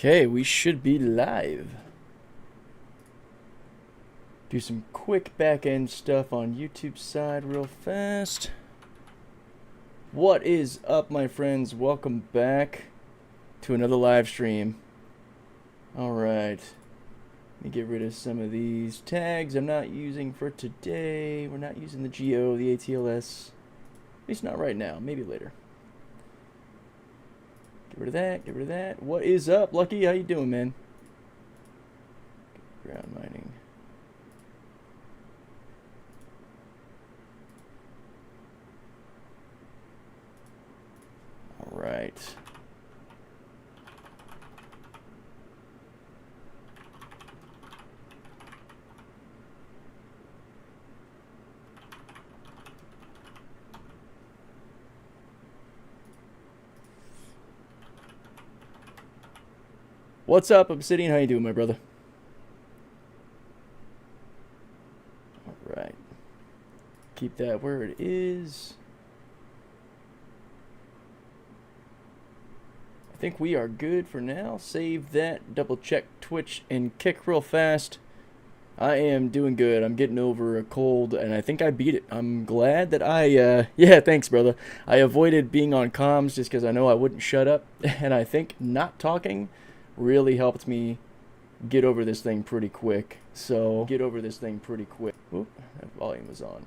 Okay, we should be live. Do some quick back-end stuff on YouTube side real fast. What is up, my friends? Welcome back to another live stream. Alright. Let me get rid of some of these tags I'm not using for today. We're not using the GO, the ATLS. At least not right now. Maybe later. Get rid of that. Get rid of that. What is up, Lucky? How you doing, man? Ground mining. All right. What's up, Obsidian? How you doing, my brother? All right. Keep that where it is. I think we are good for now. Save that. Double check Twitch and kick real fast. I am doing good. I'm getting over a cold, and I think I beat it. I'm glad that I, yeah, thanks, brother. I avoided being on comms just because I know I wouldn't shut up, and I think not talking really helped me get over this thing pretty quick. So, Oop, that volume was on.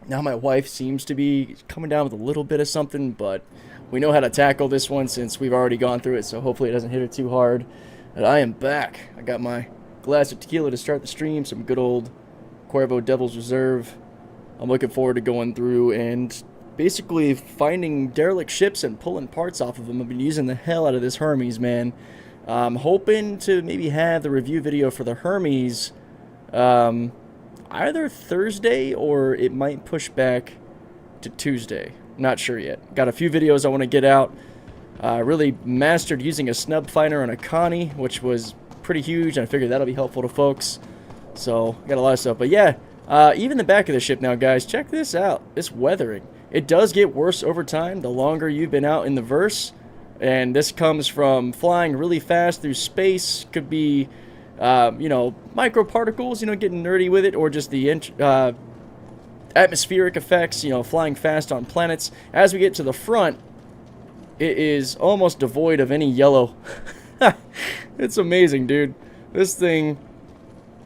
Now my wife seems to be coming down with a little bit of something, but we know how to tackle this one since we've already gone through it, so hopefully it doesn't hit her too hard. And I am back. I got my glass of tequila to start the stream, some good old Cuervo Devil's Reserve. I'm looking forward to going through and basically finding derelict ships and pulling parts off of them. I've been using the hell out of this Hermes, man. I'm hoping to maybe have the review video for the Hermes either Thursday or it might push back to Tuesday. Not sure yet. Got a few videos I want to get out. Really mastered using a snub finder on a Connie, which was pretty huge, and I figured that'll be helpful to folks. So, got a lot of stuff. But yeah, even the back of the ship now, guys, check this out. This weathering. It does get worse over time the longer you've been out in the verse. And this comes from flying really fast through space. Could be, you know, microparticles, you know, getting nerdy with it, or just the atmospheric effects, you know, flying fast on planets. As we get to the front, it is almost devoid of any yellow. It's amazing, dude. This thing,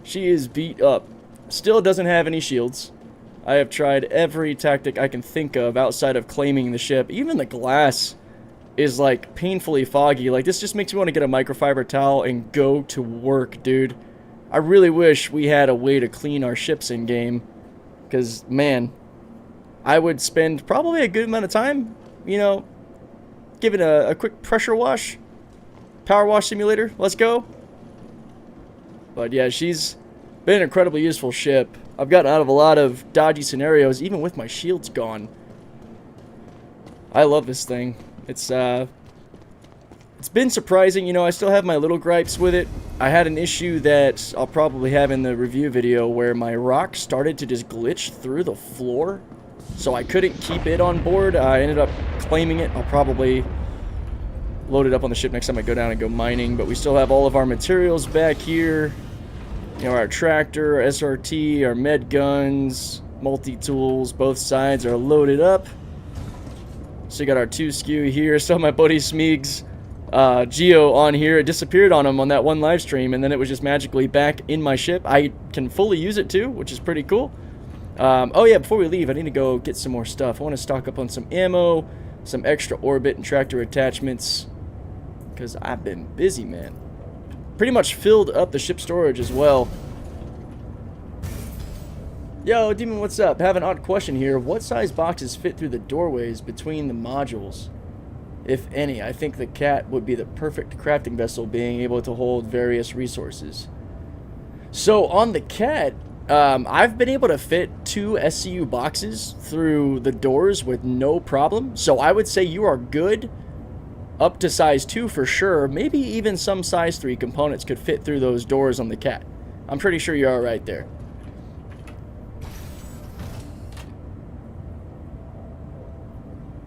she is beat up. Still doesn't have any shields. I have tried every tactic I can think of outside of claiming the ship. Even the glass is like painfully foggy. Like, this just makes me want to get a microfiber towel and go to work, dude. I really wish we had a way to clean our ships in game, because man, I would spend probably a good amount of time, you know, giving a quick pressure wash, power wash simulator. Let's go. But yeah, she's been an incredibly useful ship. I've gotten out of a lot of dodgy scenarios even with my shields gone. I love this thing. It's been surprising. You know, I still have my little gripes with it. I had an issue that I'll probably have in the review video where my rock started to just glitch through the floor, so I couldn't keep it on board. I ended up claiming it. I'll probably load it up on the ship next time I go down and go mining, but we still have all of our materials back here. You know, our tractor, our SRT, our med guns, multi-tools, both sides are loaded up. So you got our 2 skew here. Still my buddy Smeeg's Geo on here. It disappeared on him on that one live stream, and then it was just magically back in my ship. I can fully use it too, which is pretty cool. Oh yeah, before we leave, I need to go get some more stuff. I want to stock up on some ammo, some extra orbit and tractor attachments, because I've been busy, man. Pretty much filled up the ship storage as well. Yo, Demon, what's up? Have an odd question here. What size boxes fit through the doorways between the modules? If any, I think the cat would be the perfect crafting vessel, being able to hold various resources. So on the cat, I've been able to fit 2 SCU boxes through the doors with no problem. So I would say you are good up to size 2 for sure. Maybe even some size 3 components could fit through those doors on the cat. I'm pretty sure you are right there.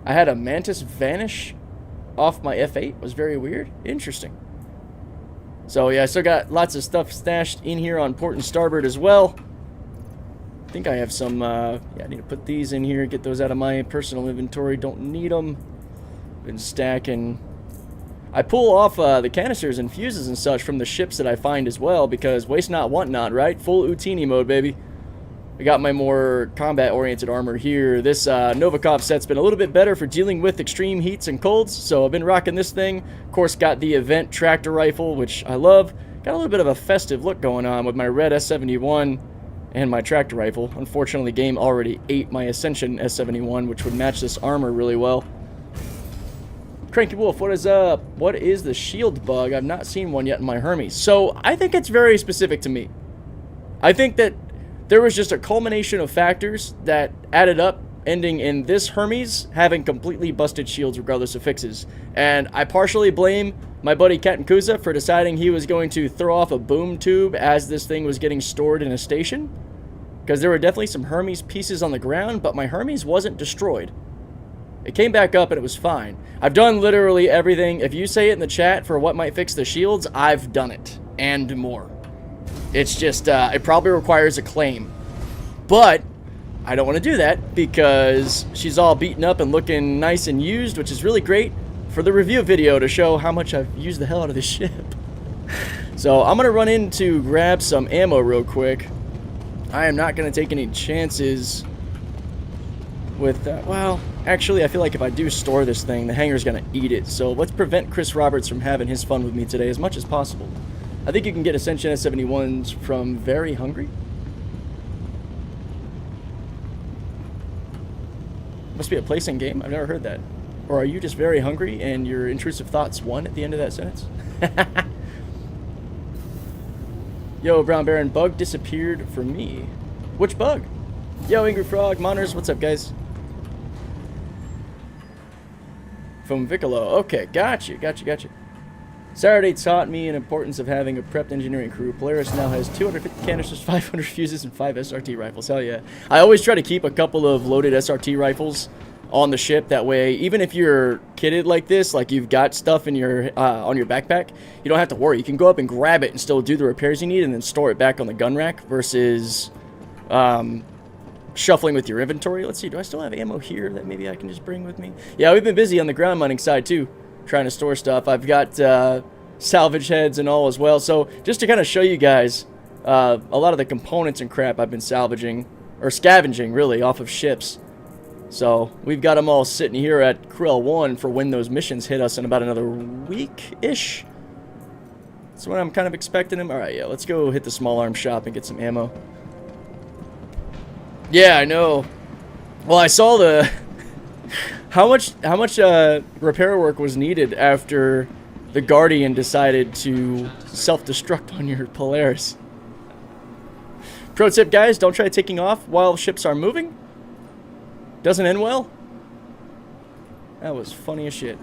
I had a mantis vanish off my F8. It was very weird. Interesting. So yeah, I still got lots of stuff stashed in here on port and starboard as well. I think I have some, yeah, I need to put these in here, get those out of my personal inventory. Don't need them. Been stacking. I pull off the canisters and fuses and such from the ships that I find as well, because waste not, want not, right? Full Utini mode, baby. I got my more combat-oriented armor here. This Novikov set's been a little bit better for dealing with extreme heats and colds, so I've been rocking this thing. Of course, got the event tractor rifle, which I love. Got a little bit of a festive look going on with my red S71 and my tractor rifle. Unfortunately, game already ate my Ascension S71, which would match this armor really well. Cranky Wolf, what is up? What is the shield bug? I've not seen one yet in my Hermes. So, I think it's very specific to me. I think that there was just a culmination of factors that added up, ending in this Hermes having completely busted shields regardless of fixes. And I partially blame my buddy Captain Kuza for deciding he was going to throw off a boom tube as this thing was getting stored in a station. Because there were definitely some Hermes pieces on the ground, but my Hermes wasn't destroyed. It came back up and it was fine. I've done literally everything. If you say it in the chat for what might fix the shields, I've done it. And more. It's just, it probably requires a claim. But I don't want to do that because she's all beaten up and looking nice and used, which is really great for the review video to show how much I've used the hell out of this ship. So I'm going to run in to grab some ammo real quick. I am not going to take any chances with, well, actually I feel like if I do store this thing, the hangar's going to eat it. So let's prevent Chris Roberts from having his fun with me today as much as possible. I think you can get Ascension S71s from Very Hungry. Must be a place in game. I've never heard that. Or are you just very hungry and your intrusive thoughts won at the end of that sentence? Yo, Brown Baron, bug disappeared for me. Which bug? Yo, Angry Frog, Moners, what's up, guys? From Vicolo. Okay, gotcha. Saturday taught me an importance of having a prepped engineering crew. Polaris now has 250 canisters, 500 fuses, and 5 SRT rifles. Hell yeah. I always try to keep a couple of loaded SRT rifles on the ship. That way, even if you're kitted like this, like you've got stuff in your on your backpack, you don't have to worry. You can go up and grab it and still do the repairs you need and then store it back on the gun rack versus shuffling with your inventory. Let's see, do I still have ammo here that maybe I can just bring with me? Yeah, we've been busy on the ground mining side too, trying to store stuff. I've got salvage heads and all as well. So just to kind of show you guys a lot of the components and crap I've been salvaging, or scavenging really, off of ships. So we've got them all sitting here at Krell 1 for when those missions hit us in about another week-ish. That's when I'm kind of expecting them. Alright, yeah, let's go hit the small arms shop and get some ammo. Yeah, I know. Well, I saw the... how much repair work was needed after the Guardian decided to self-destruct on your Polaris. Pro tip, guys, don't try taking off while ships are moving. Doesn't end well. That was funny as shit.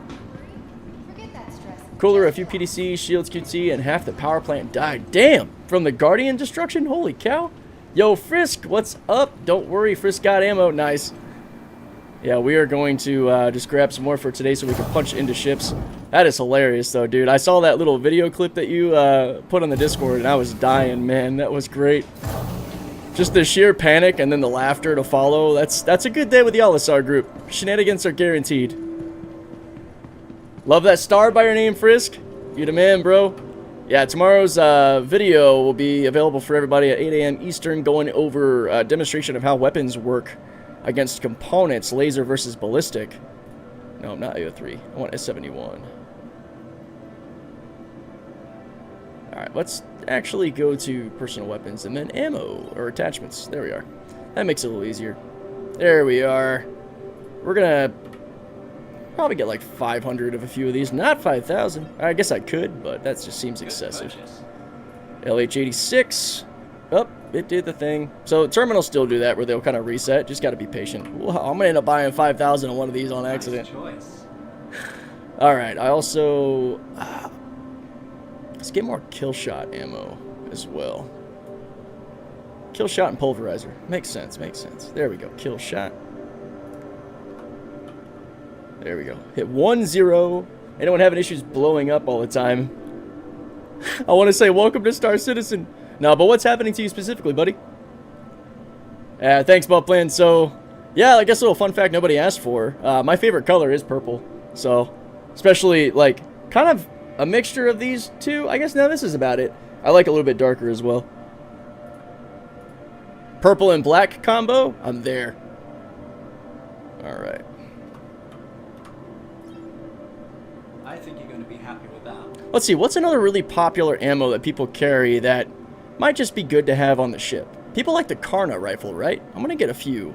Cooler, a few PDC, shields QT, and half the power plant died. Damn! From the Guardian destruction? Holy cow. Yo, Frisk, what's up? Don't worry, Frisk got ammo. Nice. Yeah, we are going to just grab some more for today so we can punch into ships. That is hilarious, though, dude. I saw that little video clip that you put on the Discord, and I was dying, man. That was great. Just the sheer panic and then the laughter to follow. That's a good day with the OLISAR group. Shenanigans are guaranteed. Love that star by your name, Frisk. You the man, bro. Yeah, tomorrow's video will be available for everybody at 8 a.m. Eastern, going over a demonstration of how weapons work against components, laser versus ballistic. No, not AO3. I want S71. Alright, let's actually go to personal weapons and then ammo or attachments. There we are. That makes it a little easier. There we are. We're gonna probably get like 500 of a few of these. Not 5,000. I guess I could, but that just seems excessive. LH86. Oh, it did the thing. So terminals still do that where they'll kind of reset. Just got to be patient. Well, I'm going to end up buying 5,000 of one of these on accident. Alright, I also... let's get more kill shot ammo as well. Kill shot and pulverizer. Makes sense, makes sense. There we go. Kill shot. There we go. Hit 1-0. Anyone having issues blowing up all the time? I want to say welcome to Star Citizen. No, but what's happening to you specifically, buddy? Thanks, Bufflin. So, yeah, I guess a little fun fact nobody asked for. My favorite color is purple. So, especially, like, kind of a mixture of these two. I guess now this is about it. I like a little bit darker as well. Purple and black combo? I'm there. Alright. I think you're going to be happy with that. Let's see, what's another really popular ammo that people carry that might just be good to have on the ship? People like the Karna rifle, right? I'm going to get a few.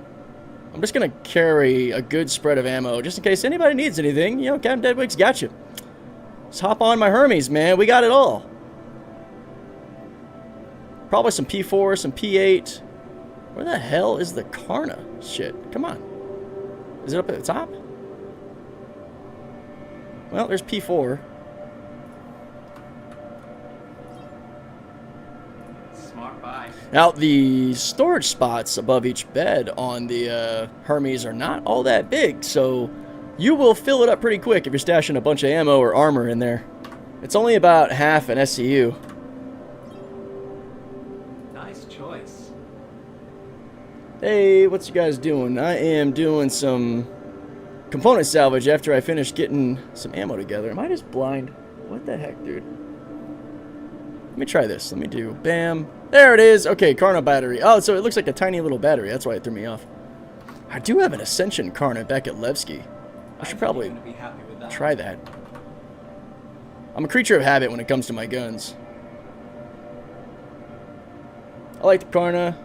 I'm just going to carry a good spread of ammo just in case anybody needs anything. You know, Captain Deadwake's got you. Just hop on my Hermes, man. We got it all. Probably some P4, some P8. Where the hell is the Karna shit? Come on. Is it up at the top? Well, there's P4. Smart buy. Now, the storage spots above each bed on the Hermes are not all that big, so you will fill it up pretty quick if you're stashing a bunch of ammo or armor in there. It's only about half an SCU. Nice choice. Hey, what's you guys doing? I am doing some component salvage after I finish getting some ammo together. Am I just blind? What the heck, dude? Let me try this. Let me do bam. There it is. Okay, Karna battery. Oh, so it looks like a tiny little battery. That's why it threw me off. I do have an Ascension Karna back at Levski. I should probably try that. I'm a creature of habit when it comes to my guns. I like the Karna.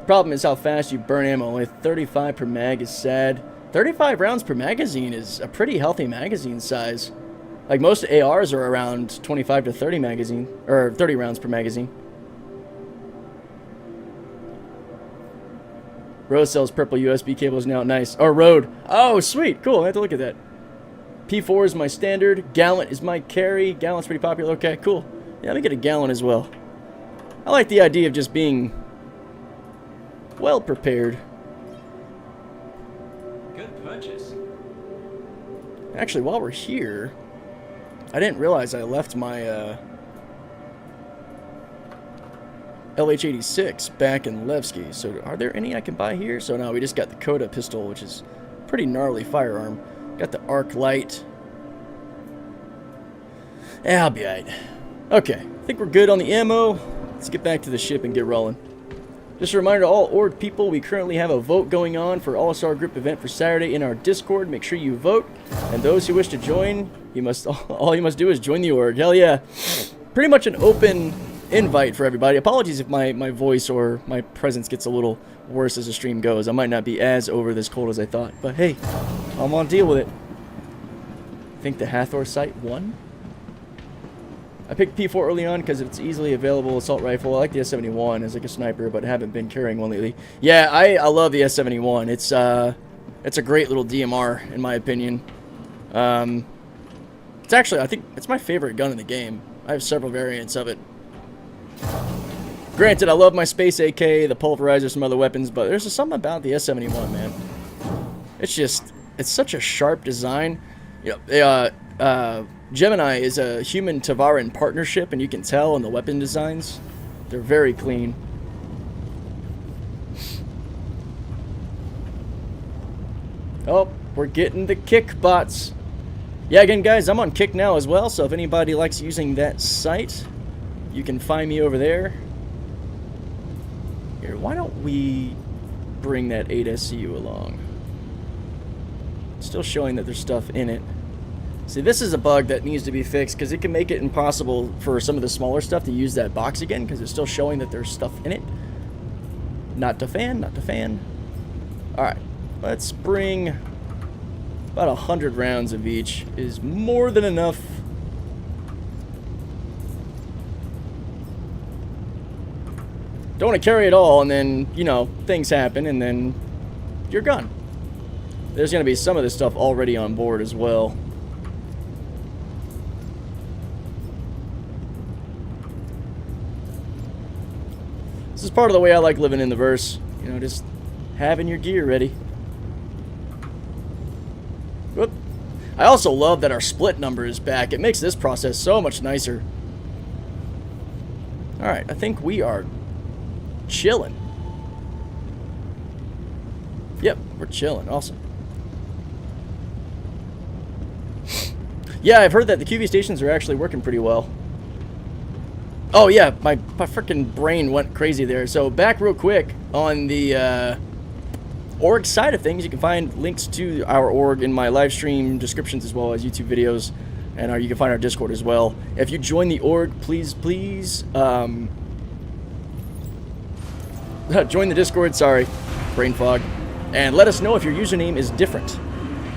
Problem is how fast you burn ammo. Only 35 per mag is sad. 35 rounds per magazine is a pretty healthy magazine size. Like most ARs are around 25 to 30 magazine, or 30 rounds per magazine. Rode sells purple USB cables now. Nice. Or Rode. Oh, sweet. Cool. I have to look at that. P4 is my standard. Gallant is my carry. Gallant's pretty popular. Okay, cool. Yeah, let me get a Gallant as well. I like the idea of just being well prepared. Good purchase. Actually, while we're here, I didn't realize I left my LH86 back in Levski. So are there any I can buy here? So now we just got the Coda pistol, which is a pretty gnarly firearm. Got the arc light. Yeah, I'll be alright. Okay, I think we're good on the ammo. Let's get back to the ship and get rolling. Just a reminder to all Org people, we currently have a vote going on for OLISAR group event for Saturday in our Discord. Make sure you vote. And those who wish to join, all you must do is join the Org. Hell yeah. Pretty much an open invite for everybody. Apologies if my voice or my presence gets a little worse as the stream goes. I might not be as over this cold as I thought. But hey, I'm on deal with it. I think the Hathor site won. I picked P4 early on because it's easily available assault rifle. I like the S71 as like a sniper, but haven't been carrying one lately. Yeah, I love the S71. It's a great little DMR in my opinion. It's actually, I think it's my favorite gun in the game. I have several variants of it. Granted, I love my Space AK, the Pulverizer, some other weapons, but there's just something about the S71, man. It's just, it's such a sharp design. You know, Gemini is a human Tavaran partnership, and you can tell in the weapon designs. They're very clean. Oh, we're getting the kick bots. Yeah, again, guys, I'm on Kick now as well, so if anybody likes using that site, you can find me over there. Here, why don't we bring that 8SCU along? Still showing that there's stuff in it. See, this is a bug that needs to be fixed because it can make it impossible for some of the smaller stuff to use that box again because it's still showing that there's stuff in it. Not a fan, not a fan. Alright, let's bring about 100 rounds of each. Is more than enough. Don't want to carry it all and then, you know, things happen and then you're gone. There's going to be some of this stuff already on board as well. This is part of the way I like living in the verse. You know, just having your gear ready. Whoop. I also love that our split number is back. It makes this process so much nicer. Alright, I think we are chilling. Yep, we're chilling. Awesome. Yeah, I've heard that the QV stations are actually working pretty well. Oh yeah, my freaking brain went crazy there. So back real quick on the org side of things, you can find links to our org in my live stream descriptions as well as YouTube videos, and you can find our Discord as well. If you join the org, please join the Discord. Sorry, brain fog, and let us know if your username is different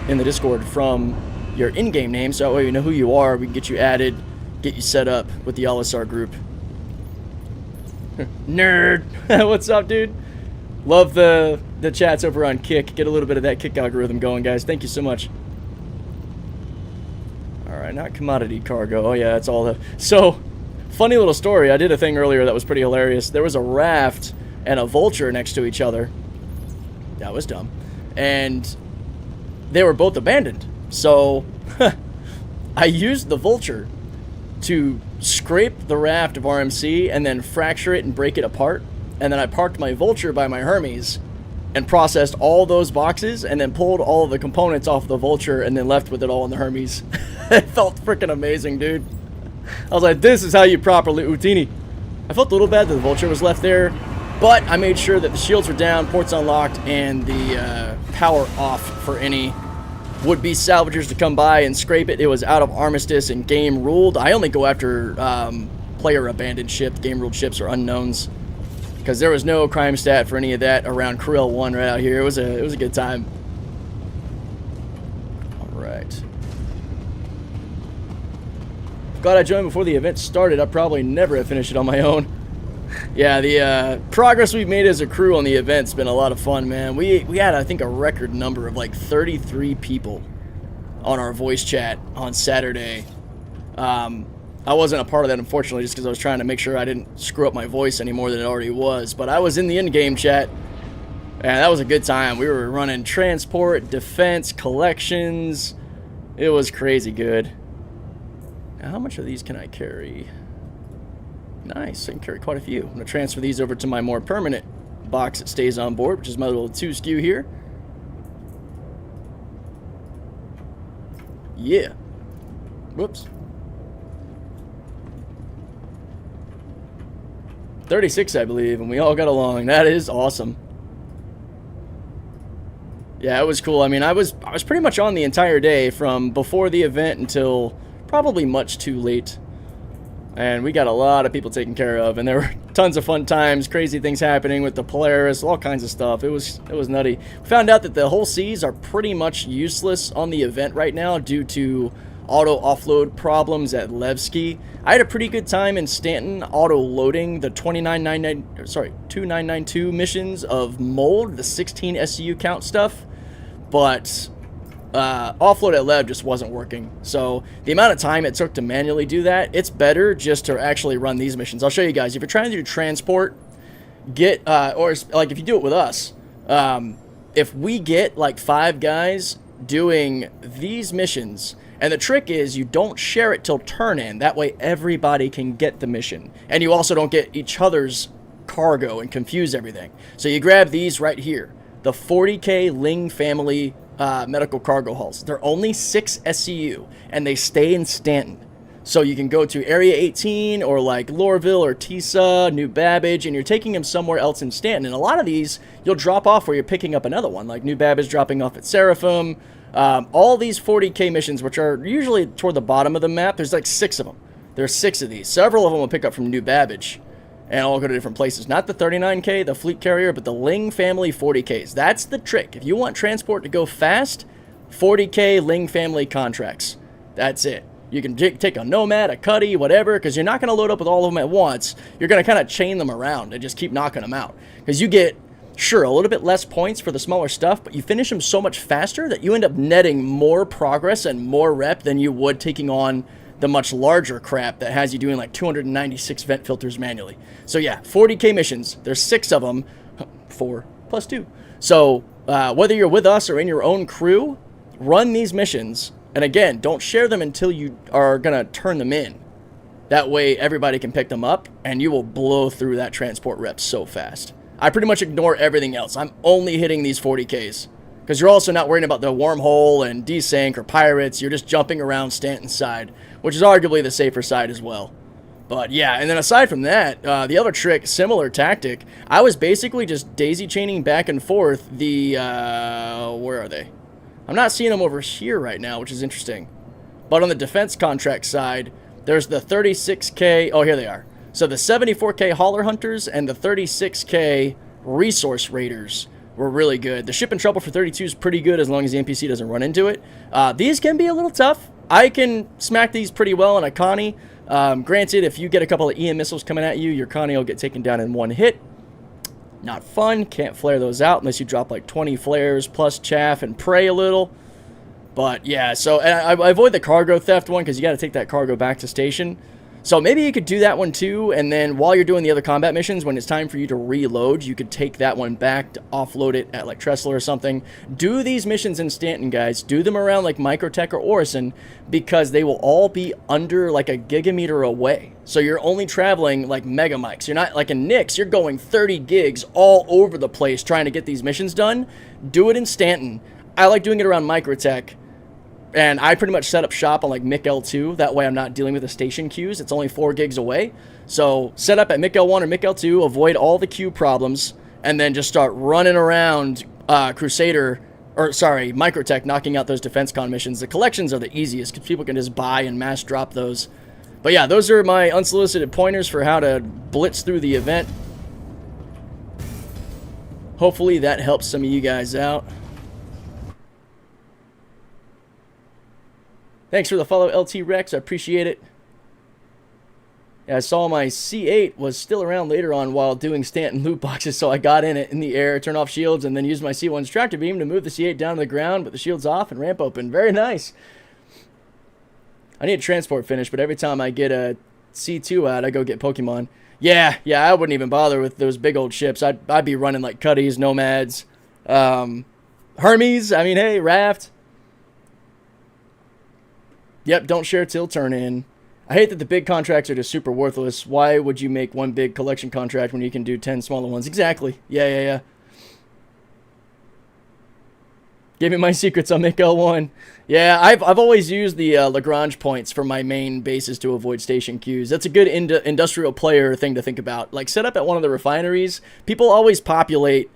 in the Discord from your in-game name, so that way we know who you are. We can get you added, get you set up with the OLISAR group. Nerd! What's up, dude? Love the chats over on Kick. Get a little bit of that Kick algorithm going, guys. Thank you so much. Alright, not commodity cargo. Oh yeah, that's all the... So, funny little story. I did a thing earlier that was pretty hilarious. There was a raft and a vulture next to each other. That was dumb. And they were both abandoned. So, I used the vulture to scrape the raft of RMC and then fracture it and break it apart. And then I parked my vulture by my Hermes and processed all those boxes and then pulled all of the components off the vulture and then left with it all in the Hermes. It felt freaking amazing, dude. I was like, this is how you properly Utini. I felt a little bad that the vulture was left there, but I made sure that the shields were down, ports unlocked, and the power off for any would-be salvagers to come by and scrape it. It was out of armistice and game ruled. I only go after player abandoned ships, game ruled ships, or unknowns, because there was no crime stat for any of that around Corel 1 right out here. It was a good time. All right. Glad I joined before the event started. I probably never have finished it on my own. Yeah, the progress we've made as a crew on the event's been a lot of fun, man. We had, I think, a record number of like 33 people on our voice chat on Saturday. I wasn't a part of that, unfortunately, just because I was trying to make sure I didn't screw up my voice any more than it already was. But I was in the in-game chat, and that was a good time. We were running transport, defense, collections. It was crazy good. Now, how much of these can I carry? Nice, I can carry quite a few. I'm going to transfer these over to my more permanent box that stays on board, which is my little 2 SKU here. Yeah. Whoops. 36, I believe, and we all got along. That is awesome. Yeah, it was cool. I mean, I was pretty much on the entire day from before the event until probably much too late. And we got a lot of people taken care of, and there were tons of fun times, crazy things happening with the Polaris, all kinds of stuff. It was nutty. We found out that the whole Cs are pretty much useless on the event right now due to auto offload problems at Levski. I had a pretty good time in Stanton auto loading the 2992 missions of Mold, the 16 SCU count stuff, but offload at Lev just wasn't working. So the amount of time it took to manually do that, it's better just to actually run these missions. I'll show you guys. If you're trying to do transport, get or like if you do it with us, if we get like 5 guys doing these missions, and the trick is you don't share it till turn in, that way everybody can get the mission, and you also don't get each other's cargo and confuse everything. So you grab these right here, the 40K Ling family medical cargo hulls. They're only 6 SCU, and they stay in Stanton. So you can go to Area 18 or like Lorville or Tisa, New Babbage, and you're taking them somewhere else in Stanton. And a lot of these you'll drop off where you're picking up another one, like New Babbage dropping off at Seraphim. All these 40K missions, which are usually toward the bottom of the map, there's like 6 of them. There's 6 of these. Several of them will pick up from New Babbage and all go to different places. Not the 39K, the fleet carrier, but the Ling family 40Ks. That's the trick. If you want transport to go fast, 40K Ling family contracts. That's it. You can take a Nomad, a Cuddy, whatever, because you're not going to load up with all of them at once. You're going to kind of chain them around and just keep knocking them out. Because you get, sure, a little bit less points for the smaller stuff, but you finish them so much faster that you end up netting more progress and more rep than you would taking on the much larger crap that has you doing like 296 vent filters manually. So yeah, 40K missions. There's 6 of them. 4 plus 2. So whether you're with us or in your own crew, run these missions. And again, don't share them until you are going to turn them in. That way everybody can pick them up, and you will blow through that transport rep so fast. I pretty much ignore everything else. I'm only hitting these 40Ks. Because you're also not worrying about the wormhole and desync or pirates. You're just jumping around Stanton's side, which is arguably the safer side as well. But yeah, and then aside from that, the other trick, similar tactic, I was basically just daisy chaining back and forth the, where are they? I'm not seeing them over here right now, which is interesting. But on the defense contract side, there's the 36K, oh, here they are. So the 74K hauler hunters and the 36K resource raiders were really good. The ship in trouble for 32 is pretty good as long as the NPC doesn't run into it. These can be a little tough. I can smack these pretty well on a Connie. Granted, if you get a couple of EM missiles coming at you, your Connie will get taken down in one hit. Not fun. Can't flare those out unless you drop like 20 flares plus chaff and pray a little. But yeah, so and I avoid the cargo theft one because you got to take that cargo back to station. So maybe you could do that one too, and then while you're doing the other combat missions, when it's time for you to reload, you could take that one back to offload it at like Tressler or something. Do these missions in Stanton, guys. Do them around like Microtech or Orison, because they will all be under like a gigameter away. So you're only traveling like megamics. You're not like in Nix, you're going 30 gigs all over the place trying to get these missions done. Do it in Stanton. I like doing it around Microtech. And I pretty much set up shop on like Mick L2. That way I'm not dealing with the station queues. It's only 4 gigs away. So set up at Mick L1 or Mick L2. Avoid all the queue problems. And then just start running around Crusader. Or sorry, Microtech, knocking out those defense con missions. The collections are the easiest because people can just buy and mass drop those. But yeah, those are my unsolicited pointers for how to blitz through the event. Hopefully that helps some of you guys out. Thanks for the follow, LT Rex. I appreciate it. Yeah, I saw my C8 was still around later on while doing Stanton loot boxes, so I got in it in the air, turned off shields, and then used my C1's tractor beam to move the C8 down to the ground with the shields off and ramp open. Very nice. I need a transport finish, but every time I get a C2 out, I go get Pokemon. Yeah, I wouldn't even bother with those big old ships. I'd be running like Cuddies, Nomads, Hermes. I mean, hey, Raft. Yep, don't share till turn in. I hate that the big contracts are just super worthless. Why would you make one big collection contract when you can do 10 smaller ones? Exactly. Yeah. Give me my secrets, I'll make L1. Yeah, I've always used the Lagrange points for my main bases to avoid station queues. That's a good industrial player thing to think about. Like, set up at one of the refineries. People always populate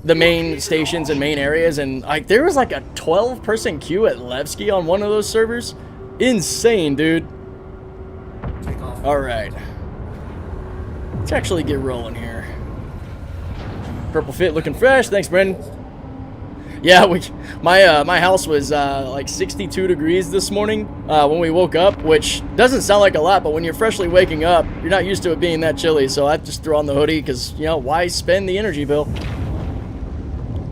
the main stations and main areas, and like there was like a 12-person queue at Levski on one of those servers. Insane, dude. All right, let's actually get rolling here. Purple fit looking fresh. Thanks, Brendan. Yeah, my house was like 62 degrees this morning when we woke up, which doesn't sound like a lot, but when you're freshly waking up, you're not used to it being that chilly. So I just threw on the hoodie because, you know, why spend the energy bill?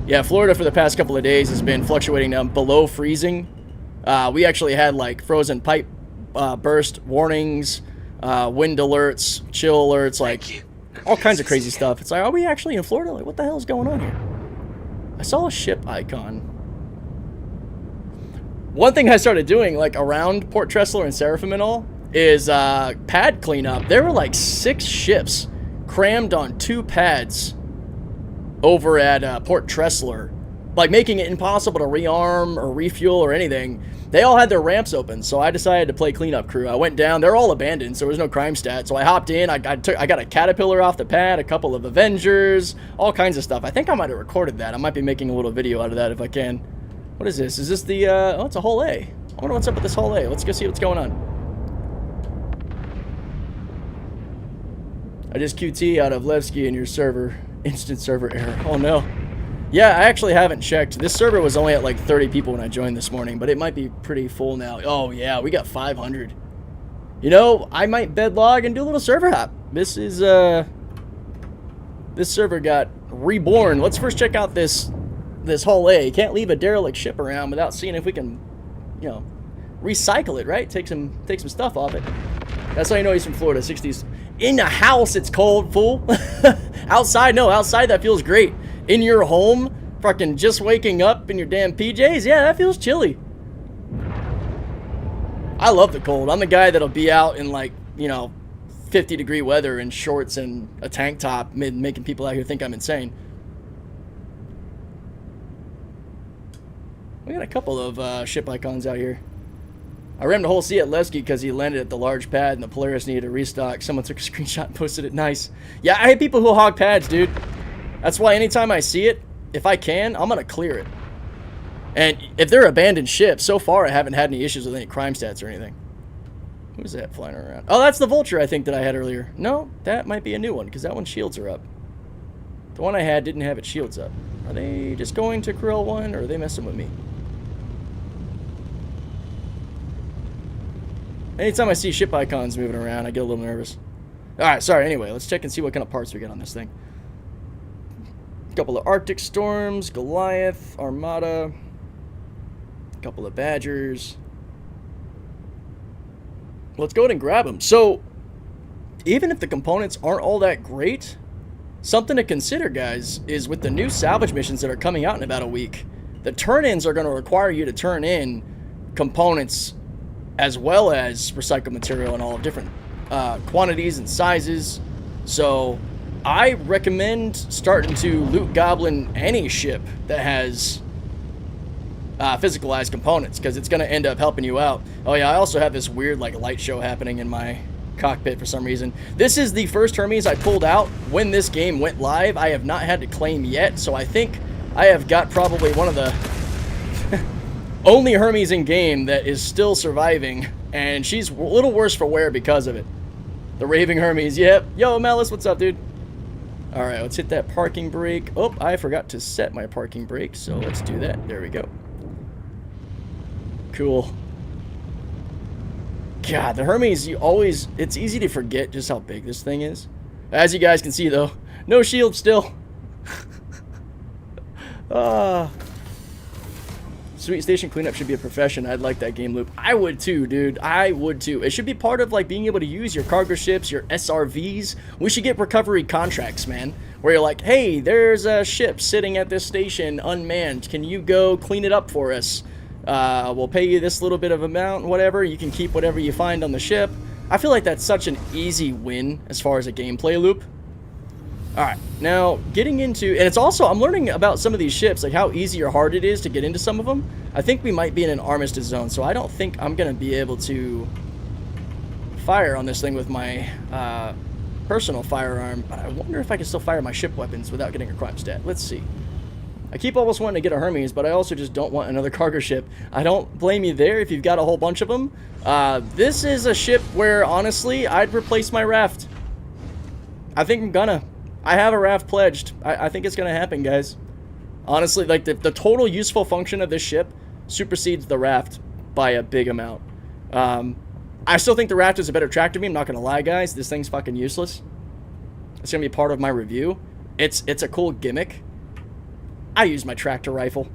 Yeah, Florida for the past couple of days has been fluctuating down below freezing. We actually had like frozen pipe burst warnings, wind alerts, chill alerts, like all kinds of crazy stuff. It's like, are we actually in Florida? Like, what the hell is going on here? I saw a ship icon. One thing I started doing, like around Port Tressler and Seraphim and all, is pad cleanup. There were like 6 ships crammed on 2 pads over at Port Tressler, like making it impossible to rearm or refuel or anything. They all had their ramps open, so I decided to play cleanup crew. I went down. They're all abandoned, so there was no crime stat. So I hopped in. I got a Caterpillar off the pad, a couple of Avengers, all kinds of stuff. I think I might have recorded that. I might be making a little video out of that if I can. What is this? Is this the, oh, it's a Hull A. I wonder what's up with this Hull A. Let's go see what's going on. I just QT out of Levski in your server. Instant server error. Oh no. Yeah, I actually haven't checked. This server was only at like 30 people when I joined this morning, but it might be pretty full now. Oh yeah, we got 500. You know, I might bed log and do a little server hop. This is, this server got reborn. Let's first check out this Hull A. Can't leave a derelict ship around without seeing if we can, you know, recycle it, right? Take some stuff off it. That's how you know he's from Florida. 60s. In the house, it's cold, fool. Outside, no. Outside, that feels great. In your home, fucking just waking up in your damn PJs, yeah, that feels chilly. I love the cold. I'm the guy that'll be out in, like, you know, 50-degree weather in shorts and a tank top, making people out here think I'm insane. We got a couple of ship icons out here. I rammed a whole C at Lesky because he landed at the large pad and the Polaris needed a restock. Someone took a screenshot and posted it. Nice. Yeah, I hate people who hog pads, dude. That's why anytime I see it, if I can, I'm going to clear it. And if they're abandoned ships, so far I haven't had any issues with any crime stats or anything. Who's that flying around? Oh, that's the Vulture I think that I had earlier. No, that might be a new one because that one's shields are up. The one I had didn't have its shields up. Are they just going to Krill 1 or are they messing with me? Anytime I see ship icons moving around, I get a little nervous. Alright, sorry, anyway, let's check and see what kind of parts we get on this thing. A couple of Arctic Storms, Goliath, Armada, a couple of Badgers. Let's go ahead and grab them. So, even if the components aren't all that great, something to consider, guys, is with the new salvage missions that are coming out in about a week, the turn-ins are going to require you to turn in components as well as recycled material in all of different quantities and sizes. So I recommend starting to loot goblin any ship that has physicalized components because it's going to end up helping you out. Oh yeah, I also have this weird like light show happening in my cockpit for some reason. This is the first Hermes I pulled out when this game went live. I have not had to claim yet, so I think I have got probably one of the only Hermes in game that is still surviving, and she's a little worse for wear because of it. The Raving Hermes, yep. Yo, Malice, what's up, dude? Alright, let's hit that parking brake. Oh, I forgot to set my parking brake, so let's do that. There we go. Cool. God, the Hermes, it's easy to forget just how big this thing is. As you guys can see, though, no shield still. Sweet station cleanup should be a profession. I'd like that game loop. I would too, dude. I would too. It should be part of like being able to use your cargo ships, your SRVs. We should get recovery contracts, man. Where you're like, hey, there's a ship sitting at this station unmanned. Can you go clean it up for us? We'll pay you this little bit of amount, whatever. You can keep whatever you find on the ship. I feel like that's such an easy win as far as a gameplay loop. Alright, now getting into, and it's also, I'm learning about some of these ships, like how easy or hard it is to get into some of them. I think we might be in an armistice zone, so I don't think I'm going to be able to fire on this thing with my personal firearm, but I wonder if I can still fire my ship weapons without getting a crime stat. Let's see. I keep almost wanting to get a Hermes, but I also just don't want another cargo ship. I don't blame you there if you've got a whole bunch of them. This is a ship where, honestly, I'd replace my raft. I think I'm gonna. I have a raft pledged. I think it's going to happen, guys. Honestly, like, the total useful function of this ship supersedes the raft by a big amount. I still think the raft is a better tractor beam. I'm not going to lie, guys. This thing's fucking useless. It's going to be part of my review. It's a cool gimmick. I use my tractor rifle.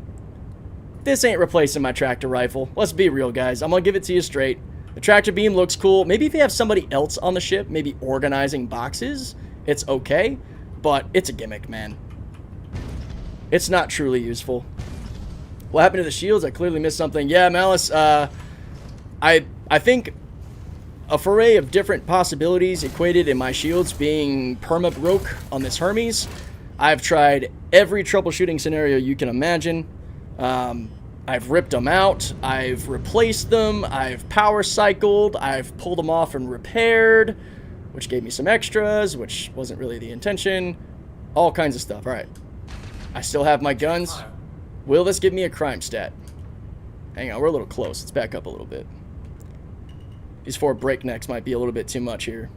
This ain't replacing my tractor rifle. Let's be real, guys. I'm going to give it to you straight. The tractor beam looks cool. Maybe if you have somebody else on the ship, maybe organizing boxes, it's okay. But it's a gimmick, man. It's not truly useful. What happened to the shields? I clearly missed something. Yeah, Malice, I think a foray of different possibilities equated in my shields being perma-broke on this Hermes. I've tried every troubleshooting scenario you can imagine. I've ripped them out. I've replaced them. I've power cycled. I've pulled them off and repaired, which gave me some extras, which wasn't really the intention. All kinds of stuff. All right. I still have my guns. Will this give me a crime stat? Hang on, we're a little close. Let's back up a little bit. These 4 breaknecks might be a little bit too much here.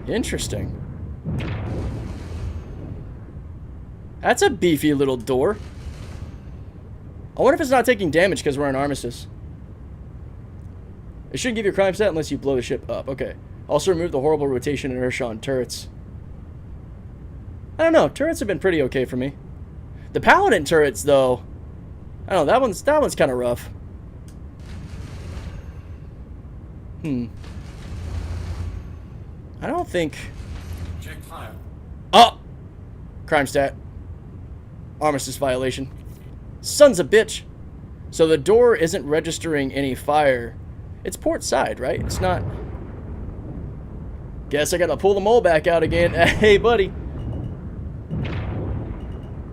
Interesting. That's a beefy little door. I wonder if it's not taking damage because we're in armistice. It shouldn't give you a crime stat unless you blow the ship up. Okay. Also remove the horrible rotation inertia on turrets. I don't know. Turrets have been pretty okay for me. The Paladin turrets, though, I don't know. That one's kind of rough. I don't think Check fire. Oh! Crime stat. Armistice violation. Sons of bitch. So the door isn't registering any fire. It's port side, right? It's not... Guess I gotta pull the mole back out again. Hey, buddy.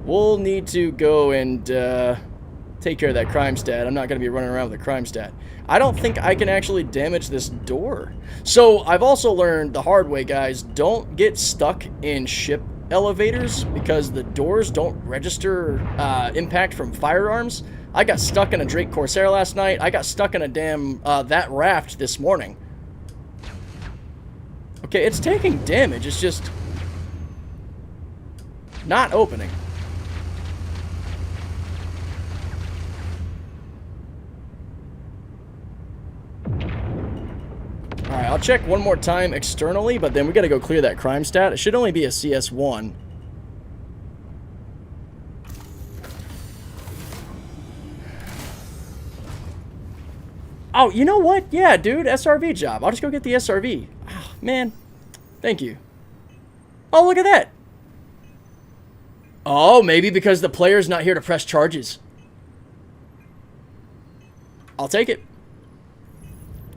We'll need to go and take care of that crime stat. I'm not gonna be running around with a crime stat. I don't think I can actually damage this door. So I've also learned the hard way, guys. Don't get stuck in ship elevators because the doors don't register impact from firearms. I got stuck in a Drake Corsair last night. I got stuck in a damn that raft this morning. Okay, it's taking damage. It's just not opening. Alright, I'll check one more time externally, but then we gotta go clear that crime stat. It should only be a CS1. Oh, you know what? Yeah, dude, SRV job. I'll just go get the SRV. Oh, man, thank you. Oh, look at that. Oh, maybe because the player's not here to press charges. I'll take it.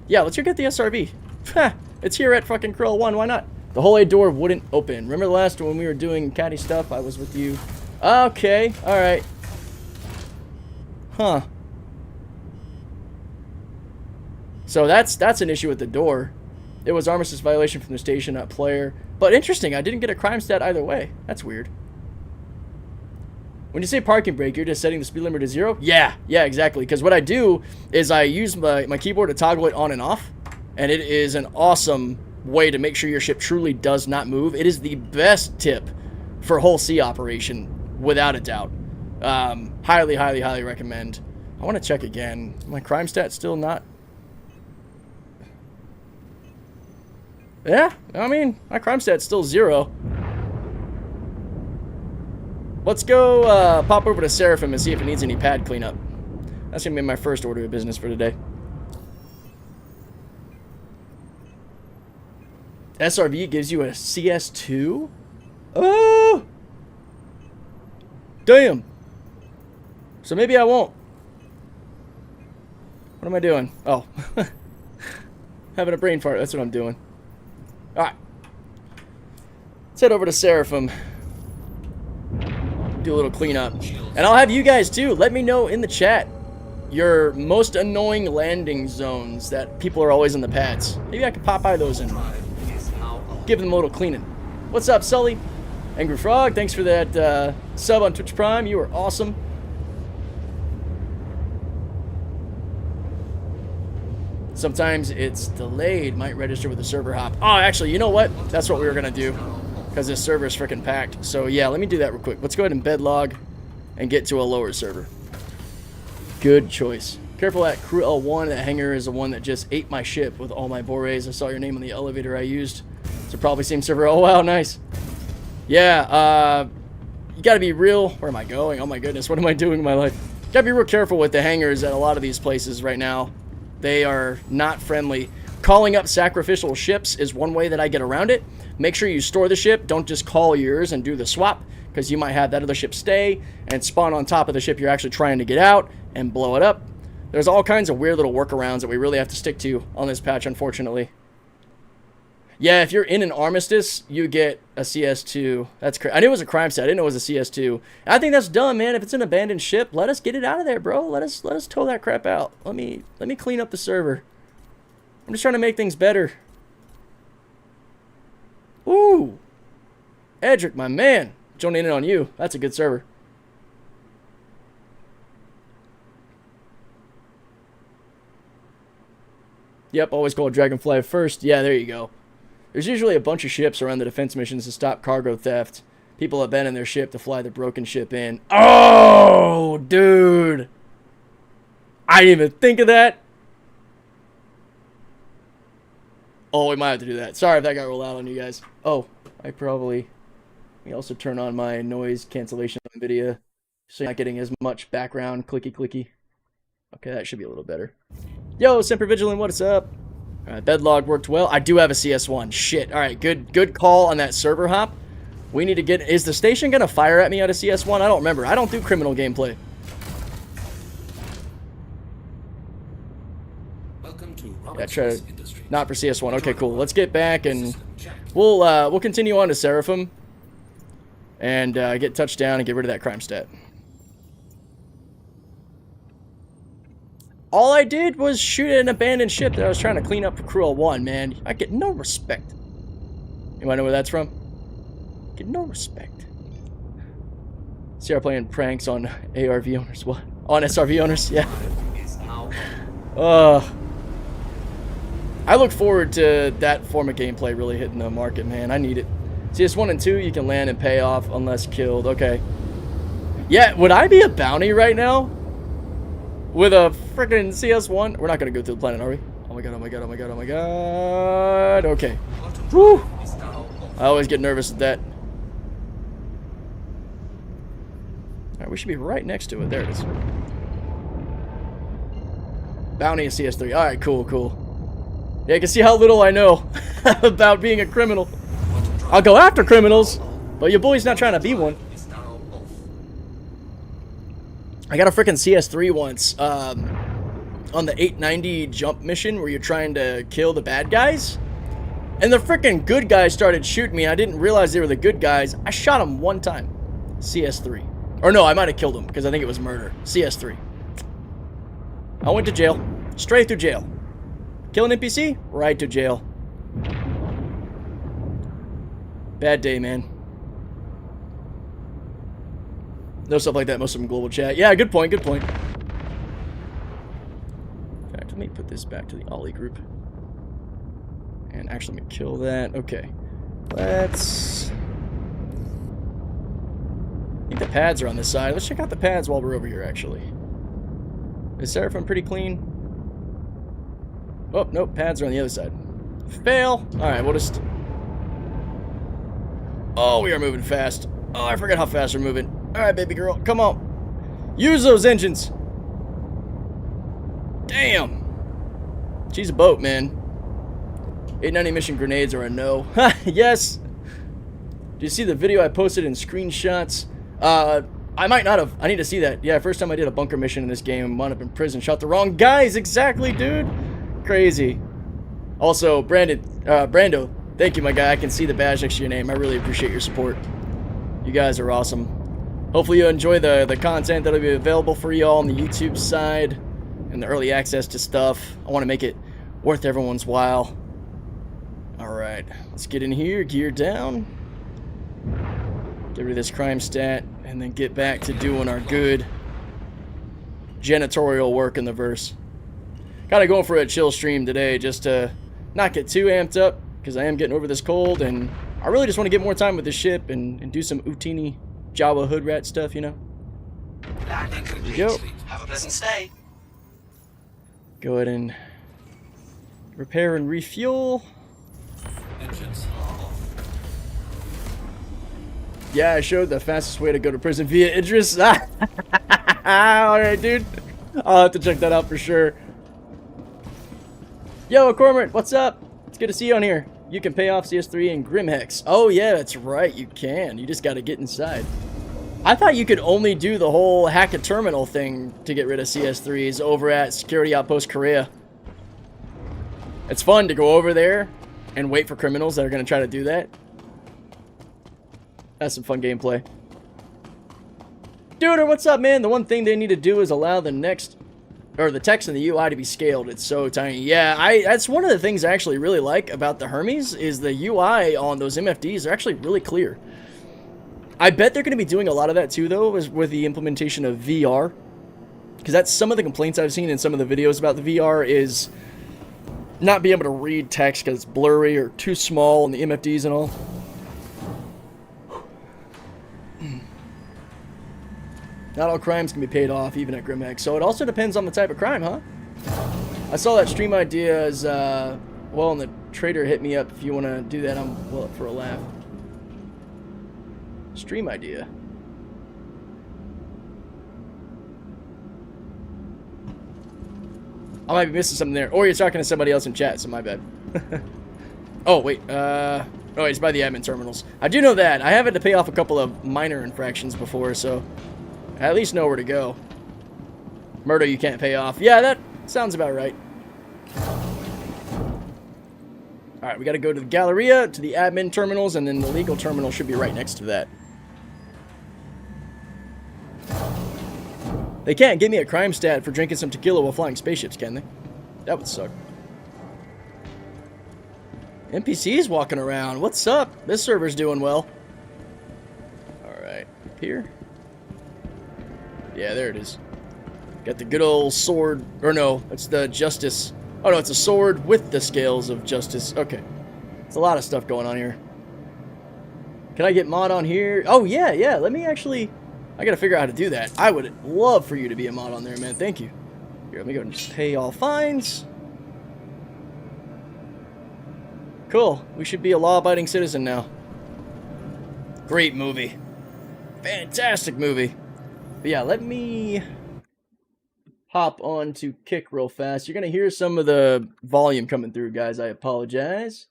Yeah, let's go get the SRV. It's here at fucking Krill 1, why not? The whole A door wouldn't open. Remember the last when we were doing catty stuff? I was with you. Okay, alright. Huh. So that's an issue with the door. It was armistice violation from the station, not player. But interesting, I didn't get a crime stat either way. That's weird. When you say parking brake, you're just setting the speed limit to 0? Yeah, exactly. Because what I do is I use my keyboard to toggle it on and off. And it is an awesome way to make sure your ship truly does not move. It is the best tip for whole sea operation, without a doubt. Highly, highly, highly recommend. I want to check again. My crime stat still not... Yeah, I mean, my crime stat's still 0. Let's go pop over to Seraphim and see if it needs any pad cleanup. That's going to be my first order of business for today. SRV gives you a CS2? Oh! Damn! So maybe I won't. What am I doing? Oh. Having a brain fart, that's what I'm doing. Alright. Let's head over to Seraphim. Do a little cleanup. And I'll have you guys too. Let me know in the chat your most annoying landing zones that people are always in the pads. Maybe I can pop by those and give them a little cleaning. What's up, Sully? Angry Frog, thanks for that sub on Twitch Prime. You are awesome. Sometimes it's delayed, might register with the server hop. Oh, actually, you know what? That's what we were going to do. Because this server is freaking packed. So yeah, let me do that real quick. Let's go ahead and bedlog and get to a lower server. Good choice. Careful at crew L1. That hangar is the one that just ate my ship with all my borés. I saw your name on the elevator I used. So probably same server. Oh wow, nice. Yeah, you gotta be real. Where am I going? Oh my goodness, what am I doing in my life? Gotta be real careful with the hangars at a lot of these places right now. They are not friendly. Calling up sacrificial ships is one way that I get around it. Make sure you store the ship. Don't just call yours and do the swap, because you might have that other ship stay and spawn on top of the ship you're actually trying to get out and blow it up. There's all kinds of weird little workarounds that we really have to stick to on this patch, unfortunately. Yeah, if you're in an armistice, you get a CS2. That's crazy. I knew it was a crime set. I didn't know it was a CS2. I think that's dumb, man. If it's an abandoned ship, let us get it out of there, bro. Let us tow that crap out. Let me clean up the server. I'm just trying to make things better. Ooh. Edric, my man. Joining in on you. That's a good server. Yep, always call Dragonfly first. Yeah, there you go. There's usually a bunch of ships around the defense missions to stop cargo theft. People abandon their ship to fly the broken ship in. Oh, dude. I didn't even think of that. Oh, we might have to do that. Sorry if that got rolled out on you guys. Oh, let me also turn on my noise cancellation on Nvidia so you're not getting as much background clicky. Okay, that should be a little better. Yo, Semper Vigilant, what is up? Bedlog worked well. I do have a CS1. Shit. All right, good call on that server hop. We need to get... Is the station going to fire at me out of CS1? I don't remember. I don't do criminal gameplay. Welcome to Yeah, try not for CS1. Okay, cool. Let's get back and we'll continue on to Seraphim and get touchdown and get rid of that crime stat. All I did was shoot an abandoned ship that I was trying to clean up for Cruel 1, man. I get no respect. You wanna know where that's from? Get no respect. See, I'm playing pranks on ARV owners. What? On SRV owners? Yeah. I look forward to that form of gameplay really hitting the market, man. I need it. CS1 and 2, you can land and pay off unless killed. Okay. Yeah, would I be a bounty right now? With a freaking CS1? We're not going to go to the planet, are we? Oh my god, oh my god, oh my god, oh my god. Okay. Whew. I always get nervous with that. Alright, we should be right next to it. There it is. Bounty of CS3. Alright, cool, cool. Yeah, you can see how little I know about being a criminal. I'll go after criminals, but your boy's not trying to be one. I got a freaking CS3 once on the 890 jump mission where you're trying to kill the bad guys. And the freaking good guys started shooting me, and I didn't realize they were the good guys. I shot them one time. CS3. Or no, I might have killed them because I think it was murder. CS3. I went to jail. Straight through jail. Kill an NPC? Right to jail. Bad day, man. No stuff like that, most of them global chat. Yeah, good point, good point. In fact, let me put this back to the Ollie group. And actually, let me kill that. Okay. Let's... I think the pads are on this side. Let's check out the pads while we're over here, actually. Is Seraphim pretty clean? Oh, nope, pads are on the other side. Fail! Alright, we'll just... Oh, we are moving fast. Oh, I forgot how fast we're moving. Alright, baby girl, come on. Use those engines. Damn. She's a boat, man. 890 mission grenades are a no. Yes. Did you see the video I posted in screenshots? I might not have. I need to see that. Yeah, first time I did a bunker mission in this game, wound up in prison, shot the wrong guys. Exactly, dude. Crazy. Also, Brando, thank you, my guy. I can see the badge next to your name. I really appreciate your support. You guys are awesome. Hopefully you enjoy the content that'll be available for you all on the YouTube side and the early access to stuff. I want to make it worth everyone's while. Alright, let's get in here, gear down. Get rid of this crime stat, and then get back to doing our good janitorial work in the verse. Kind of going for a chill stream today, just to not get too amped up, because I am getting over this cold, and I really just want to get more time with the ship and do some Utini Jawa hood rat stuff, you know? Landing complete. Yo. Have a pleasant stay. Go ahead and repair and refuel. Engines off. Yeah, I showed the fastest way to go to prison via Idris. Alright, dude. I'll have to check that out for sure. Yo, Cormorant, what's up? It's good to see you on here. You can pay off CS3 in Grimhex. Oh, yeah, that's right. You can. You just got to get inside. I thought you could only do the whole hack a terminal thing to get rid of CS3s over at Security Outpost Korea. It's fun to go over there and wait for criminals that are going to try to do that. That's some fun gameplay. Dude, what's up, man? The one thing they need to do is allow the text in the UI to be scaled. It's so tiny. Yeah, that's one of the things I actually really like about the Hermes is the UI on those MFDs are actually really clear. I bet they're going to be doing a lot of that too, though, with the implementation of VR. Because that's some of the complaints I've seen in some of the videos about the VR is not being able to read text because it's blurry or too small in the MFDs and all. Not all crimes can be paid off, even at Grimhex. So it also depends on the type of crime, huh? I saw that stream idea as, well, and the trader hit me up if you want to do that. I'm well up for a laugh. Stream idea. I might be missing something there. Or you're talking to somebody else in chat, so my bad. Oh, wait. Oh, it's by the admin terminals. I do know that. I have had to pay off a couple of minor infractions before, so I at least know where to go. Murder you can't pay off. Yeah, that sounds about right. Alright, we gotta go to the Galleria, to the admin terminals, and then the legal terminal should be right next to that. They can't give me a crime stat for drinking some tequila while flying spaceships, can they? That would suck. NPCs walking around. What's up? This server's doing well. Alright, up here. Yeah, there it is. Got the good old sword. Or no, it's the justice. Oh no, it's a sword with the scales of justice. Okay. It's a lot of stuff going on here. Can I get mod on here? Oh, yeah, yeah. Let me actually... I gotta figure out how to do that. I would love for you to be a mod on there, man. Thank you. Here, let me go and just pay all fines. Cool. We should be a law-abiding citizen now. Great movie. Fantastic movie. But yeah, let me hop on to Kick real fast. You're gonna hear some of the volume coming through, guys. I apologize.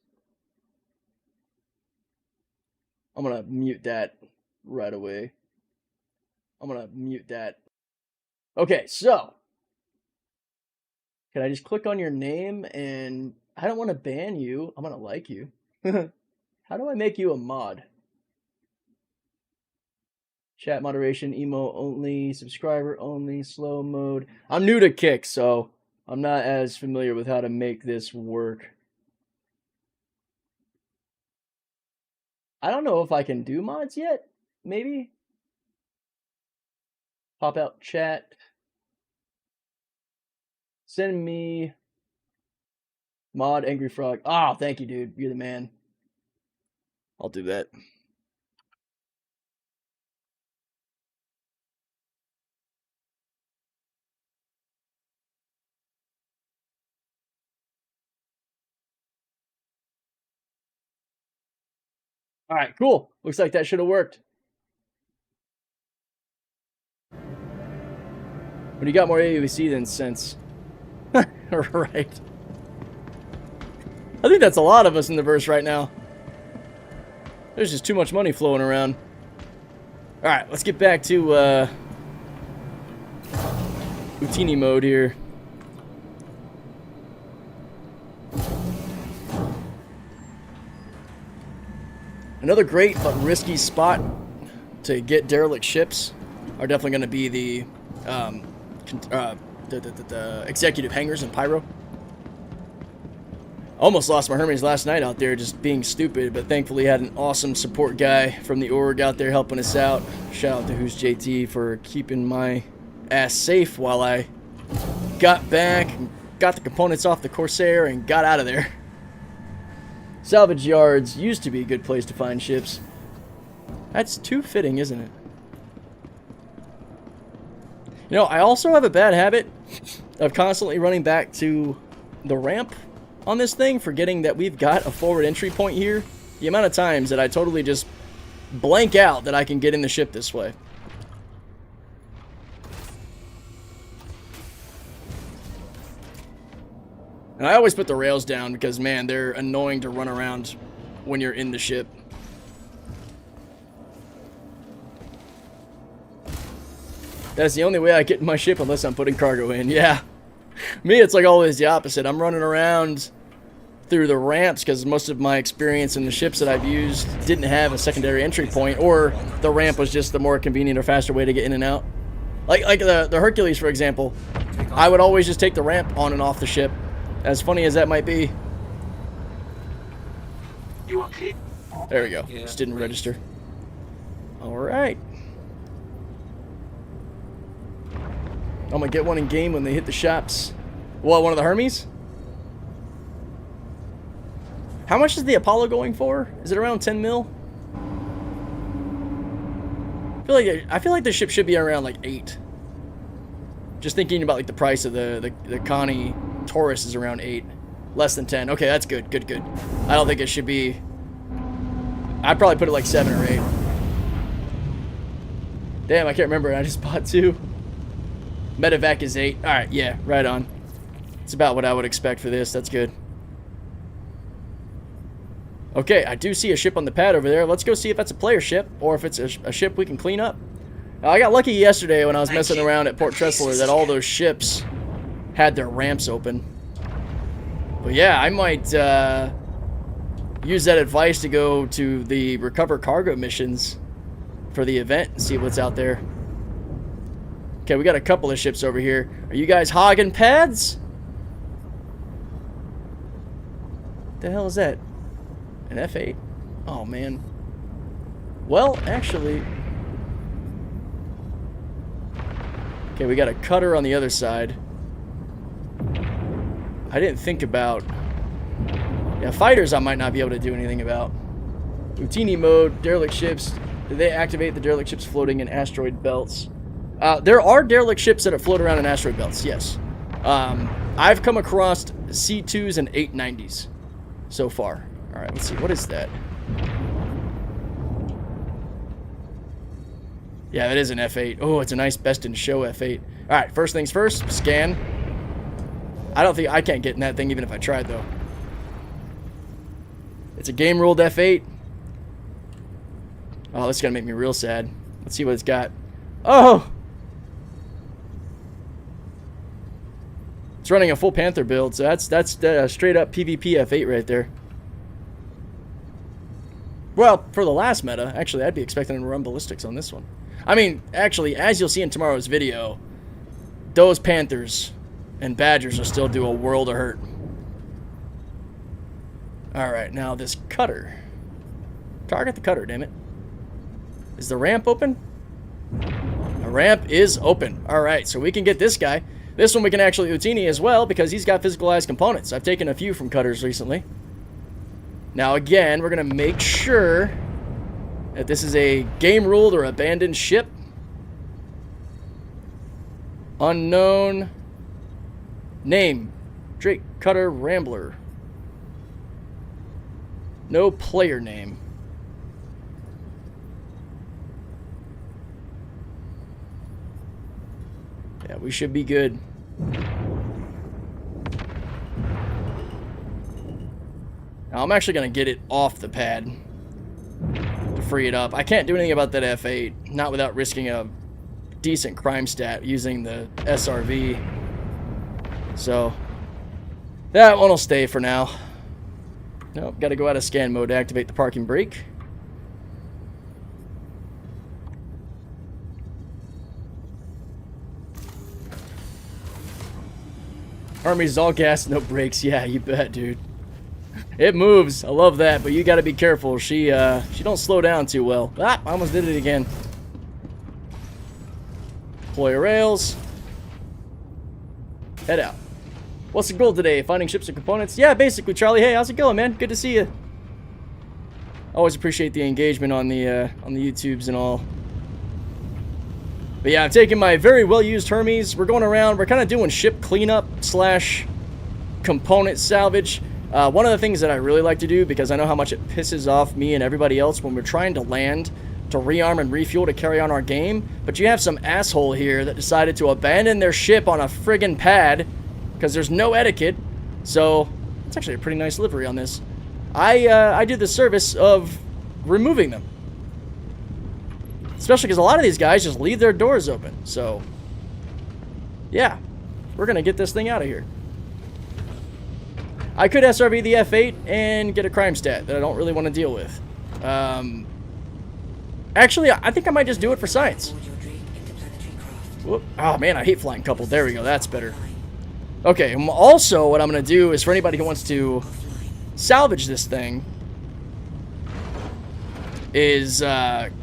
I'm gonna mute that right away. I'm gonna mute that. Okay, so can I just click on your name and I don't want to ban you. I'm gonna like you. How do I make you a mod? Chat moderation, emo only, subscriber only, slow mode. I'm new to Kick, so I'm not as familiar with how to make this work. I don't know if I can do mods yet. Maybe. Pop out chat. Send me mod Angry Frog. Oh, thank you, dude. You're the man. I'll do that. All right, cool. Looks like that should have worked. When you got more AUC than sense. Right. I think that's a lot of us in the verse right now. There's just too much money flowing around. Alright, let's get back to Utini mode here. Another great but risky spot to get derelict ships are definitely going to be the executive hangars in Pyro. Almost lost my Hermes last night out there just being stupid, but thankfully had an awesome support guy from the org out there helping us out. Shout out to Who's JT for keeping my ass safe while I got back, got the components off the Corsair, and got out of there. Salvage yards used to be a good place to find ships. That's too fitting, isn't it? You know, I also have a bad habit of constantly running back to the ramp on this thing, forgetting that we've got a forward entry point here. The amount of times that I totally just blank out that I can get in the ship this way. And I always put the rails down because, man, they're annoying to run around when you're in the ship. That's the only way I get in my ship unless I'm putting cargo in. Yeah. Me, it's like always the opposite. I'm running around through the ramps because most of my experience in the ships that I've used didn't have a secondary entry point, or the ramp was just the more convenient or faster way to get in and out. Like the Hercules, for example. I would always just take the ramp on and off the ship. As funny as that might be. There we go. Just didn't register. Alright. I'm gonna get one in game when they hit the shops. What, one of the Hermes? How much is the Apollo going for? Is it around 10 mil? I feel like the ship should be around like 8. Just thinking about like the price of the Connie Taurus is around 8. Less than 10. Okay, that's good. Good. I don't think it should be... I'd probably put it like 7 or 8. Damn, I can't remember. I just bought 2. Medevac is 8. Alright, yeah, right on. It's about what I would expect for this. That's good. Okay, I do see a ship on the pad over there. Let's go see if that's a player ship or if it's a ship we can clean up. Now, I got lucky yesterday when I was messing around at Port Tressler that all those ships had their ramps open. But yeah, I might use that advice to go to the recover cargo missions for the event and see what's out there. Okay, we got a couple of ships over here. Are you guys hogging pads? What the hell is that? An F8? Oh, man. Well, actually... Okay, we got a cutter on the other side. I didn't think about... Yeah, fighters I might not be able to do anything about. Routini mode, derelict ships. Do they activate the derelict ships floating in asteroid belts? There are derelict ships that float around in asteroid belts, yes. I've come across C2s and 890s so far. Alright, let's see. What is that? Yeah, that is an F8. Oh, it's a nice best in show F8. Alright, first things first. Scan. I don't think... I can't get in that thing even if I tried, though. It's a game-ruled F8. Oh, this is going to make me real sad. Let's see what it's got. Oh! It's running a full Panther build, so that's straight-up PvP F8 right there. Well, for the last meta, actually, I'd be expecting to run ballistics on this one. I mean, actually, as you'll see in tomorrow's video, those Panthers and Badgers will still do a world of hurt. Alright, now this cutter. Target the cutter, damn it. Is the ramp open? The ramp is open. Alright, so we can get this guy. This one we can actually Utini as well because he's got physicalized components. I've taken a few from cutters recently. Now again, we're going to make sure that this is a game-ruled or abandoned ship. Unknown. Name. Drake Cutter Rambler. No player name. Yeah, we should be good. Now, I'm actually going to get it off the pad to free it up. I can't do anything about that F8, not without risking a decent crime stat using the SRV. So, that one will stay for now. Nope, got to go out of scan mode to activate the parking brake. Hermes all gas, no brakes. Yeah, you bet, dude. It moves. I love that, but you got to be careful. She don't slow down too well. Ah, I almost did it again. Deploy your rails. Head out. What's the goal today? Finding ships and components? Yeah, basically, Charlie. Hey, how's it going, man? Good to see you. Always appreciate the engagement on the YouTubes and all. But yeah, I'm taking my very well-used Hermes. We're going around. We're kind of doing ship cleanup / component salvage. One of the things that I really like to do, because I know how much it pisses off me and everybody else when we're trying to land, to rearm and refuel to carry on our game, but you have some asshole here that decided to abandon their ship on a friggin' pad because there's no etiquette. So it's actually a pretty nice livery on this. I did the service of removing them, especially because a lot of these guys just leave their doors open. So yeah, we're gonna get this thing out of here. I could SRV the F8 and get a crime stat that I don't really want to deal with. Actually, I think I might just do it for science. Whoop. Oh man, I hate flying coupled. There we go, that's better. Okay, also what I'm going to do is for anybody who wants to salvage this thing is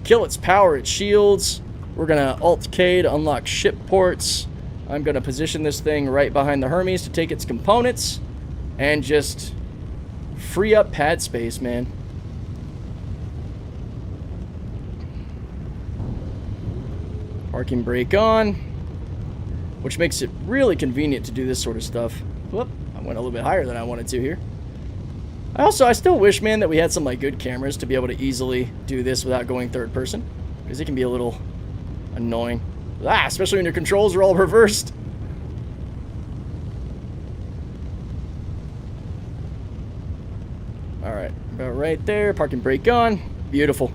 kill its power, its shields. We're going to Alt-K to unlock ship ports. I'm going to position this thing right behind the Hermes to take its components and just free up pad space, man. Parking brake on, which makes it really convenient to do this sort of stuff. Whoop, I went a little bit higher than I wanted to here. I still wish, man, that we had some like good cameras to be able to easily do this without going third person, because it can be a little annoying. Especially when your controls are all reversed. Alright, about right there. Parking brake on. Beautiful.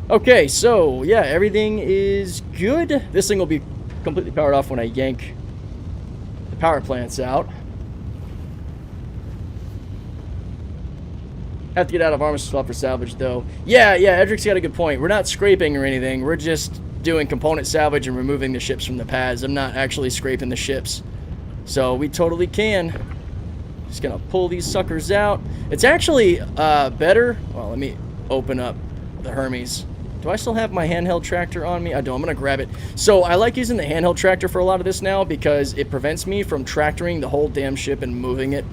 Okay, so, yeah, everything is good. This thing will be completely powered off when I yank the power plants out. Have to get out of Armor swap for salvage, though. Yeah, Edric's got a good point. We're not scraping or anything. We're just doing component salvage and removing the ships from the pads. I'm not actually scraping the ships. So we totally can. Just gonna pull these suckers out. It's actually better. Well, let me open up the Hermes. Do I still have my handheld tractor on me? I do. I'm gonna grab it. So I like using the handheld tractor for a lot of this now because it prevents me from tractoring the whole damn ship and moving it,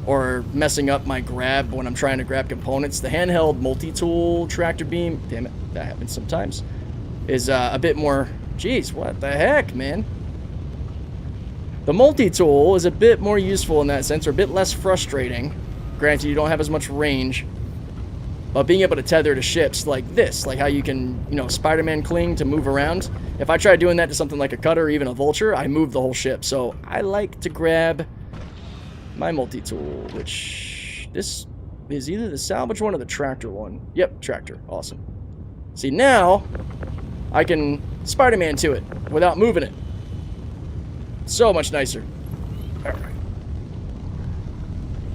or messing up my grab when I'm trying to grab components. The handheld multi-tool tractor beam, damn it, that happens sometimes, is a bit more, geez, what the heck, man? The multi-tool is a bit more useful in that sense, or a bit less frustrating. Granted, you don't have as much range, but being able to tether to ships like this, like how you can, you know, Spider-Man cling to move around. If I try doing that to something like a cutter or even a vulture, I move the whole ship. So I like to grab my multi-tool, which this is either the salvage one or the tractor one. Yep, tractor. Awesome. See, now I can Spider-Man to it without moving it. So much nicer. All right.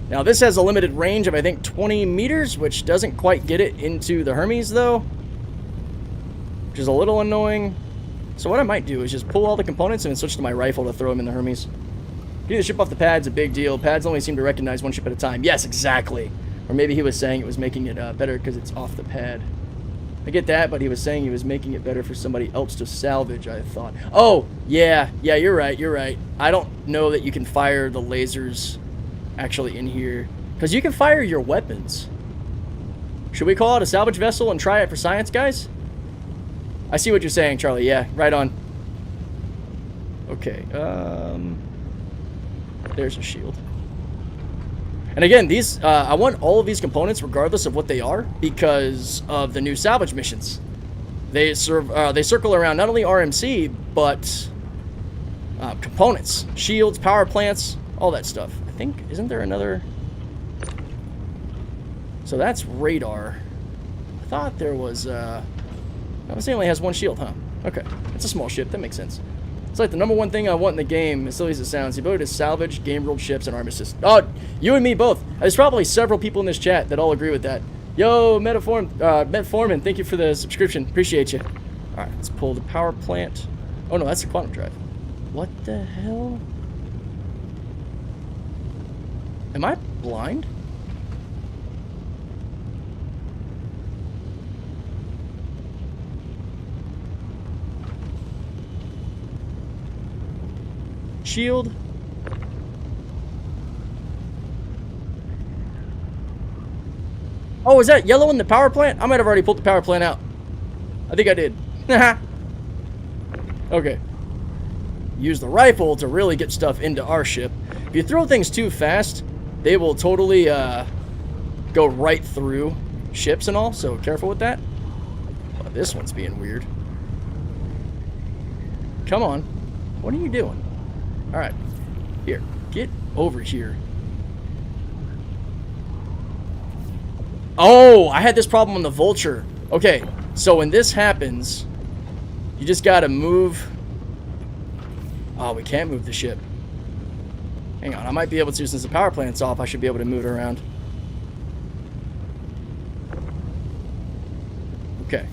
Now this has a limited range of, I think, 20 meters, which doesn't quite get it into the Hermes, though, which is a little annoying. So what I might do is just pull all the components and then switch to my rifle to throw them in the Hermes. Getting the ship off the pad's a big deal. Pads only seem to recognize one ship at a time. Yes, exactly. Or maybe he was saying it was making it better because it's off the pad. I get that, but he was saying he was making it better for somebody else to salvage, I thought. Oh, yeah, you're right. I don't know that you can fire the lasers actually in here, because you can fire your weapons. Should we call out a salvage vessel and try it for science, guys? I see what you're saying, Charlie. Yeah, right on. Okay, there's a shield. And again, these I want all of these components regardless of what they are because of the new salvage missions. They circle around not only RMC but components, shields, power plants, all that stuff. I think, isn't there another? So that's radar. I thought there was it only has one shield, huh? Okay, it's a small ship, that makes sense. It's like the number one thing I want in the game, as silly as it sounds, the ability to salvage game-ruled ships and armistice. Oh, you and me both. There's probably several people in this chat that all agree with that. Yo, Metformin, thank you for the subscription. Appreciate you. All right, let's pull the power plant. Oh, no, that's the quantum drive. What the hell? Am I blind? Shield. Oh, is that yellow in the power plant? I might have already pulled the power plant out. I think I did. Okay. Use the rifle to really get stuff into our ship. If you throw things too fast, they will totally go right through ships and all, so careful with that. Oh, this one's being weird. Come on. What are you doing? Alright, here, get over here. Oh, I had this problem on the Vulture. Okay, so when this happens, you just gotta move. Oh, we can't move the ship. Hang on, I might be able to, since the power plant's off, I should be able to move it around. Okay.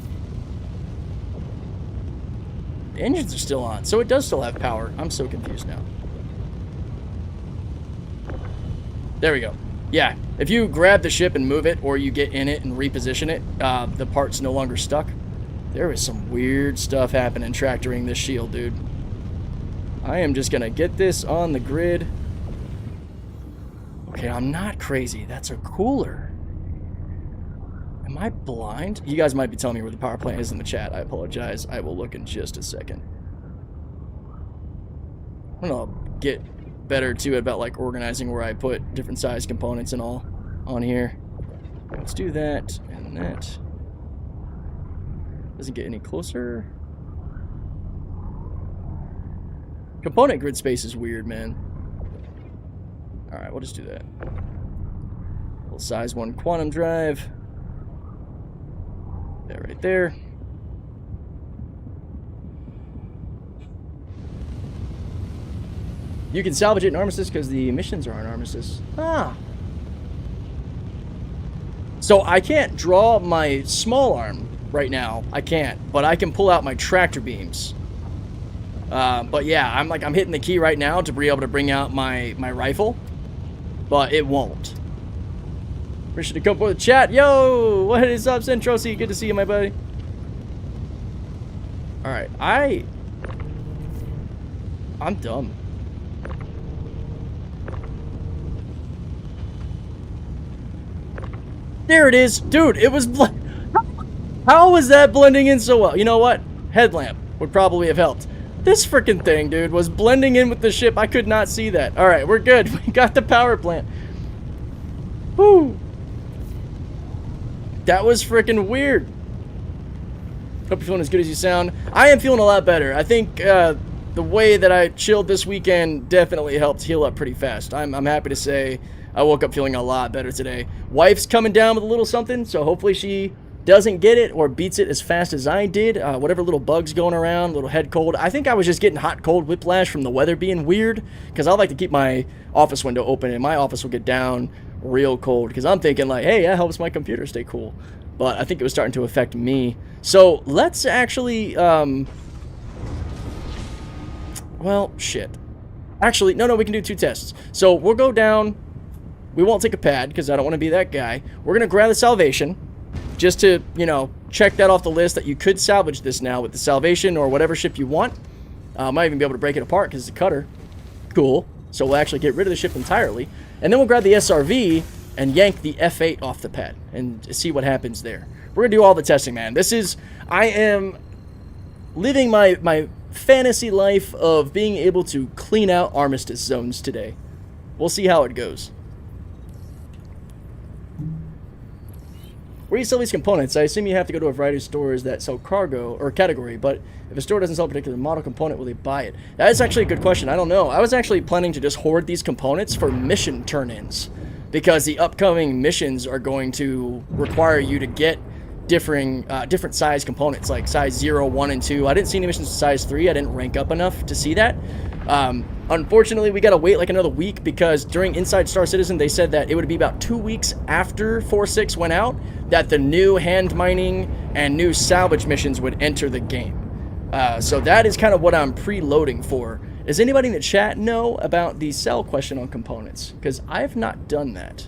The engines are still on, so it does still have power. I'm so confused now. There we go. Yeah, if you grab the ship and move it, or you get in it and reposition it, the part's no longer stuck. There is some weird stuff happening tractoring this shield, dude. I am just gonna get this on the grid. Okay, I'm not crazy. That's a cooler. Am I blind? You guys might be telling me where the power plant is in the chat. I apologize. I will look in just a second. I'm gonna get better to it about like organizing where I put different size components and all on here. Let's do that and that. Doesn't get any closer. Component grid space is weird, man. Alright, we'll just do that. Little size 1 quantum drive. That right there. You can salvage it in Armistice because the missions are in Armistice. Ah. So I can't draw my small arm right now. I can't. But I can pull out my tractor beams. But yeah, I'm hitting the key right now to be able to bring out my rifle. But it won't. Appreciate to come for the chat. Yo! What is up, Centrosi? Good to see you, my buddy. Alright, I'm dumb. There it is. Dude, it was... How was that blending in so well? You know what? Headlamp would probably have helped. This freaking thing, dude, was blending in with the ship. I could not see that. Alright, we're good. We got the power plant. Woo! That was freaking weird. Hope you're feeling as good as you sound. I am feeling a lot better. I think the way that I chilled this weekend definitely helped heal up pretty fast. I'm happy to say I woke up feeling a lot better today. Wife's coming down with a little something, so hopefully she doesn't get it or beats it as fast as I did. Whatever little bugs going around, little head cold. I think I was just getting hot cold whiplash from the weather being weird, because I like to keep my office window open and my office will get down real cold, because I'm thinking like, hey, that helps my computer stay cool. But I think it was starting to affect me. So let's actually well, shit. Actually, no, we can do 2 tests. So we'll go down. We won't take a pad because I don't want to be that guy. We're going to grab the salvation just to, you know, check that off the list that you could salvage this now with the salvation or whatever ship you want. Might even be able to break it apart because it's a cutter. Cool. So we'll actually get rid of the ship entirely. And then we'll grab the SRV and yank the F8 off the pad and see what happens there. We're going to do all the testing, man. I am living my fantasy life of being able to clean out Armistice zones today. We'll see how it goes. Where do you sell these components? I assume you have to go to a variety of stores that sell cargo or category, but if a store doesn't sell a particular model component, will they buy it? That is actually a good question. I don't know. I was actually planning to just hoard these components for mission turn-ins, because the upcoming missions are going to require you to get different size components, like size 0, 1, and 2. I didn't see any missions size 3. I didn't rank up enough to see that. Unfortunately, we got to wait like another week, because during Inside Star Citizen, they said that it would be about 2 weeks after 4.6 went out that the new hand mining and new salvage missions would enter the game. So that is kind of what I'm preloading for. Does anybody in the chat know about the sell question on components? Because I've not done that.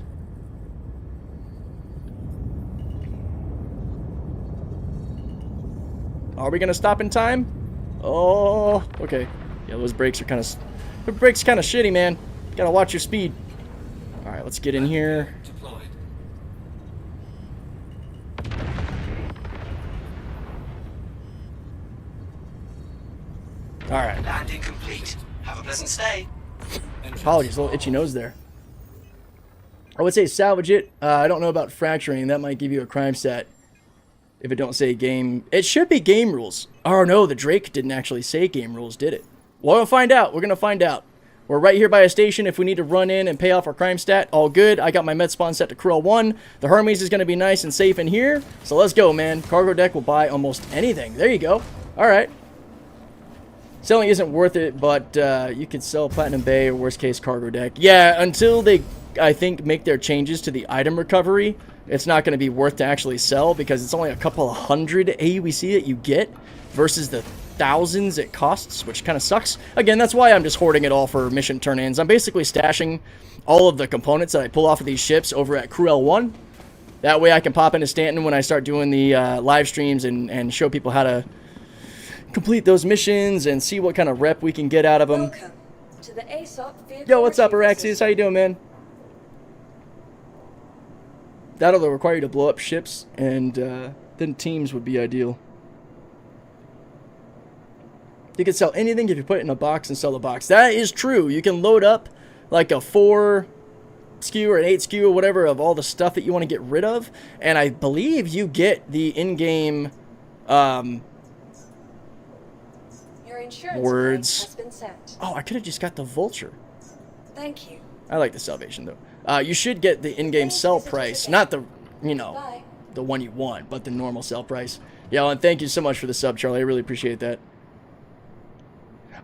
Are we going to stop in time? Oh, okay. Yeah, those brakes are kind of... The brakes kind of shitty, man. Gotta watch your speed. Alright, let's get in here. Alright. Landing complete. Have a pleasant stay. Apologies, a little itchy nose there. I would say salvage it. I don't know about fracturing. That might give you a crime stat if it don't say game. It should be game rules. Oh no, the Drake didn't actually say game rules, did it? Well, we'll find out. We're going to find out. We're right here by a station. If we need to run in and pay off our crime stat, all good. I got my med spawn set to Krill 1. The Hermes is going to be nice and safe in here. So let's go, man. Cargo deck will buy almost anything. There you go. All right. Selling isn't worth it, but you could sell Platinum Bay or worst case cargo deck. Yeah, until they, I think, make their changes to the item recovery, it's not going to be worth to actually sell, because it's only a couple of hundred AUEC that you get versus the thousands it costs, which kind of sucks. Again, that's why I'm just hoarding it all for mission turn-ins. I'm basically stashing all of the components that I pull off of these ships over at Crew L1. That way I can pop into Stanton when I start doing the live streams and show people how to complete those missions and see what kind of rep we can get out of them. Welcome to the ASOP. Yo, what's up, Araxius? How you doing, man? That'll require you to blow up ships, and then teams would be ideal. You can sell anything if you put it in a box and sell the box. That is true. You can load up like a 4 SKU or an 8 SKU or whatever of all the stuff that you want to get rid of, and I believe you get the in-game Your insurance words. has been sent. Oh, I could have just got the vulture. Thank you. I like the Salvation, though. You should get the in-game sell price. Not the, you know, the one you want, but the normal sell price. Yeah, and thank you so much for the sub, Charlie. I really appreciate that.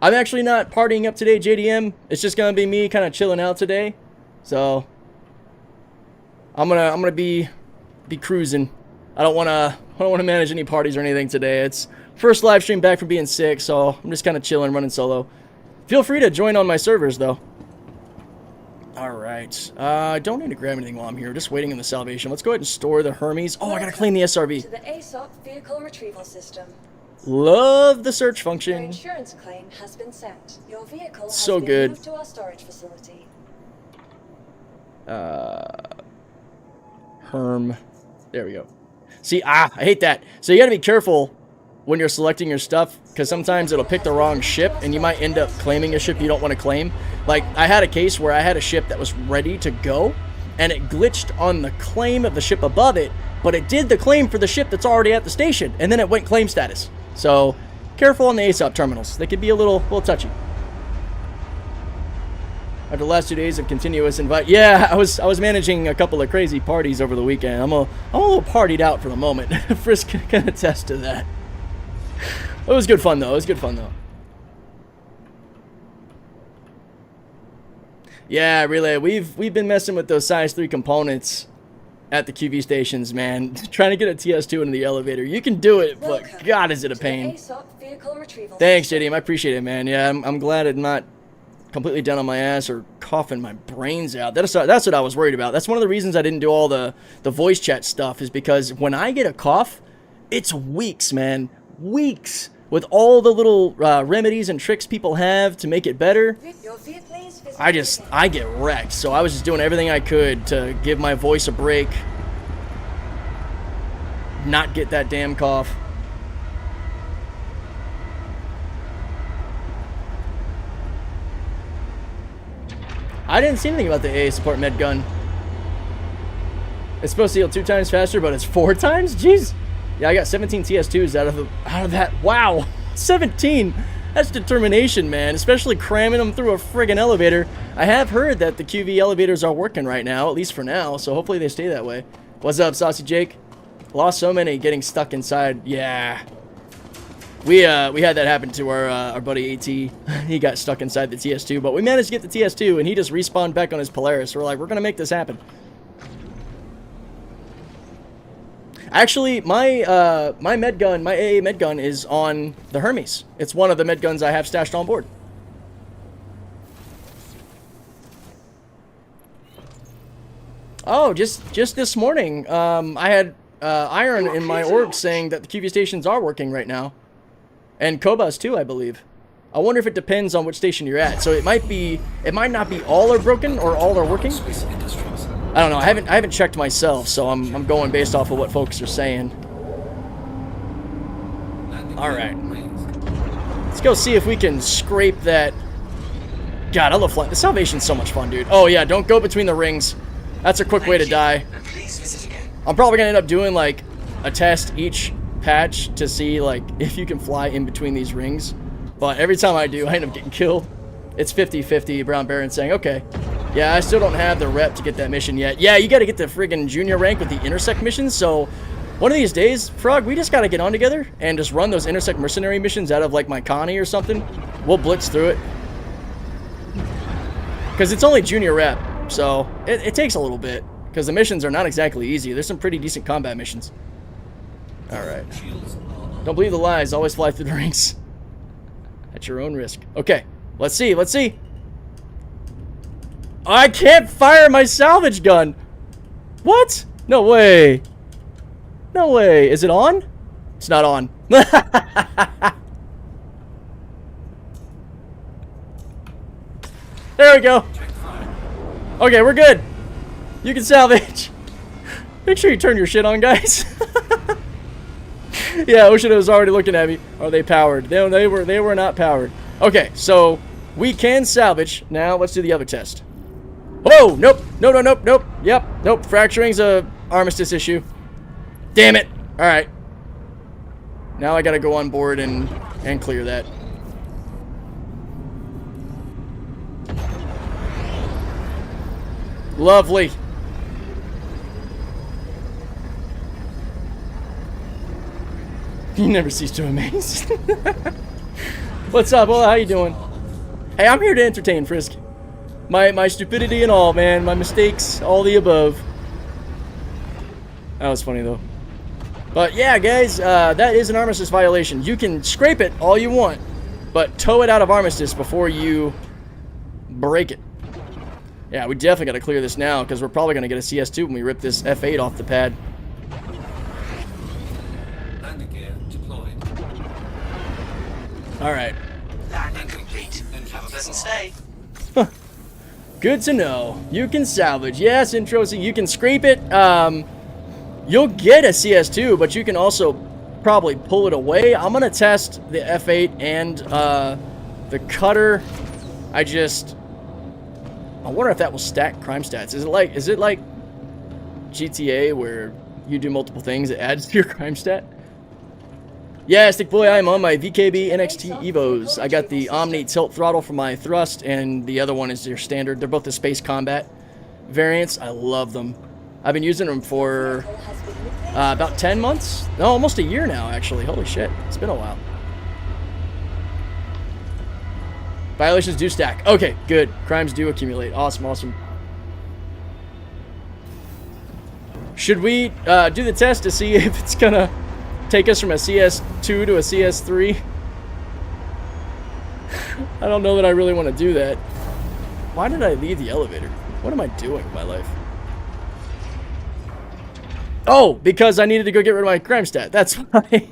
I'm actually not partying up today, JDM. It's just gonna be me kind of chilling out today. So I'm gonna be cruising. I don't wanna manage any parties or anything today. It's first live stream back from being sick, so I'm just kind of chilling, running solo. Feel free to join on my servers though. All right. I don't need to grab anything while I'm here. Just waiting in the Salvation. Let's go ahead and store the Hermes. Oh, I gotta claim the SRV. To the ASOP vehicle retrieval system. Love the search Your function. insurance claim has been sent. Your vehicle has So been good. moved to our storage facility. Herm. There we go. See, I hate that. So you gotta be careful when you're selecting your stuff, because sometimes it'll pick the wrong ship, and you might end up claiming a ship you don't want to claim. Like, I had a case where I had a ship that was ready to go, and it glitched on the claim of the ship above it, but it did the claim for the ship that's already at the station, and then it went claim status. So, careful on the ASOP terminals. They could be a little touchy. After the last 2 days of continuous invite, yeah, I was managing a couple of crazy parties over the weekend. I'm a little partied out for the moment. Frisk can attest to that. It was good fun though. Yeah, really. We've been messing with those size 3 components at the QV stations, man. Trying to get a TS2 into the elevator. You can do it, but God, is it a pain. Thanks, JDM. I appreciate it, man. Yeah, I'm glad I'm not completely down on my ass or coughing my brains out. That's what I was worried about. That's one of the reasons I didn't do all the voice chat stuff, is because when I get a cough, it's weeks, man. Weeks. With all the little remedies and tricks people have to make it better, I get wrecked. So I was just doing everything I could to give my voice a break, not get that damn cough. I didn't see anything about the AA support med gun. It's supposed to heal 2 times faster, but it's 4 times? Jeez. Yeah, I got 17 TS2s out of that. Wow, 17. That's determination, man. Especially cramming them through a friggin' elevator. I have heard that the QV elevators are working right now, at least for now. So hopefully they stay that way. What's up, Saucy Jake? Lost so many getting stuck inside. Yeah, we had that happen to our buddy AT. He got stuck inside the TS2, but we managed to get the TS2, and he just respawned back on his Polaris. We're like, we're gonna make this happen. Actually, my my med gun, my AA med gun, is on the Hermes. It's one of the med guns I have stashed on board. Oh, just this morning, I had Iron in my org saying that the QV stations are working right now, and Kobas too, I believe. I wonder if it depends on which station you're at. So it might not be all are broken or all are working. I don't know. I haven't checked myself, so I'm going based off of what folks are saying. All right, let's go see if we can scrape that. God, I love flying. The Salvation's so much fun, dude. Oh yeah, don't go between the rings. That's a quick way to die. I'm probably gonna end up doing like a test each patch to see like if you can fly in between these rings. But every time I do, I end up getting killed. It's 50-50. Brown Baron saying, okay. Yeah, I still don't have the rep to get that mission yet. Yeah, you got to get the friggin' junior rank with the intersect missions. So one of these days, Frog, we just got to get on together and just run those intersect mercenary missions out of like my Connie or something. We'll blitz through it. Because it's only junior rep. So it takes a little bit. Because the missions are not exactly easy. There's some pretty decent combat missions. Alright. Don't believe the lies. Always fly through the ranks. At your own risk. Okay. Let's see. Let's see. I can't fire my salvage gun. What? No way. No way. Is it on? It's not on. There we go. Okay, we're good. You can salvage. Make sure you turn your shit on, guys. Yeah, Ocean was already looking at me. Are they powered? They were not powered. Okay, so we can salvage. Now let's do the other test. Whoa! Nope. Nope. Yep. Nope. Fracturing's a armistice issue. Damn it. All right. Now I gotta go on board and clear that. Lovely. You never cease to amaze. What's up, Ola? How you doing? Hey, I'm here to entertain, Frisk. My stupidity and all, man. My mistakes, all the above. That was funny, though. But yeah, guys, that is an armistice violation. You can scrape it all you want, but tow it out of armistice before you break it. Yeah, we definitely got to clear this now, because we're probably going to get a CS2 when we rip this F8 off the pad. Landing gear deployed. Alright. Landing complete. Have a pleasant stay. Good to know. You can salvage. Yes, Introsi, you can scrape it. You'll get a CS2, but you can also probably pull it away. I'm going to test the F8 and the cutter. I wonder if that will stack crime stats. Is it like GTA where you do multiple things, it adds to your crime stat? Yeah, Stick Boy, I'm on my VKB NXT Evos. I got the Omni tilt throttle for my thrust, and the other one is your standard. They're both the Space Combat variants. I love them. I've been using them for about 10 months. No, almost a year now, actually. Holy shit. It's been a while. Violations do stack. Okay, good. Crimes do accumulate. Awesome, awesome. Should we do the test to see if it's gonna take us from a CS2 to a CS3? I don't know that I really want to do that. Why did I leave the elevator? What am I doing with my life? Oh, because I needed to go get rid of my crime stat. That's why.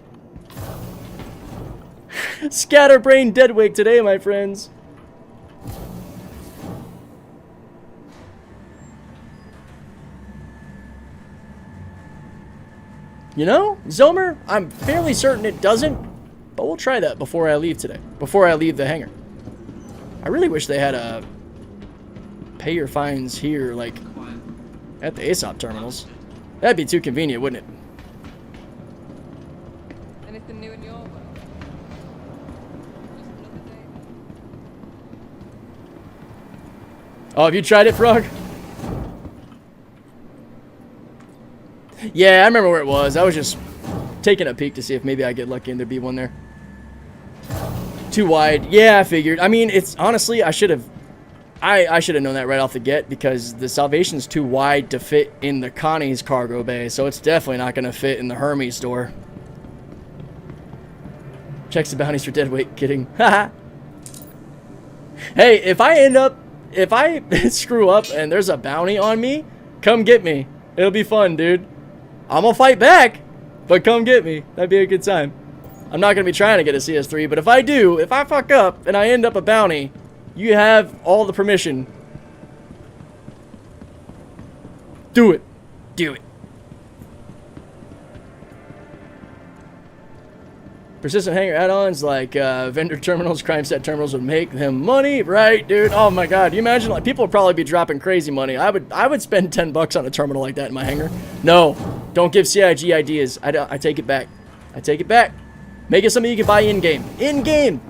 Scatterbrain Deadwake today, my friends. You know, Zomer, I'm fairly certain it doesn't, but we'll try that before I leave today. Before I leave the hangar. I really wish they had a pay your fines here, like at the ASOP terminals. That'd be too convenient, wouldn't it? Anything new in your world? Oh, have you tried it, Frog? Yeah, I remember where it was. I was just taking a peek to see if maybe I get lucky and there'd be one there. Too wide. Yeah, I figured. I mean, it's honestly, I should have known that right off the get, because the Salvation's too wide to fit in the Connie's cargo bay, so it's definitely not going to fit in the Hermes store. Checks the bounties for Deadwake. Kidding. Haha. Hey, if I screw up and there's a bounty on me, come get me. It'll be fun, dude. I'm gonna fight back, but come get me. That'd be a good time. I'm not gonna be trying to get a CS3, but if I do, if I fuck up and I end up a bounty, you have all the permission. Do it. Do it. Persistent hanger add-ons like vendor terminals, crime set terminals would make them money, right, dude? Oh my god, you imagine, like, people would probably be dropping crazy money. I would spend 10 bucks on a terminal like that in my hangar. No, don't give CIG ideas. I take it back. I take it back. Make it something you can buy in-game. In-game!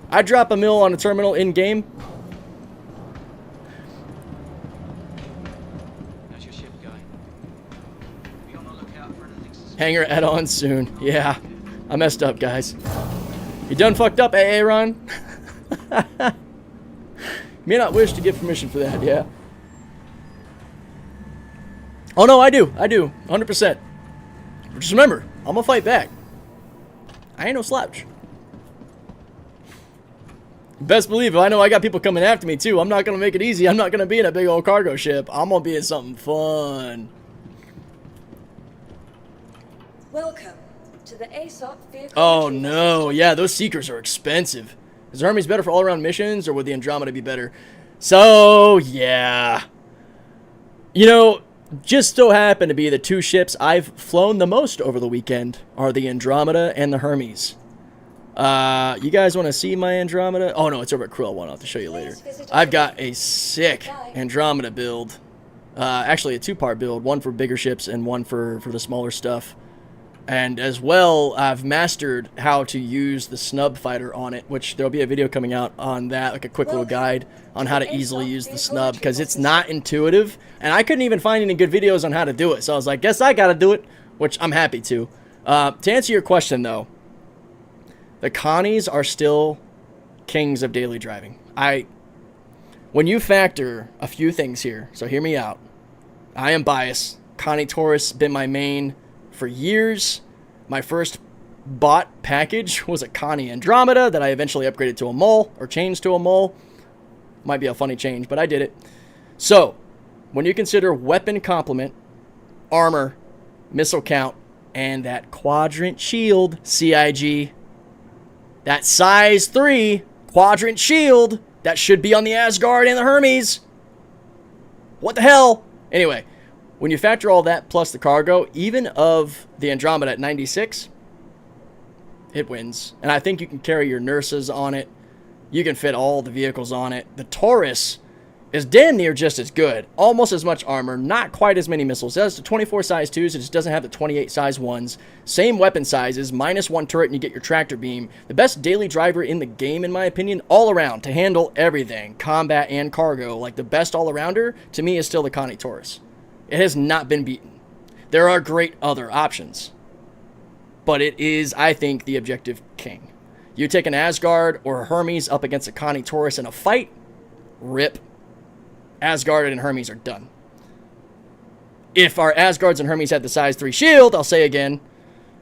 I drop $1 mil on a terminal in-game. How's your ship going? Be on the lookout for anything suspicious. Hangar add-ons soon. Yeah, I messed up, guys. You done fucked up, Aaron? May not wish to give permission for that, yeah. Oh no, I do. 100%. Just remember, I'm gonna fight back. I ain't no slouch. Best believe, I know I got people coming after me too. I'm not gonna make it easy. I'm not gonna be in a big old cargo ship. I'm gonna be in something fun. Welcome to the ASOP vehicle. Oh retrieval no, system. yeah, those Seekers are expensive. Is the Hermes better for all-around missions, or would the Andromeda be better? So, yeah. You know, just so happen to be the two ships I've flown the most over the weekend are the Andromeda and the Hermes. You guys want to see my Andromeda? Oh no, it's over at Krill 1. I'll have to show you later. I've got a sick Andromeda build. Actually, a two-part build. One for bigger ships and one for the smaller stuff. And as well, I've mastered how to use the snub fighter on it, which there'll be a video coming out on that, like a quick little guide on how to easily use the snub, because it's not intuitive, and I couldn't even find any good videos on how to do it, so I was like, guess I gotta do it, which I'm happy to. To answer your question, though, the Connies are still kings of daily driving. When you factor a few things here, so hear me out. I am biased. Connie Taurus been my main for years. My first bought package was a Connie Andromeda that I eventually upgraded to a mole, or changed to a mole. Might be a funny change, but I did it. So, when you consider weapon complement, armor, missile count, and that quadrant shield, CIG, that size 3 quadrant shield that should be on the Asgard and the Hermes. What the hell? Anyway, when you factor all that plus the cargo, even of the Andromeda at 96, it wins. And I think you can carry your nurses on it. You can fit all the vehicles on it. The Taurus is damn near just as good. Almost as much armor, not quite as many missiles. It has the 24 size 2s, it just doesn't have the 28 size 1s. Same weapon sizes, -1 turret and you get your tractor beam. The best daily driver in the game, in my opinion, all around, to handle everything, combat and cargo. Like, the best all-arounder, to me, is still the Connie Taurus. It has not been beaten. There are great other options, but it is, I think, the objective king. You take an Asgard or a Hermes up against a Connie Taurus in a fight, rip. Asgard and Hermes are done. If our Asgards and Hermes had the size 3 shield, I'll say again,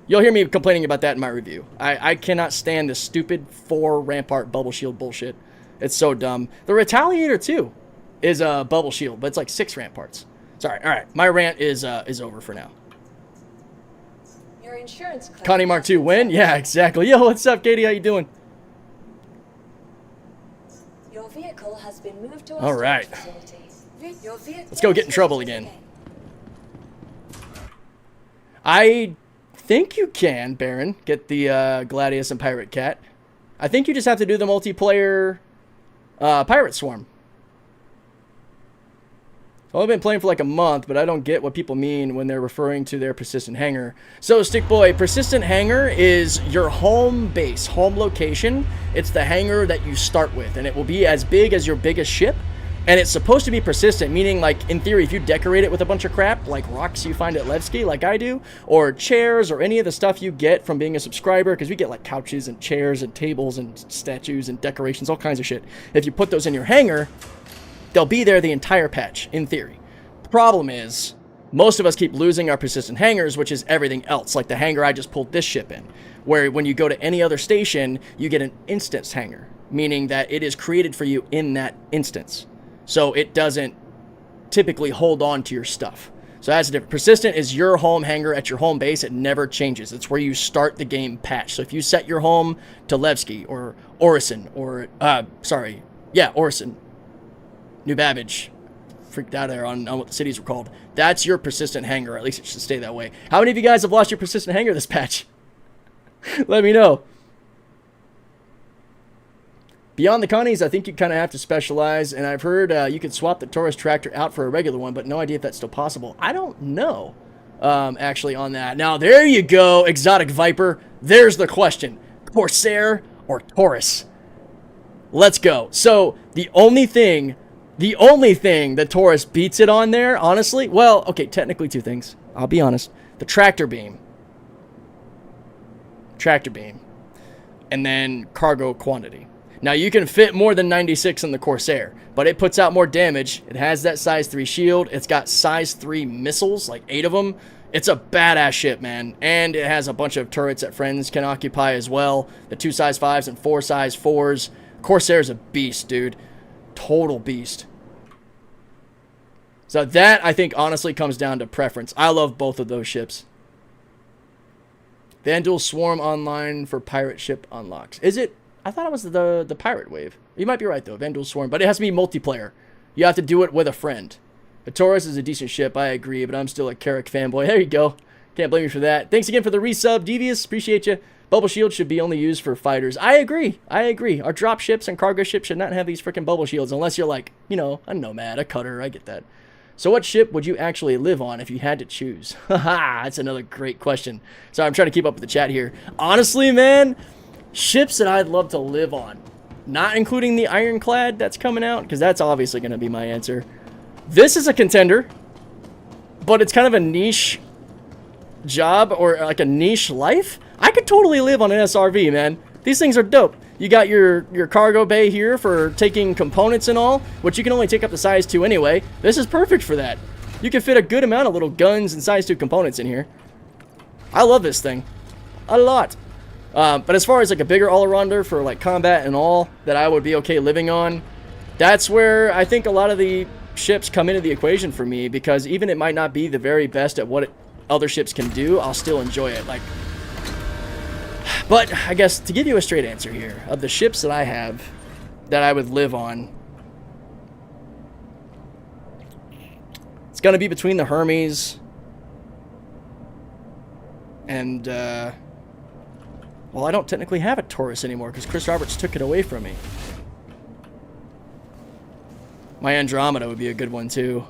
you'll hear me complaining about that in my review. I cannot stand this stupid 4 Rampart bubble shield bullshit. It's so dumb. The Retaliator, too, is a bubble shield, but it's like 6 Ramparts. Sorry, all right. My rant is over for now. Your insurance claim. Connie Mark II win? Yeah, exactly. Yo, what's up, Katie? How you doing? Your vehicle has been moved to a All right. storage facility. Your vehicle Let's go get in trouble again. I think you can, Baron, get the Gladius and Pirate Cat. I think you just have to do the multiplayer Pirate Swarm. I've only been playing for like a month, but I don't get what people mean when they're referring to their persistent hangar. So, Stick Boy, persistent hangar is your home base, home location. It's the hangar that you start with, and it will be as big as your biggest ship. And it's supposed to be persistent, meaning, like, in theory, if you decorate it with a bunch of crap, like rocks you find at Levski, like I do, or chairs, or any of the stuff you get from being a subscriber, because we get, like, couches and chairs and tables and statues and decorations, all kinds of shit. If you put those in your hangar, they'll be there the entire patch, in theory. The problem is, most of us keep losing our persistent hangars, which is everything else, like the hangar I just pulled this ship in, where when you go to any other station, you get an instance hangar, meaning that it is created for you in that instance. So it doesn't typically hold on to your stuff. So that's different. Persistent is your home hangar at your home base. It never changes. It's where you start the game patch. So if you set your home to Levski or Orison or, Orison, New Babbage, freaked out there on what the cities were called. That's your persistent hangar, or at least it should stay that way. How many of you guys have lost your persistent hangar this patch? Let me know. Beyond the Connies, I think you kind of have to specialize, and I've heard you can swap the Taurus tractor out for a regular one, but no idea if that's still possible. I don't know, actually, on that. Now, there you go, Exotic Viper. There's the question. Corsair or Taurus? Let's go. So, the only thing that Taurus beats it on there, honestly, well, okay, technically 2 things. I'll be honest. The tractor beam. And then cargo quantity. Now, you can fit more than 96 in the Corsair, but it puts out more damage. It has that size 3 shield. It's got size 3 missiles, like 8 of them. It's a badass ship, man. And it has a bunch of turrets that friends can occupy as well. The 2 size 5s and 4 size 4s. Corsair's a beast, dude. Total beast. So that, I think, honestly comes down to preference. I love both of those ships. Vandal Swarm online for pirate ship unlocks. Is it? I thought it was the pirate wave. You might be right, though. Vandal Swarm. But it has to be multiplayer. You have to do it with a friend. The Taurus is a decent ship, I agree, but I'm still a Carrick fanboy. There you go. Can't blame you for that. Thanks again for the resub, Devious. Appreciate you. Bubble shield should be only used for fighters. I agree. Our drop ships and cargo ships should not have these freaking bubble shields unless you're like, you know, a nomad, a cutter. I get that. So what ship would you actually live on if you had to choose? Haha, that's another great question. Sorry, I'm trying to keep up with the chat here. Honestly, man, ships that I'd love to live on, not including the Ironclad that's coming out, because that's obviously going to be my answer. This is a contender, but it's kind of a niche job or like a niche life. I could totally live on an SRV, man. These things are dope. You got your cargo bay here for taking components and all, which you can only take up to size 2 anyway. This is perfect for that. You can fit a good amount of little guns and size 2 components in here. I love this thing. A lot. But as far as like a bigger all-arounder for like combat and all that I would be okay living on, that's where I think a lot of the ships come into the equation for me, because even it might not be the very best at what other ships can do, I'll still enjoy it. Like, but I guess to give you a straight answer here, of the ships that I have that I would live on, it's going to be between the Hermes and, well, I don't technically have a Taurus anymore because Chris Roberts took it away from me. My Andromeda would be a good one too.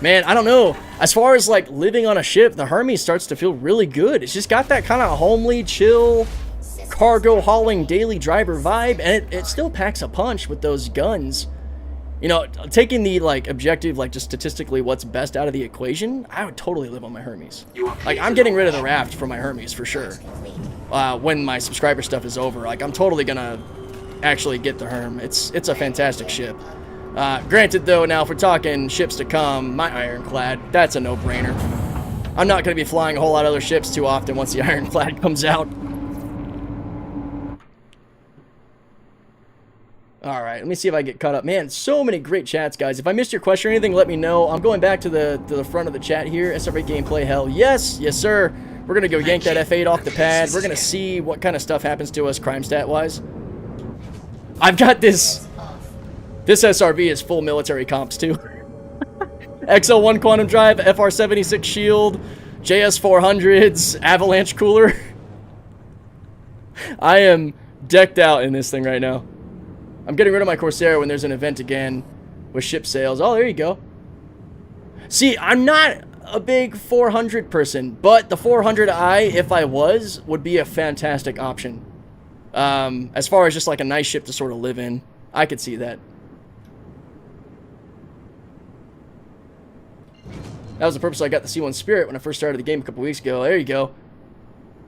Man, I don't know. As far as like living on a ship, the Hermes starts to feel really good. It's just got that kind of homely, chill, cargo hauling daily driver vibe, and it still packs a punch with those guns. You know, taking the like objective, like just statistically what's best out of the equation, I would totally live on my Hermes. Like, I'm getting rid of the Raft for my Hermes for sure. When my subscriber stuff is over, like I'm totally gonna actually get the Herm. It's a fantastic ship. Granted, though, now if we're talking ships to come, my Ironclad, that's a no-brainer. I'm not going to be flying a whole lot of other ships too often once the Ironclad comes out. Alright, let me see if I get caught up. Man, so many great chats, guys. If I missed your question or anything, let me know. I'm going back to the front of the chat here. SRA Gameplay, hell yes. Yes, sir. We're going to go yank that F8 off the pad. We're going to see what kind of stuff happens to us crime stat-wise. I've got this... This SRV is full military comps, too. XL1 Quantum Drive, FR76 Shield, JS400s, Avalanche Cooler. I am decked out in this thing right now. I'm getting rid of my Corsair when there's an event again with ship sales. Oh, there you go. See, I'm not a big 400 person, but the 400i, if I was, would be a fantastic option. As far as just like a nice ship to sort of live in, I could see that. That was the purpose I got the C1 Spirit when I first started the game a couple weeks ago. There you go.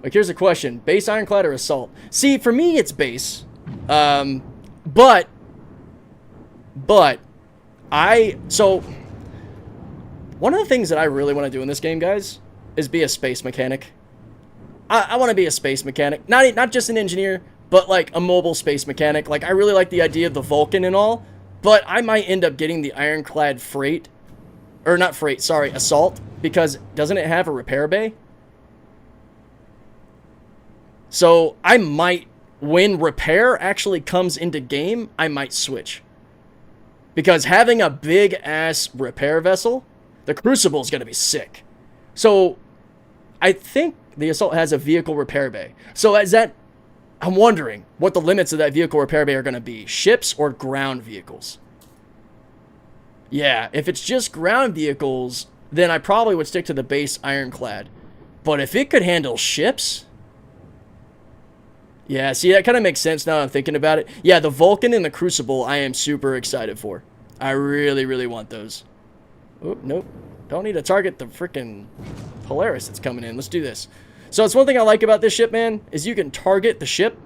Like, here's a question. Base Ironclad or Assault? See, for me, it's base. But, so, one of the things that I really want to do in this game, guys, is be a space mechanic. I want to be a space mechanic. Not just an engineer, but, like, a mobile space mechanic. Like, I really like the idea of the Vulcan and all, but I might end up getting the Ironclad Freight. Or not Freight, sorry, Assault, because doesn't it have a repair bay? So I might, when repair actually comes into game, I might switch. Because having a big-ass repair vessel, the Crucible is going to be sick. So I think the Assault has a vehicle repair bay. So as that, I'm wondering what the limits of that vehicle repair bay are going to be. Ships or ground vehicles? Yeah, if it's just ground vehicles, then I probably would stick to the base Ironclad. But if it could handle ships... Yeah, see, that kind of makes sense now that I'm thinking about it. Yeah, the Vulcan and the Crucible I am super excited for. I really, really want those. Oh, nope. Don't need to target the freaking Polaris that's coming in. Let's do this. So it's one thing I like about this ship, man, is you can target the ship,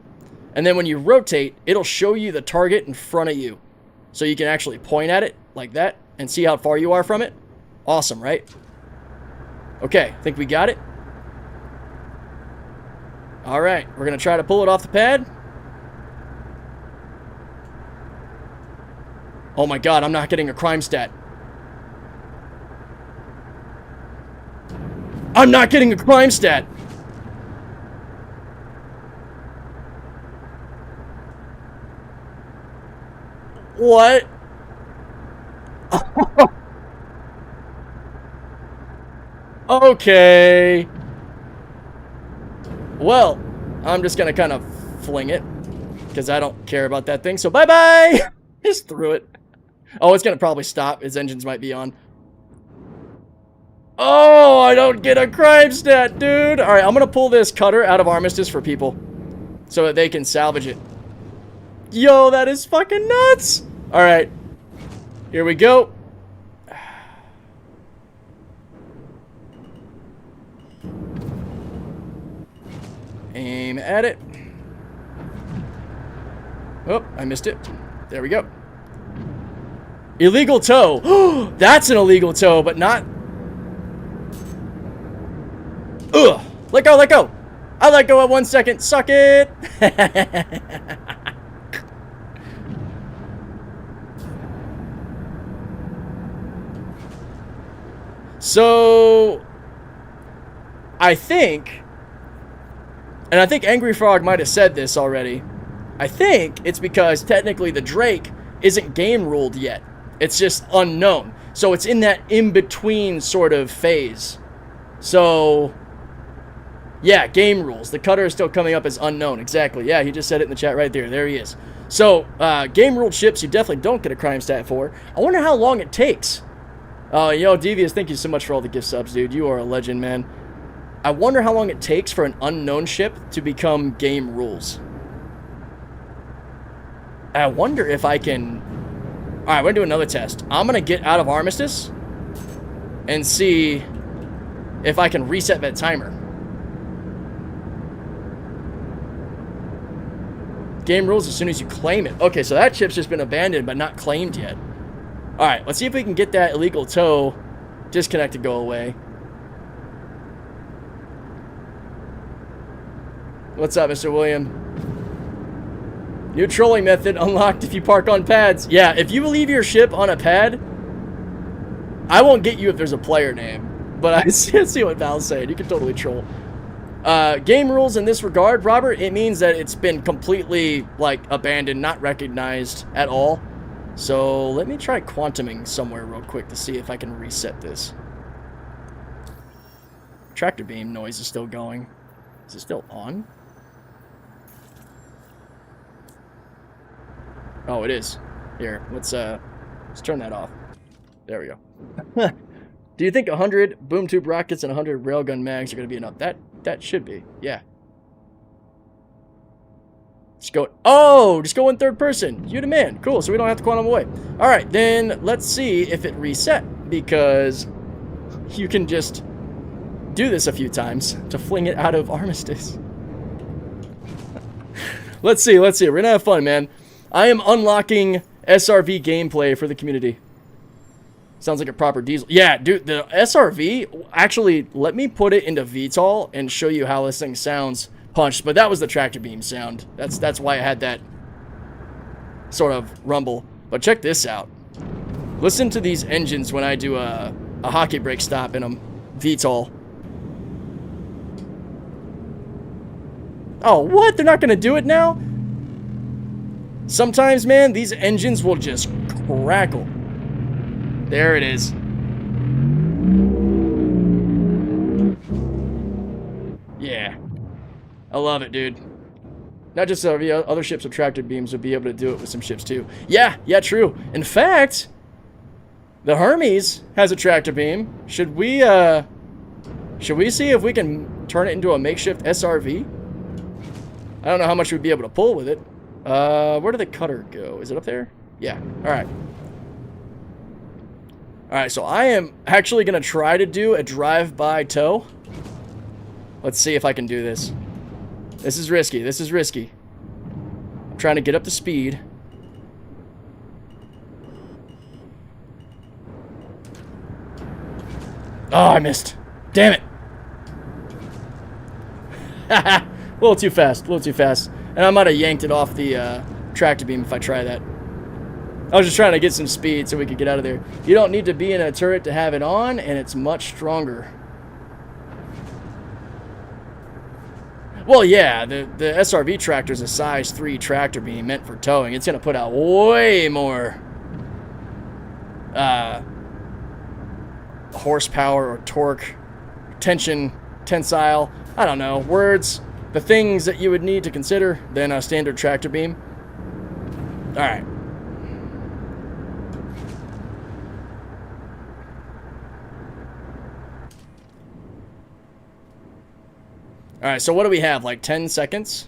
and then when you rotate, it'll show you the target in front of you. So you can actually point at it like that and see how far you are from it. Awesome, right? Okay, think we got it? Alright, we're going to try to pull it off the pad. Oh my god, I'm not getting a crime stat. I'm not getting a crime stat! What? Okay. Well, I'm just gonna kind of fling it because I don't care about that thing. So bye-bye. Just threw it. Oh, it's gonna probably stop. Its engines might be on. Oh, I don't get a crime stat, dude. All right, I'm gonna pull this cutter out of Armistice for people so that they can salvage it. Yo, that is fucking nuts. All right, here we go. Aim at it. Oh, I missed it. There we go. Illegal tow. That's an illegal tow, but not... Ugh. Let go, let go. I let go at 1 second. Suck it. So... I think... And I think Angry Frog might have said this already. I think it's because technically the Drake isn't game ruled yet. It's just unknown. So it's in that in-between sort of phase. So, yeah, game rules. The cutter is still coming up as unknown. Exactly. Yeah, he just said it in the chat right there. There he is. So, game ruled ships you definitely don't get a crime stat for. I wonder how long it takes. Yo, Devious, thank you so much for all the gift subs, dude. You are a legend, man. I wonder how long it takes for an unknown ship to become game rules. I wonder if I can... Alright, we're going to do another test. I'm going to get out of Armistice and see if I can reset that timer. Game rules as soon as you claim it. Okay, so that ship's just been abandoned but not claimed yet. Alright, let's see if we can get that illegal tow disconnect to go away. What's up, Mr. William? New trolling method unlocked if you park on pads. Yeah, if you leave your ship on a pad, I won't get you if there's a player name. But I see what Val's saying. You can totally troll. Game rules in this regard, Robert, it means that it's been completely, like, abandoned, not recognized at all. So let me try quantuming somewhere real quick to see if I can reset this. Tractor beam noise is still going. Is it still on? Oh, it is. Here, let's turn that off. There we go. Do you think 100 boom tube rockets and 100 railgun mags are going to be enough? That should be. Yeah. Just go. Oh, just go in third person. You the man. Cool. So we don't have to quantum away. All right, then let's see if it reset, because you can just do this a few times to fling it out of Armistice. Let's see. We're gonna have fun, man. I am unlocking SRV gameplay for the community. Sounds like a proper diesel. Yeah, dude, the SRV, actually, let me put it into VTOL and show you how this thing sounds punched. But that was the tractor beam sound. That's why I had that sort of rumble. But check this out. Listen to these engines when I do a hockey break stop in them. VTOL. Oh, what? They're not going to do it now? Sometimes, man, these engines will just crackle. There it is. Yeah. I love it, dude. Not just other ships with tractor beams would be able to do it with some ships, too. Yeah, true. In fact, the Hermes has a tractor beam. Should we see if we can turn it into a makeshift SRV? I don't know how much we'd be able to pull with it. Where did the cutter go? Is it up there? Yeah. Alright. Alright, so I am actually going to try to do a drive-by tow. Let's see if I can do this. This is risky. I'm trying to get up to speed. Oh, I missed. Damn it. A little too fast. And I might have yanked it off the tractor beam if I try that. I was just trying to get some speed so we could get out of there. You don't need to be in a turret to have it on, and it's much stronger. Well, yeah, the SRV tractor is a size 3 tractor beam meant for towing. It's going to put out way more horsepower or torque, tension, tensile, I don't know, words, the things that you would need to consider than a standard tractor beam. Alright. Alright, so what do we have? Like 10 seconds?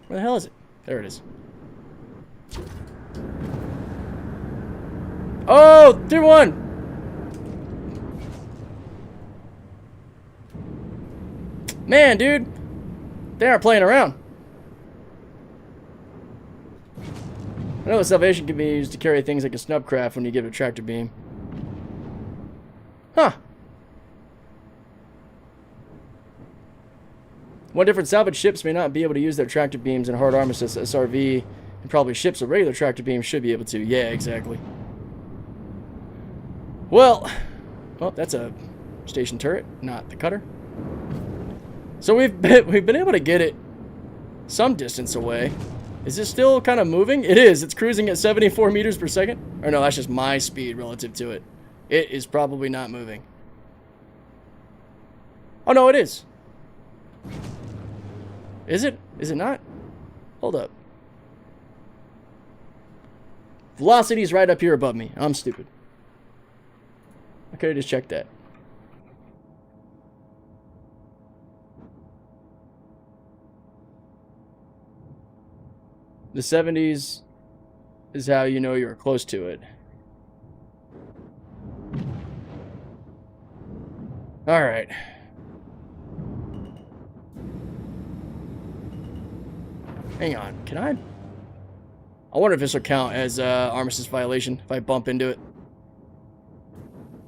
Where the hell is it? There it is. Oh, 3-1. Man, dude. They aren't playing around. I know the salvation can be used to carry things like a snubcraft when you give it a tractor beam. Huh. One different salvage ships may not be able to use their tractor beams and hard armistice SRV, and probably ships with regular tractor beams should be able to. Yeah, exactly. Well, that's a station turret, not the cutter. So we've been able to get it some distance away. Is this still kind of moving? It is. It's cruising at 74 meters per second. Or no, that's just my speed relative to it. It is probably not moving. Oh, no, it is. Is it? Is it not? Hold up. Velocity's right up here above me. I'm stupid. I could have just checked that. The 70s is how you know you're close to it. Alright. Hang on, can I wonder if this will count as armistice violation if I bump into it.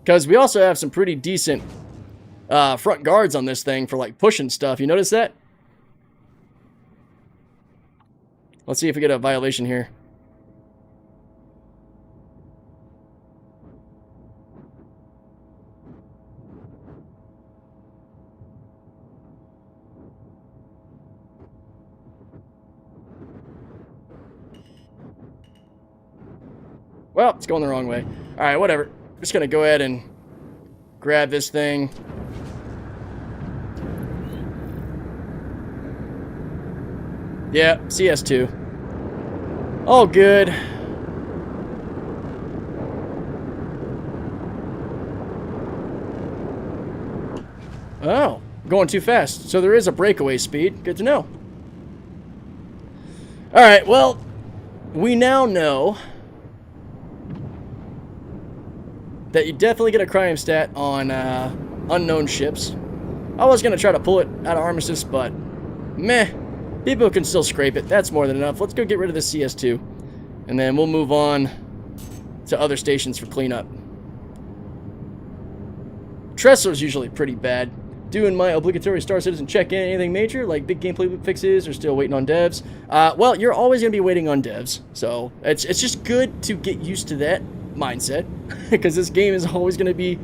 Because we also have some pretty decent front guards on this thing for like pushing stuff. You notice that? Let's see if we get a violation here. Well, it's going the wrong way. Alright, whatever. I'm just gonna go ahead and grab this thing. Yeah, CS2. All good. Oh, going too fast. So there is a breakaway speed. Good to know. Alright, well, we now know that you definitely get a crime stat on unknown ships. I was going to try to pull it out of Armistice, but meh. People can still scrape it. That's more than enough. Let's go get rid of this CS2. And then we'll move on to other stations for cleanup. Tressor's usually pretty bad. Doing my obligatory Star Citizen check-in. Anything major, like big gameplay fixes, or still waiting on devs? Well, you're always going to be waiting on devs. So it's just good to get used to that mindset. Because this game is always going to be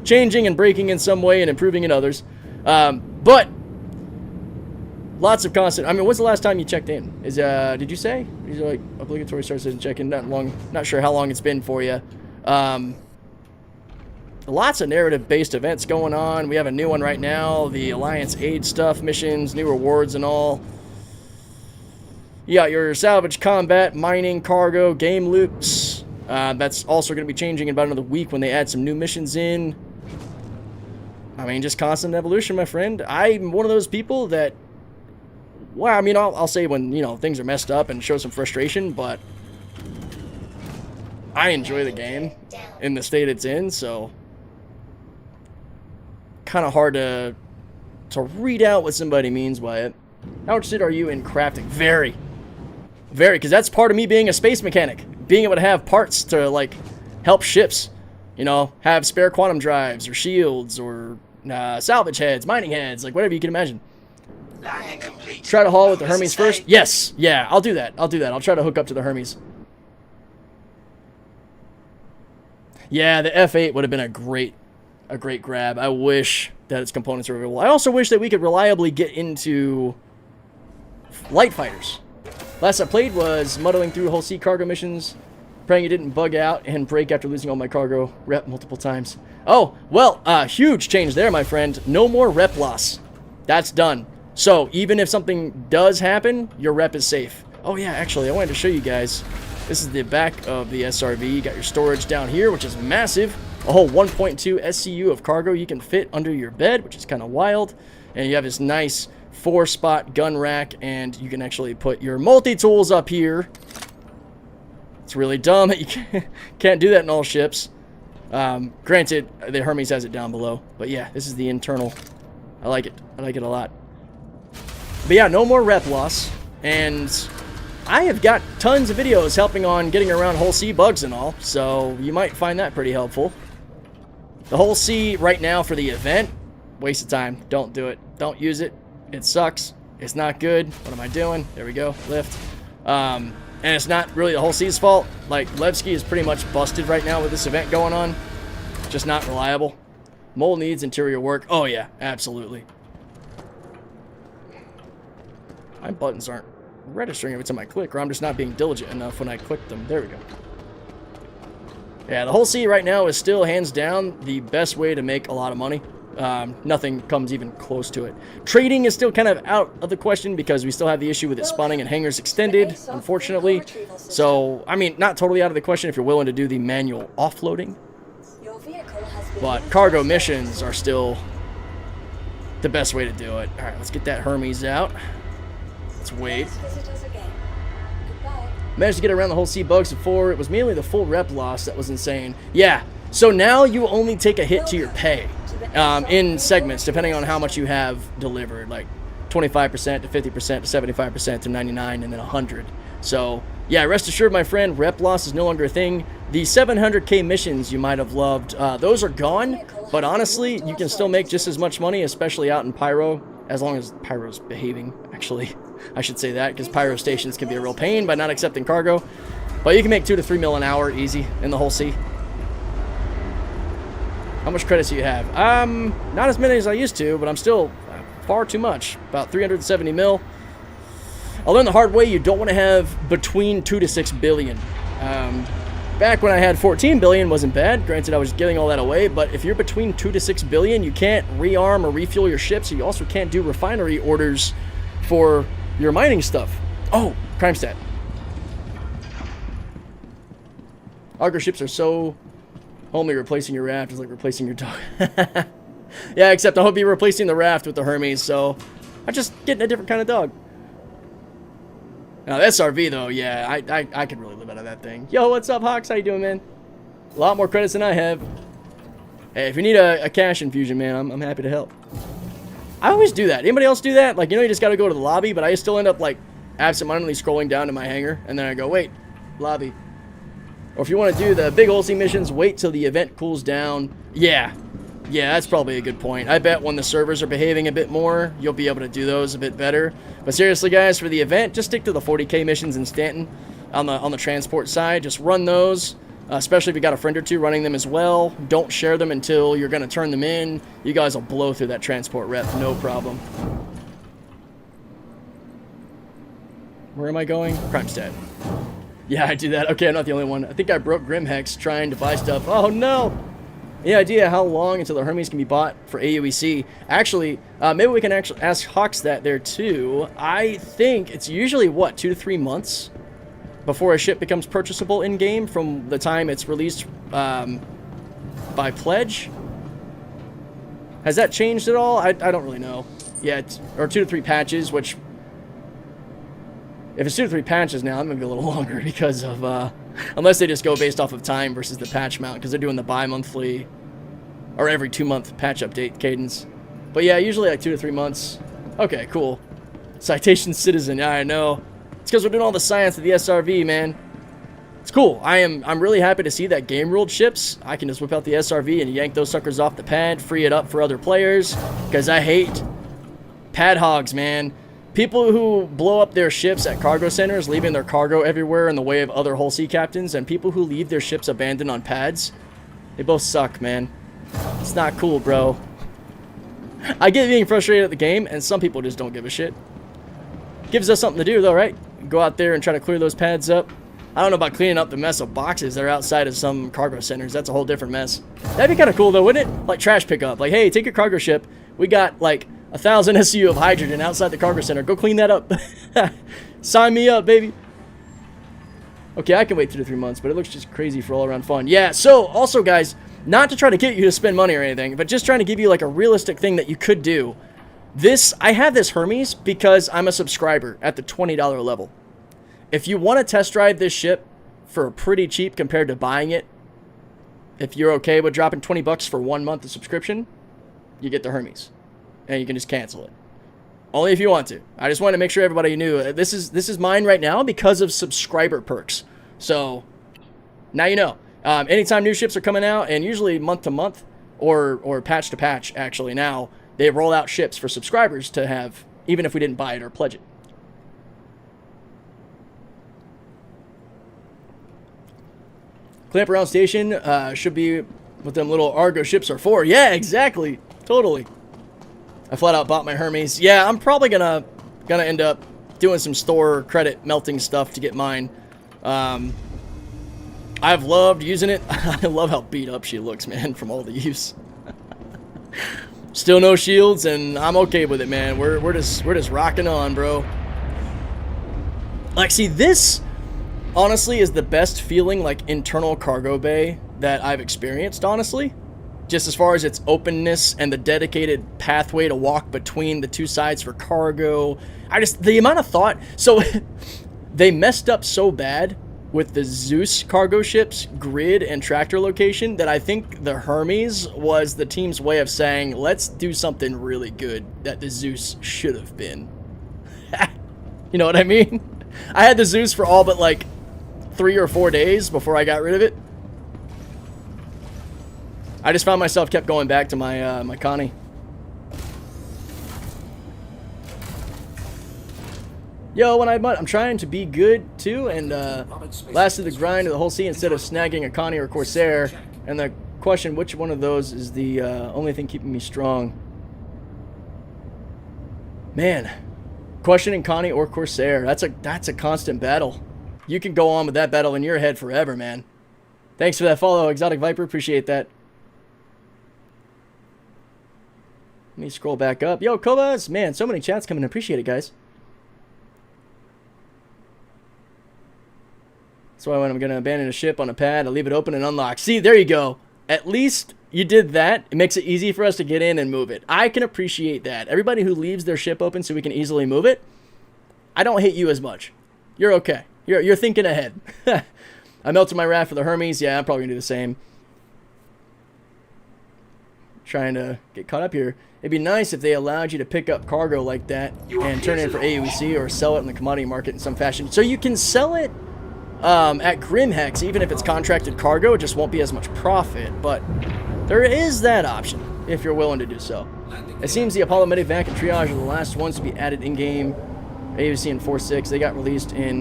changing and breaking in some way and improving in others. But lots of constant. I mean, when's the last time you checked in? Did you say? Is it like obligatory Star Citizen check-in? Not sure how long it's been for you. Lots of narrative-based events going on. We have a new one right now. The Alliance aid stuff, missions, new rewards and all. You got your salvage, combat, mining, cargo, game loops. That's also going to be changing in about another week when they add some new missions in. I mean, just constant evolution, my friend. I'm one of those people that, well, I mean, I'll say when, you know, things are messed up and show some frustration, but I enjoy the game in the state it's in, so kind of hard to read out what somebody means by it. How interested are you in crafting? Very, because that's part of me being a space mechanic. Being able to have parts to, like, help ships. You know, have spare quantum drives or shields or salvage heads, mining heads, like whatever you can imagine. Try to haul with the Hermes first? Yes. Yeah, I'll do that. I'll try to hook up to the Hermes. Yeah, the F8 would have been a great grab. I wish that its components were available. I also wish that we could reliably get into light fighters. Last I played was muddling through whole sea cargo missions, praying it didn't bug out and break after losing all my cargo rep multiple times. Oh, well, huge change there, my friend. No more rep loss. That's done. So, even if something does happen, your rep is safe. Oh yeah, actually, I wanted to show you guys This is the back of the SRV. You got your storage down here, which is massive. A whole 1.2 SCU of cargo you can fit under your bed, which is kind of wild. And you have this nice 4-spot gun rack, and you can actually put your multi-tools up here. It's really dumb that you can't do that in all ships. Granted, the Hermes has it down below. But yeah, this is the internal. I like it. I like it a lot. But yeah, no more rep loss. And I have got tons of videos helping on getting around Hull C bugs and all. So you might find that pretty helpful. The Hull C right now for the event, waste of time. Don't do it. Don't use it. It sucks. It's not good. What am I doing? There we go. Lift. And it's not really the Hull C's fault. Like, Levski is pretty much busted right now with this event going on. Just not reliable. Mole needs interior work. Oh, yeah. Absolutely. My buttons aren't registering every time I click, or I'm just not being diligent enough when I click them. There we go. Yeah, the Hull C right now is still, hands down, the best way to make a lot of money. Nothing comes even close to it. Trading is still kind of out of the question because we still have the issue with it spawning in hangars extended, unfortunately. So, I mean, not totally out of the question if you're willing to do the manual offloading. But cargo missions are still the best way to do it. Alright, let's get that Hermes out. Let's wait. Managed to get around the Hull C bugs before. It was mainly the full rep loss that was insane. Yeah, so now you only take a hit to your pay. In segments, depending on how much you have delivered, like 25% to 50% to 75% to 99 and then 100. So yeah, rest assured, my friend, rep loss is no longer a thing. The 700k missions you might have loved, those are gone, but honestly, you can still make just as much money, especially out in Pyro, as long as Pyro's behaving, actually. I should say that, because Pyro stations can be a real pain by not accepting cargo. But you can make 2 to 3 mil an hour easy in the Hull C. How much credits do you have? Not as many as I used to, but I'm still far too much. About 370 mil. I learned the hard way you don't want to have between 2 to 6 billion. Back when I had 14 billion wasn't bad. Granted, I was giving all that away, but if you're between 2 to 6 billion, you can't rearm or refuel your ships. You also can't do refinery orders for your mining stuff. Oh, crime stat. Auger ships are so homely, replacing your raft is like replacing your dog. Yeah, except I hope you're replacing the raft with the Hermes, so I'm just getting a different kind of dog. Now, the SRV, though, yeah, I could really live out of that thing. Yo, what's up, Hawks? How you doing, man? A lot more credits than I have. Hey, if you need a cash infusion, man, I'm happy to help. I always do that. Anybody else do that? Like, you know, you just got to go to the lobby, but I still end up, like, absentmindedly scrolling down to my hangar, and then I go, wait, lobby. Or if you want to do the big Hull C missions, wait till the event cools down. Yeah, that's probably a good point. I bet when the servers are behaving a bit more, you'll be able to do those a bit better. But seriously, guys, for the event, just stick to the 40k missions in Stanton on the transport side. Just run those, especially if you got a friend or two running them as well. Don't share them until you're going to turn them in. You guys will blow through that transport rep, no problem. Where am I going? Crimestead. Yeah, I do that. Okay, I'm not the only one. I think I broke Grimhex trying to buy stuff. Oh, no! Any idea how long until the Hermes can be bought for AUEC? Actually, maybe we can actually ask Hawks that there, too. I think it's usually, what, 2 to 3 months before a ship becomes purchasable in-game from the time it's released by pledge? Has that changed at all? I don't really know. Yeah, or 2 to 3 patches, which... If it's 2 to 3 patches now, I'm going to be a little longer because of, unless they just go based off of time versus the patch mount, because they're doing the bi-monthly or every 2-month patch update cadence. But yeah, usually like 2 to 3 months. Okay, cool. Citation Citizen, yeah, I know. It's because we're doing all the science of the SRV, man. It's cool. I'm really happy to see that game ruled ships. I can just whip out the SRV and yank those suckers off the pad, free it up for other players, because I hate pad hogs, man. People who blow up their ships at cargo centers, leaving their cargo everywhere in the way of other Hull C captains, and people who leave their ships abandoned on pads, they both suck, man. It's not cool, bro. I get being frustrated at the game, and some people just don't give a shit. Gives us something to do, though, right? Go out there and try to clear those pads up. I don't know about cleaning up the mess of boxes that are outside of some cargo centers. That's a whole different mess. That'd be kind of cool, though, wouldn't it? Like trash pickup. Like, hey, take your cargo ship. We got, like, 1,000 SCU of hydrogen outside the cargo center. Go clean that up. Sign me up, baby. Okay, I can wait 2 to 3 months, but it looks just crazy for all-around fun. Yeah, so, also, guys, not to try to get you to spend money or anything, but just trying to give you, like, a realistic thing that you could do. I have this Hermes because I'm a subscriber at the $20 level. If you want to test drive this ship for pretty cheap compared to buying it, if you're okay with dropping 20 bucks for 1 month of subscription, you get the Hermes. And you can just cancel it. Only if you want to. I just wanted to make sure everybody knew. This is mine right now because of subscriber perks. So, now you know. Anytime new ships are coming out, and usually month to month, or patch to patch, actually, now, they roll out ships for subscribers to have, even if we didn't buy it or pledge it. Clamp around station should be what them little Argo ships are for. Yeah, exactly. Totally. I flat out bought my Hermes. Yeah, I'm probably gonna end up doing some store credit melting stuff to get mine. I've loved using it. I love how beat up she looks, man, from all the use. Still no shields, and I'm okay with it, man. We're just rocking on, bro. Like, see, this honestly is the best feeling, like, internal cargo bay that I've experienced, honestly. Just as far as its openness and the dedicated pathway to walk between the two sides for cargo. The amount of thought. So, they messed up so bad with the Zeus cargo ship's grid and tractor location that I think the Hermes was the team's way of saying, let's do something really good that the Zeus should have been. You know what I mean? I had the Zeus for all but like 3 or 4 days before I got rid of it. I just found myself kept going back to my my Connie. Yo, when I'm trying to be good too, and lasted the grind of the whole sea instead of snagging a Connie or Corsair. And the question, which one of those is the only thing keeping me strong? Man, questioning Connie or Corsair. That's a constant battle. You can go on with that battle in your head forever, man. Thanks for that follow, Exotic Viper. Appreciate that. Let me scroll back up. Yo, Kobas, man, so many chats coming. Appreciate it, guys. That's why when I'm going to abandon a ship on a pad, I leave it open and unlock. See, there you go. At least you did that. It makes it easy for us to get in and move it. I can appreciate that. Everybody who leaves their ship open so we can easily move it, I don't hate you as much. You're okay. You're thinking ahead. I melted my raft for the Hermes. Yeah, I'm probably going to do the same. Trying to get caught up here. It'd be nice if they allowed you to pick up cargo like that and turn it in for AUEC or sell it in the commodity market in some fashion. So you can sell it at Grimhex, even if it's contracted cargo, it just won't be as much profit. But there is that option if you're willing to do so. It seems the Apollo Medivac and Triage are the last ones to be added in-game. AUC and 4.6, they got released in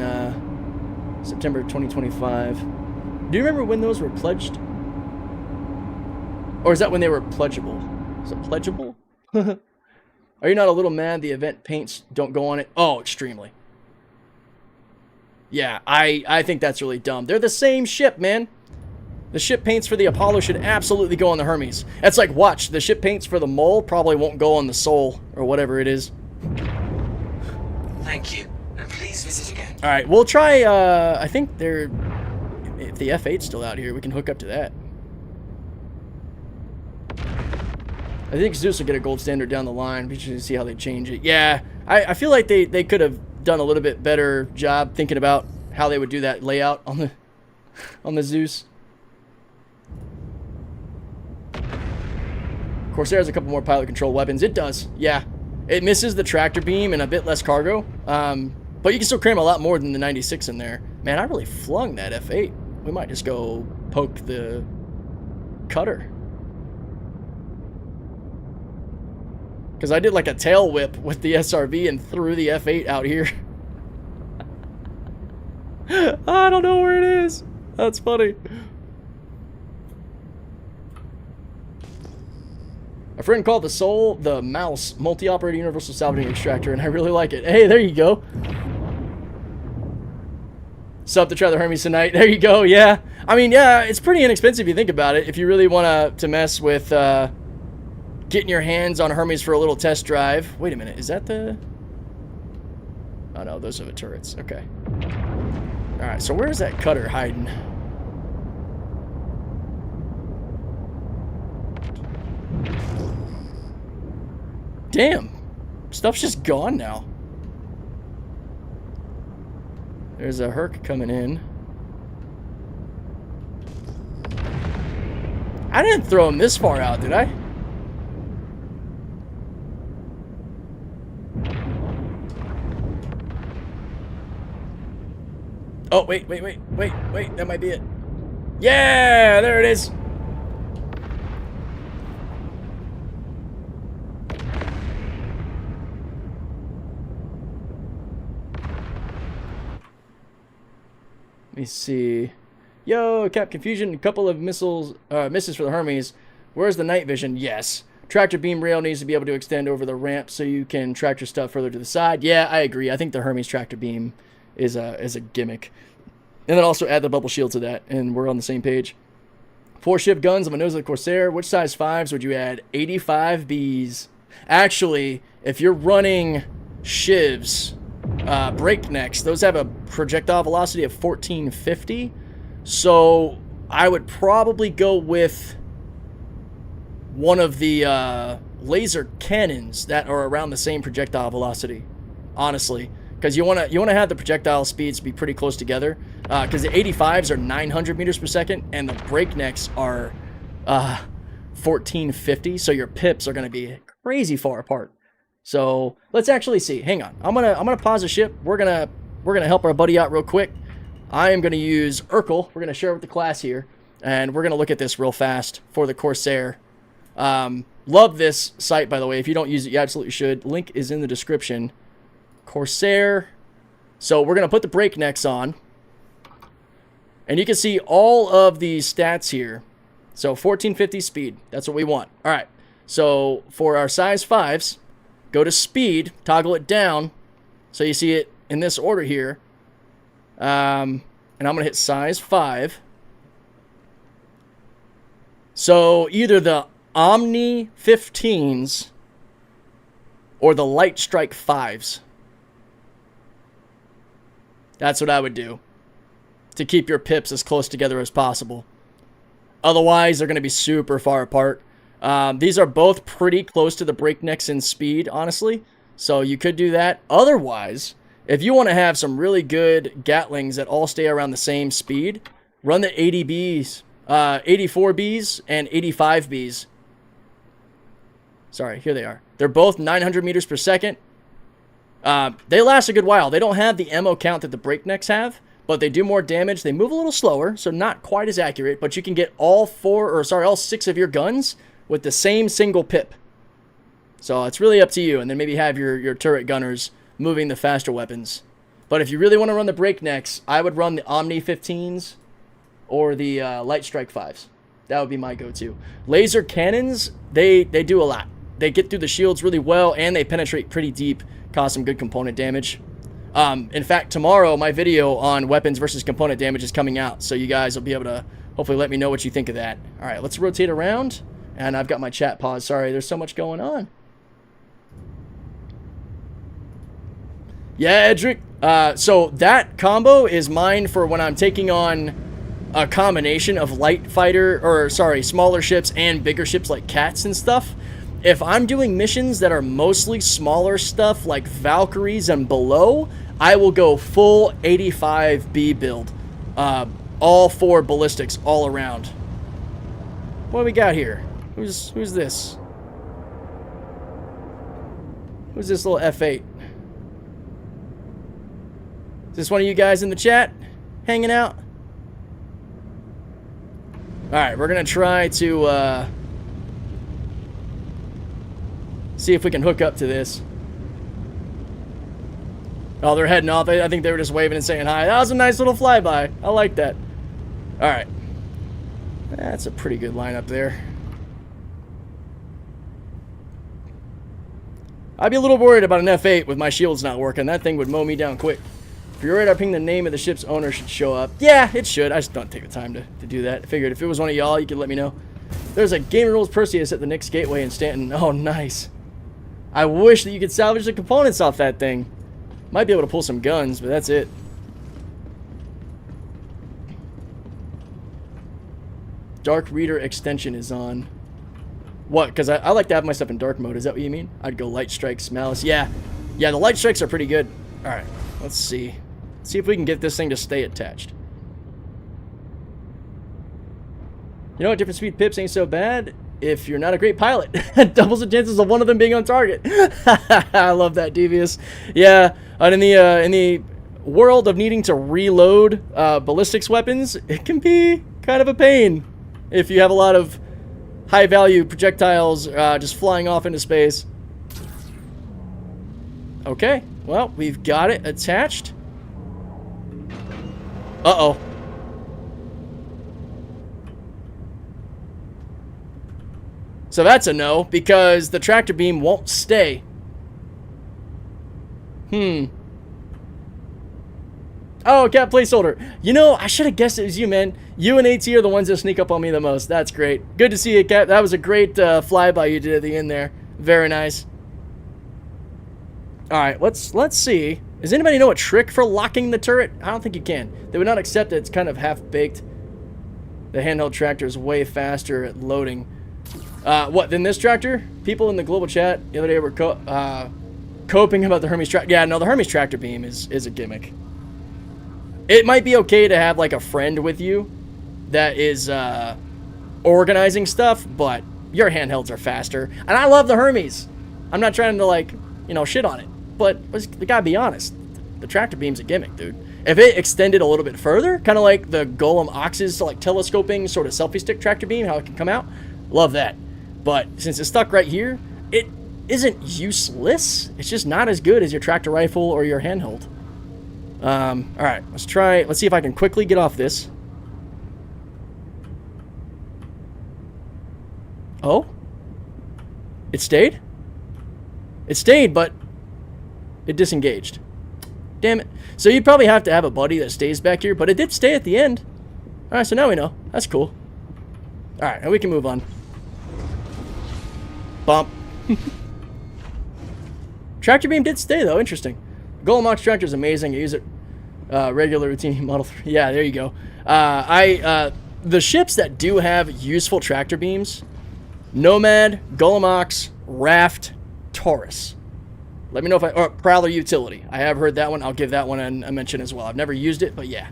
September 2025. Do you remember when those were pledged? Or is that when they were pledgeable? Is it pledgeable? Are you not a little mad the event paints don't go on it? Oh, extremely. Yeah, I think that's really dumb. They're the same ship, man. The ship paints for the Apollo should absolutely go on the Hermes. That's like, watch, the ship paints for the Mole probably won't go on the Soul, or whatever it is. Thank you, and please visit again. Alright, we'll try, I think they're... If the F8's still out here, we can hook up to that. I think Zeus will get a gold standard down the line. We should see how they change it. Yeah, I feel like they could have done a little bit better job thinking about how they would do that layout on the Zeus. Corsair has a couple more pilot control weapons. It does, yeah. It misses the tractor beam and a bit less cargo, but you can still cram a lot more than the 96 in there. Man, I really flung that F8. We might just go poke the cutter. Because I did like a tail whip with the SRV and threw the F8 out here. I don't know where it is. That's funny. A friend called the Soul the Mouse multi-operator universal salvaging extractor, and I really like it. Hey, there you go. Sub to try the Hermes tonight. There you go, yeah. I mean, yeah, it's pretty inexpensive if you think about it. If you really want to mess with... getting your hands on Hermes for a little test drive. Wait a minute, is that the... Oh no, those are the turrets, okay. Alright, so where's that cutter hiding? Damn. Stuff's just gone now. There's a Herc coming in. I didn't throw him this far out, did I? Oh, wait. That might be it. Yeah, there it is. Let me see. Yo, Cap Confusion, a couple of misses for the Hermes. Where's the night vision? Yes. Tractor beam rail needs to be able to extend over the ramp so you can track your stuff further to the side. Yeah, I agree. I think the Hermes tractor beam is a gimmick. And then also add the bubble shield to that, and we're on the same page. 4 shift guns on the nose of the Corsair. Which size 5s would you add? 85 Bs. Actually, if you're running shivs, breaknecks, those have a projectile velocity of 1450. So I would probably go with one of the laser cannons that are around the same projectile velocity, honestly, because you want to have the projectile speeds be pretty close together, because the 85s are 900 meters per second and the breaknecks are 1450, so your pips are going to be crazy far apart. So let's actually see. Hang on, I'm gonna pause the ship. We're gonna help our buddy out real quick. I am gonna use Erkul. We're gonna share with the class here, and we're gonna look at this real fast for the Corsair. Love this site, by the way. If you don't use it, you absolutely should. Link is in the description. Corsair. So we're gonna put the breaknecks on, and you can see all of the stats here. So 1450 speed. That's what we want. All right. So for our size 5s. Go to speed, toggle it down, so you see it in this order here. And I'm going to hit size 5. So either the Omni 15s or the Light Strike 5s. That's what I would do to keep your pips as close together as possible. Otherwise, they're going to be super far apart. These are both pretty close to the breaknecks in speed, honestly. So you could do that. Otherwise, if you want to have some really good Gatlings that all stay around the same speed, run the 80 Bs, 84 Bs, and 85 Bs. Sorry, here they are. They're both 900 meters per second. They last a good while. They don't have the ammo count that the breaknecks have, but they do more damage. They move a little slower, so not quite as accurate, but you can get all 6 of your guns with the same single pip. So it's really up to you, and then maybe have your turret gunners moving the faster weapons. But if you really want to run the breaknecks, I would run the Omni 15s or the Light Strike 5s. That would be my go-to. Laser cannons, they do a lot. They get through the shields really well, and they penetrate pretty deep, cause some good component damage. In fact, tomorrow, my video on weapons versus component damage is coming out, so you guys will be able to hopefully let me know what you think of that. All right, let's rotate around. And I've got my chat paused. Sorry, there's so much going on. Yeah, Edric. So that combo is mine for when I'm taking on a combination of smaller ships and bigger ships like cats and stuff. If I'm doing missions that are mostly smaller stuff like Valkyries and below, I will go full 85B build. All 4 ballistics all around. What do we got here? Who's this? Who's this little F8? Is this one of you guys in the chat? Hanging out? Alright, we're gonna try to see if we can hook up to this. Oh, they're heading off. I think they were just waving and saying hi. That was a nice little flyby. I like that. Alright. That's a pretty good lineup there. I'd be a little worried about an F8 with my shields not working. That thing would mow me down quick. If you're right, I ping the name of the ship's owner should show up. Yeah, it should. I just don't take the time to do that. I figured if it was one of y'all, you could let me know. There's a Game Rules Perseus at the Knicks Gateway in Stanton. Oh, nice. I wish that you could salvage the components off that thing. Might be able to pull some guns, but that's it. dark reader extension is on. What? Because I like to have my stuff in dark mode. Is that what you mean? I'd go light strikes, malice. Yeah. Yeah, the light strikes are pretty good. All right. Let's see. Let's see if we can get this thing to stay attached. You know what? Different speed pips ain't so bad if you're not a great pilot. Doubles the chances of one of them being on target. I love that, Devious. Yeah. And in the world of needing to reload ballistics weapons, it can be kind of a pain if you have a lot of high-value projectiles just flying off into space. Okay, well, we've got it attached. Uh-oh. So that's a no, because the tractor beam won't stay. Oh, cat placeholder. You know, I should have guessed it was you, man. You and AT are the ones that sneak up on me the most. That's great. Good to see you, Cat. That was a great flyby you did at the end there. Very nice. All right, let's see. Does anybody know a trick for locking the turret? I don't think you can. They would not accept it. It's kind of half-baked. The handheld tractor is way faster at loading. What, than this tractor? People in the global chat the other day were coping about the Hermes tractor. Yeah, no, the Hermes tractor beam is a gimmick. It might be okay to have, like, a friend with you that is organizing stuff, but your handhelds are faster. And I love the Hermes. I'm not trying to, like, you know, shit on it. But we gotta be honest. The tractor beam's a gimmick, dude. If it extended a little bit further, kind of like the Golem Ox's, so like telescoping sort of selfie stick tractor beam, how it can come out, love that. But since it's stuck right here, it isn't useless. It's just not as good as your tractor rifle or your handheld. All right, let's see if I can quickly get off this. Oh, it stayed? It stayed, but it disengaged. Damn it. So you'd probably have to have a buddy that stays back here, but it did stay at the end. All right, so now we know. That's cool. All right, and we can move on. Bump. Tractor beam did stay, though. Interesting. Golem Ox tractor is amazing. I use it regular routine Model 3. Yeah, there you go. The ships that do have useful tractor beams, Nomad, Golem Ox, Raft, Taurus. Let me know if or Prowler Utility. I have heard that one. I'll give that one a mention as well. I've never used it, but yeah.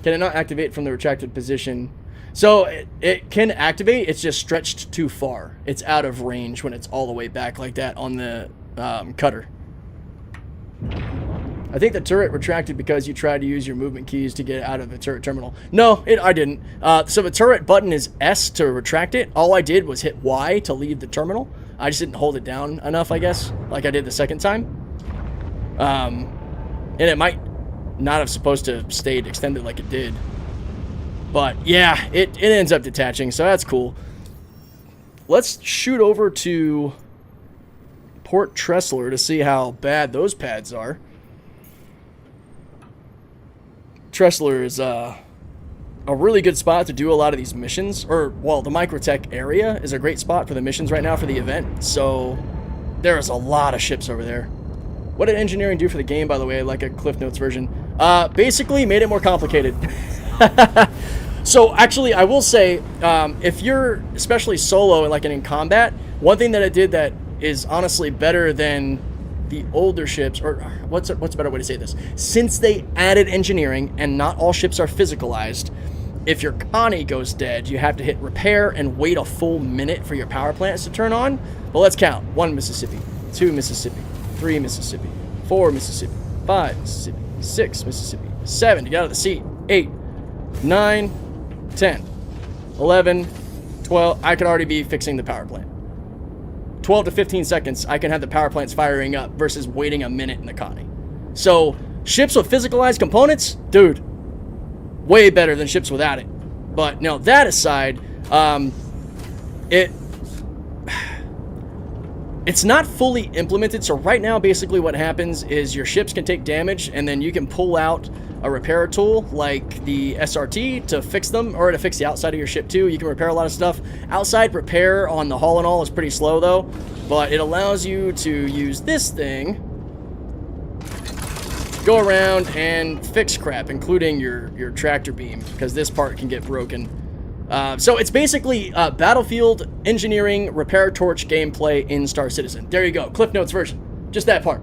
Can it not activate from the retracted position? So it can activate. It's just stretched too far. It's out of range when it's all the way back like that on the cutter. I think the turret retracted because you tried to use your movement keys to get out of the turret terminal. No, I didn't. So the turret button is S to retract it. All I did was hit Y to leave the terminal. I just didn't hold it down enough, I guess, like I did the second time. And it might not have supposed to stayed extended like it did. But yeah, it ends up detaching, so that's cool. Let's shoot over to Port Tressler to see how bad those pads are. Tressler is a really good spot to do a lot of these missions. Or, well, the Microtech area is a great spot for the missions right now for the event. So, there's a lot of ships over there. What did engineering do for the game, by the way, like a Cliff Notes version? Basically, made it more complicated. So, actually, I will say, if you're especially solo and like in combat, one thing that it did that is honestly better than the older ships, or what's a better way to say this? Since they added engineering and not all ships are physicalized, if your Connie goes dead, you have to hit repair and wait a full minute for your power plants to turn on. But let's count. 1 Mississippi, 2 Mississippi, 3 Mississippi, 4 Mississippi, 5 Mississippi, 6 Mississippi, 7 to get out of the seat, 8, 9, 10, 11, 12. I could already be fixing the power plant. 12 to 15 seconds, I can have the power plants firing up versus waiting a minute in the Connie. So, ships with physicalized components, dude, way better than ships without it. But, now, that aside, it's not fully implemented. So right now, basically what happens is your ships can take damage, and then you can pull out a repair tool like the SRT to fix them, or to fix the outside of your ship too. You can repair a lot of stuff. Outside repair on the hull and all is pretty slow though, but it allows you to use this thing, go around and fix crap, including your tractor beam, because this part can get broken. So it's basically Battlefield engineering repair torch gameplay in Star Citizen. There you go, Cliff Notes version. Just that part.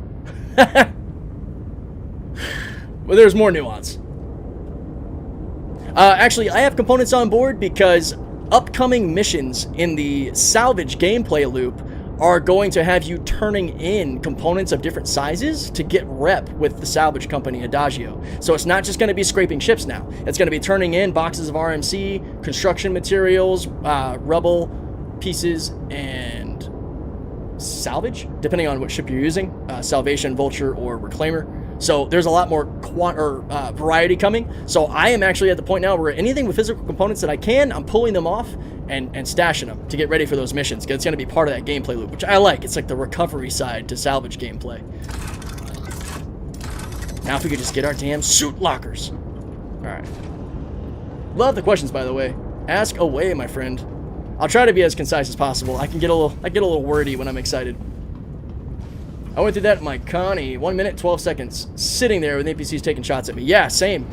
Well, there's more nuance. Actually, I have components on board because upcoming missions in the salvage gameplay loop are going to have you turning in components of different sizes to get rep with the salvage company Adagio. So it's not just going to be scraping ships now. It's going to be turning in boxes of RMC, construction materials, rubble pieces, and salvage, depending on what ship you're using, Salvation, Vulture, or Reclaimer. So there's a lot more variety coming. So I am actually at the point now where anything with physical components that I can, I'm pulling them off and stashing them to get ready for those missions, because it's going to be part of that gameplay loop, which I like. It's like the recovery side to salvage gameplay. Now if we could just get our damn suit lockers. Alright. Love the questions, by the way. Ask away, my friend. I'll try to be as concise as possible. I get a little wordy when I'm excited. I went through that in my Connie, 1 minute, 12 seconds, sitting there with NPCs taking shots at me. Yeah, same.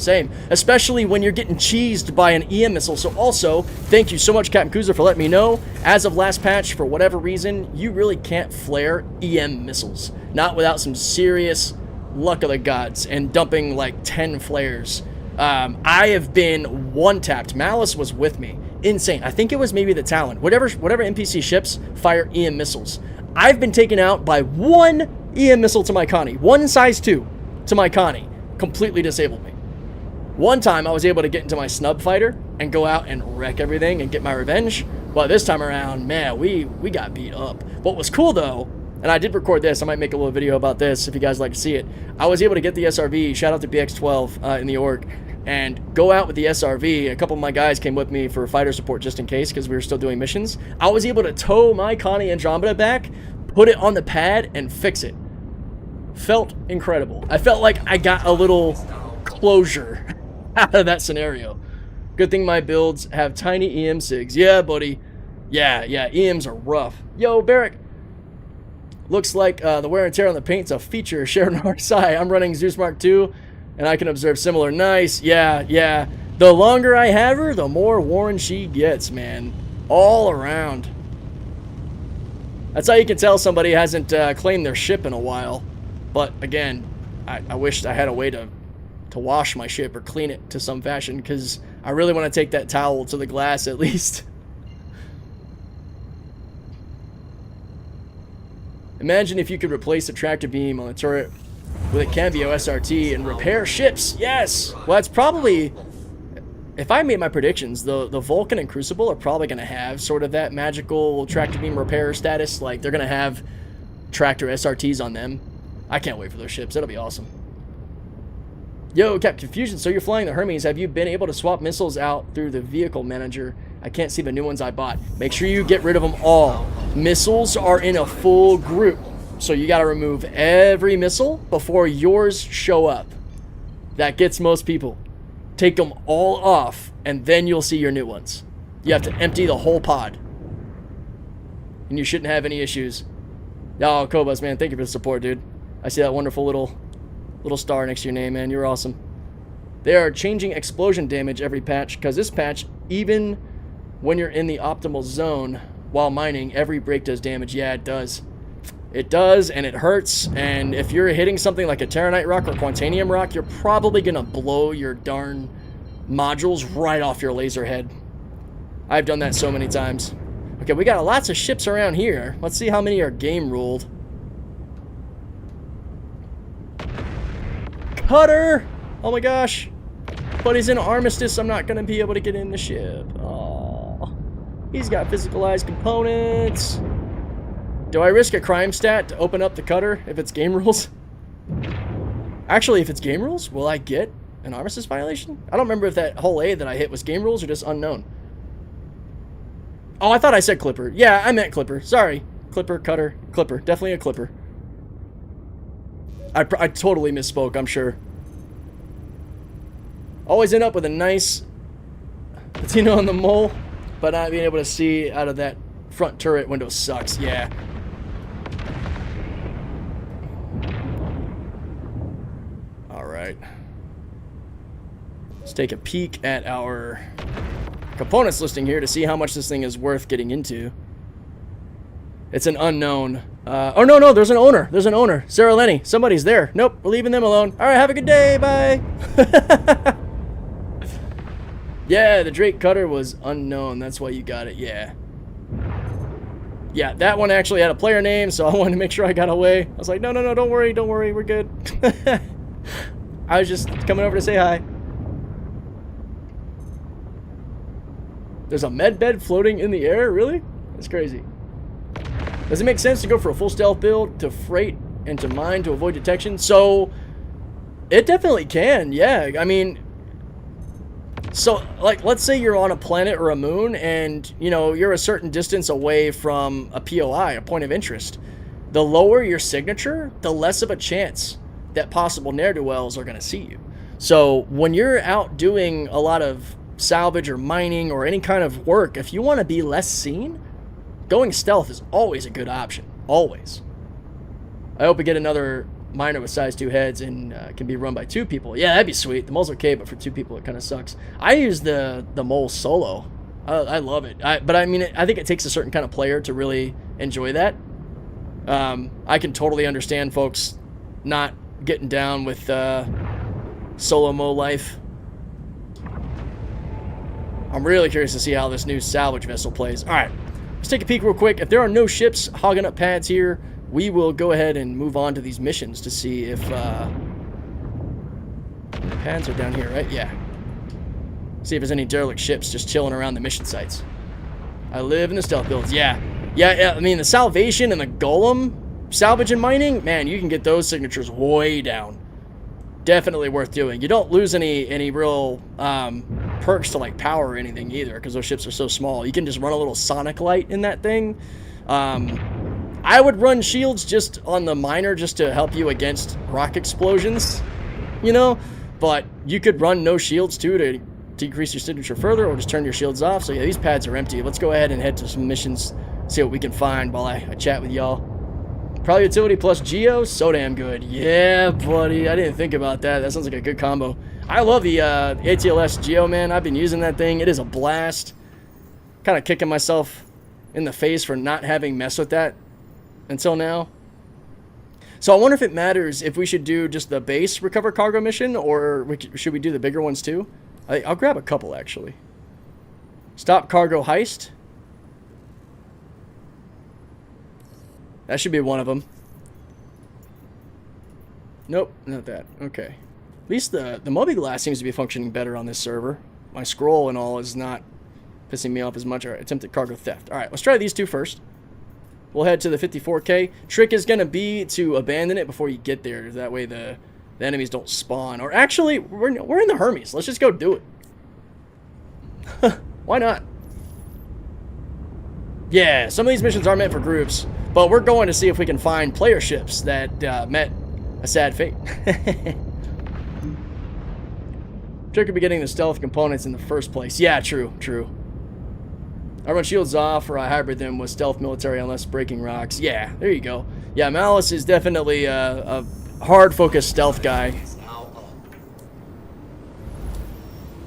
Especially when you're getting cheesed by an EM missile. So also, thank you so much, Captain Kuzer, for letting me know. As of last patch, for whatever reason, you really can't flare EM missiles. Not without some serious luck of the gods and dumping like 10 flares. I have been one-tapped. Malice was with me. Insane. I think it was maybe the Talon. Whatever NPC ships fire EM missiles. I've been taken out by one EM missile to my Connie. One size 2 to my Connie. Completely disabled me. One time I was able to get into my snub fighter and go out and wreck everything and get my revenge. But this time around, man, we got beat up. What was cool though, and I did record this, I might make a little video about this if you guys like to see it. I was able to get the SRV, shout out to BX12 in the org, and go out with the SRV. A couple of my guys came with me for fighter support just in case, because we were still doing missions. I was able to tow my Connie Andromeda back, put it on the pad, and fix it. Felt incredible. I felt like I got a little closure out of that scenario. Good thing my builds have tiny EM SIGs. Yeah, buddy. Yeah, EMs are rough. Yo, Barrick. Looks like the wear and tear on the paint's a feature shared on RSI. I'm running Zeus Mark II, and I can observe similar. Nice. Yeah. The longer I have her, the more worn she gets, man. All around. That's how you can tell somebody hasn't claimed their ship in a while. But again, I wish I had a way to wash my ship or clean it to some fashion, because I really want to take that towel to the glass at least. Imagine if you could replace the tractor beam on the turret with a Cambio SRT and repair ships. Yes! Well, that's probably... If I made my predictions, the Vulcan and Crucible are probably going to have sort of that magical tractor beam repair status. Like, they're going to have tractor SRTs on them. I can't wait for those ships. That'll be awesome. Yo, Cap Confusion, so you're flying the Hermes. Have you been able to swap missiles out through the vehicle manager? I can't see the new ones I bought. Make sure you get rid of them all. Missiles are in a full group, so you got to remove every missile before yours show up. That gets most people. Take them all off, and then you'll see your new ones. You have to empty the whole pod. And you shouldn't have any issues. Oh, Kobas, man, thank you for the support, dude. I see that wonderful little star next to your name, man. You're awesome. They are changing explosion damage every patch, because this patch, even when you're in the optimal zone while mining, every break does damage. Yeah, it does. It does, and it hurts, and if you're hitting something like a Terranite rock or Quantanium rock, you're probably going to blow your darn modules right off your laser head. I've done that so many times. Okay, we got lots of ships around here. Let's see how many are game ruled. Cutter! Oh my gosh. But he's in Armistice. I'm not going to be able to get in the ship. Oh, he's got physicalized components. Do I risk a crime stat to open up the cutter if it's game rules? Actually, if it's game rules, will I get an Armistice violation? I don't remember if that whole A that I hit was game rules or just unknown. Oh, I thought I said Clipper. Yeah, I meant Clipper. Sorry. Clipper, cutter, Clipper. Definitely a Clipper. I totally misspoke, I'm sure. Always end up with a nice Latino on the mole, but not being able to see out of that front turret window sucks. Yeah. right. Let's take a peek at our components listing here to see how much this thing is worth getting into. It's an unknown. Oh, no, there's an owner. There's an owner. Sarah Lenny. Somebody's there. Nope, we're leaving them alone. All right, have a good day. Bye. Yeah, the Drake Cutter was unknown. That's why you got it. Yeah. Yeah, that one actually had a player name, so I wanted to make sure I got away. I was like, no, don't worry, we're good. I was just coming over to say hi. There's a med bed floating in the air? Really? That's crazy. Does it make sense to go for a full stealth build, to freight, and to mine to avoid detection? So, it definitely can, yeah. I mean, so, like, let's say you're on a planet or a moon, and, you know, you're a certain distance away from a POI, a point of interest. The lower your signature, the less of a chance that possible ne'er-do-wells are going to see you. So, when you're out doing a lot of salvage or mining or any kind of work, if you want to be less seen, going stealth is always a good option. Always. I hope we get another miner with size 2 heads and can be run by 2 people. Yeah, that'd be sweet. The mole's okay, but for 2 people it kind of sucks. I use the mole solo. I love it. But I mean, I think it takes a certain kind of player to really enjoy that. I can totally understand folks not getting down with solo mole life. I'm really curious to see how this new salvage vessel plays. All right, let's take a peek real quick. If there are no ships hogging up pads here, we will go ahead and move on to these missions to see if pads are down here, right? Yeah. See if there's any derelict ships just chilling around the mission sites. I live in the stealth builds. Yeah. I mean, the salvation and the golem salvage and mining, man, you can get those signatures way down. Definitely worth doing. You don't lose any real perks to like power or anything either, because those ships are so small. You can just run a little sonic light in that thing. I would run shields just on the miner just to help you against rock explosions, you know, but you could run no shields too to decrease your signature further, or just turn your shields off. So yeah, these pads are empty. Let's go ahead and head to some missions, see what we can find while I chat with y'all. Probably utility plus Geo, so damn good. Yeah, buddy, I didn't think about that. That sounds like a good combo. I love the ATLS Geo, man. I've been using that thing. It is a blast. Kind of kicking myself in the face for not having messed with that until now. So I wonder if it matters if we should do just the base recover cargo mission, or should we do the bigger ones too? I'll grab a couple, actually. Stop cargo heist. That should be one of them. Nope, not that. Okay. At least the Moby Glass seems to be functioning better on this server. My scroll and all is not pissing me off as much. All right, attempted cargo theft. All right, let's try these two first. We'll head to the 54K. Trick is going to be to abandon it before you get there. That way the enemies don't spawn. Or actually, we're in the Hermes. Let's just go do it. Why not? Yeah, some of these missions are meant for groups, but we're going to see if we can find player ships that met a sad fate. Trick could be getting the stealth components in the first place. Yeah, true. I run shields off, or I hybrid them with stealth military unless breaking rocks. Yeah, there you go. Yeah, Malice is definitely a hard-focused stealth guy.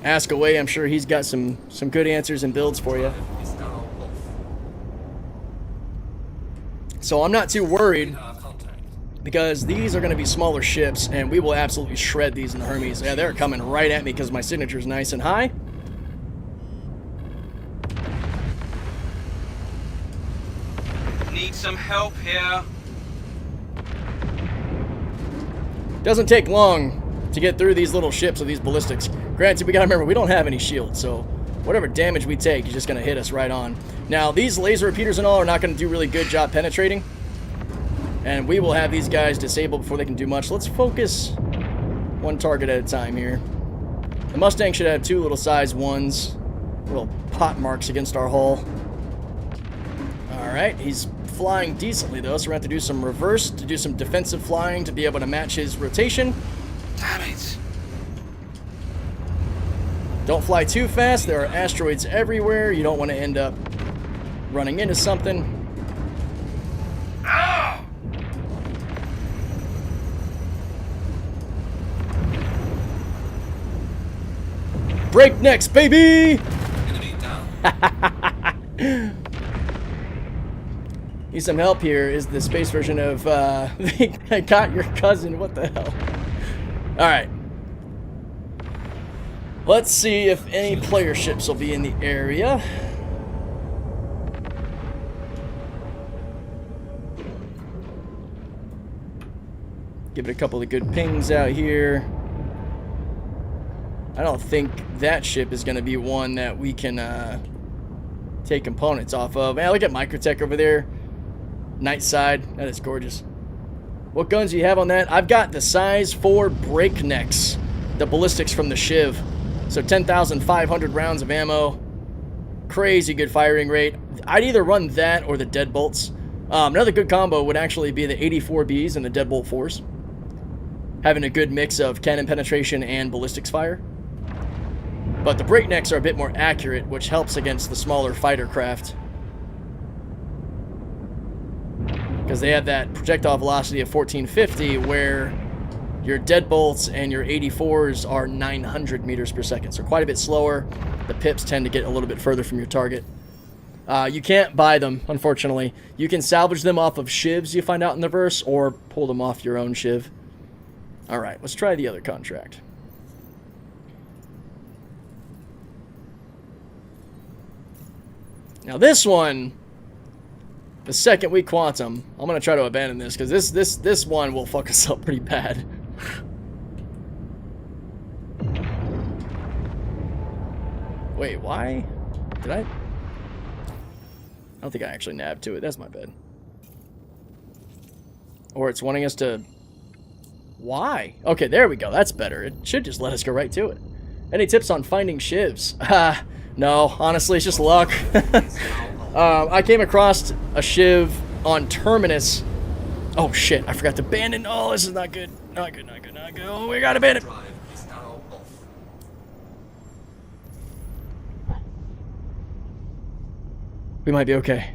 Ask away, I'm sure he's got some good answers and builds for you. So I'm not too worried, because these are going to be smaller ships, and we will absolutely shred these in the Hermes. Yeah, they're coming right at me because my signature's nice and high. Need some help here. Doesn't take long to get through these little ships with these ballistics. Granted, we got to remember, we don't have any shields, so whatever damage we take is just going to hit us right on. Now, these laser repeaters and all are not going to do really good job penetrating, and we will have these guys disabled before they can do much. Let's focus one target at a time here. The Mustang should have 2 little size 1s, little pot marks against our hull. Alright, he's flying decently though, so we're going to have to do some reverse, to do some defensive flying to be able to match his rotation. Damn it. Don't fly too fast. There are asteroids everywhere. You don't want to end up running into something. Ow! breaknecks, baby! Enemy down. Need some help here is the space version of, I got your cousin, what the hell? Alright. Let's see if any player ships will be in the area. Give it a couple of good pings out here. I don't think that ship is going to be one that we can take components off of. Man, look at Microtech over there. Night side. That is gorgeous. What guns do you have on that? I've got the size 4 breaknecks. The ballistics from the Shiv. So 10,500 rounds of ammo. Crazy good firing rate. I'd either run that or the deadbolts. Another good combo would actually be the 84Bs and the deadbolt 4s. Having a good mix of cannon penetration and ballistics fire. But the breaknecks are a bit more accurate, which helps against the smaller fighter craft. Because they have that projectile velocity of 1450, where your deadbolts and your 84s are 900 meters per second. So quite a bit slower. The pips tend to get a little bit further from your target. You can't buy them, unfortunately. You can salvage them off of shivs you find out in the verse, or pull them off your own shiv. Alright, let's try the other contract. Now this one, the second we quantum, I'm going to try to abandon this, because this one will fuck us up pretty bad. Wait, why? Did I don't think I actually nabbed to it. That's my bad. Or it's wanting us to... Why? Okay, there we go. That's better. It should just let us go right to it. Any tips on finding shivs? No, honestly, it's just luck. I came across a shiv on Terminus. Oh, shit. I forgot to abandon. Oh, this is not good. Not good, not good, not good. Oh, we got abandoned. We might be okay.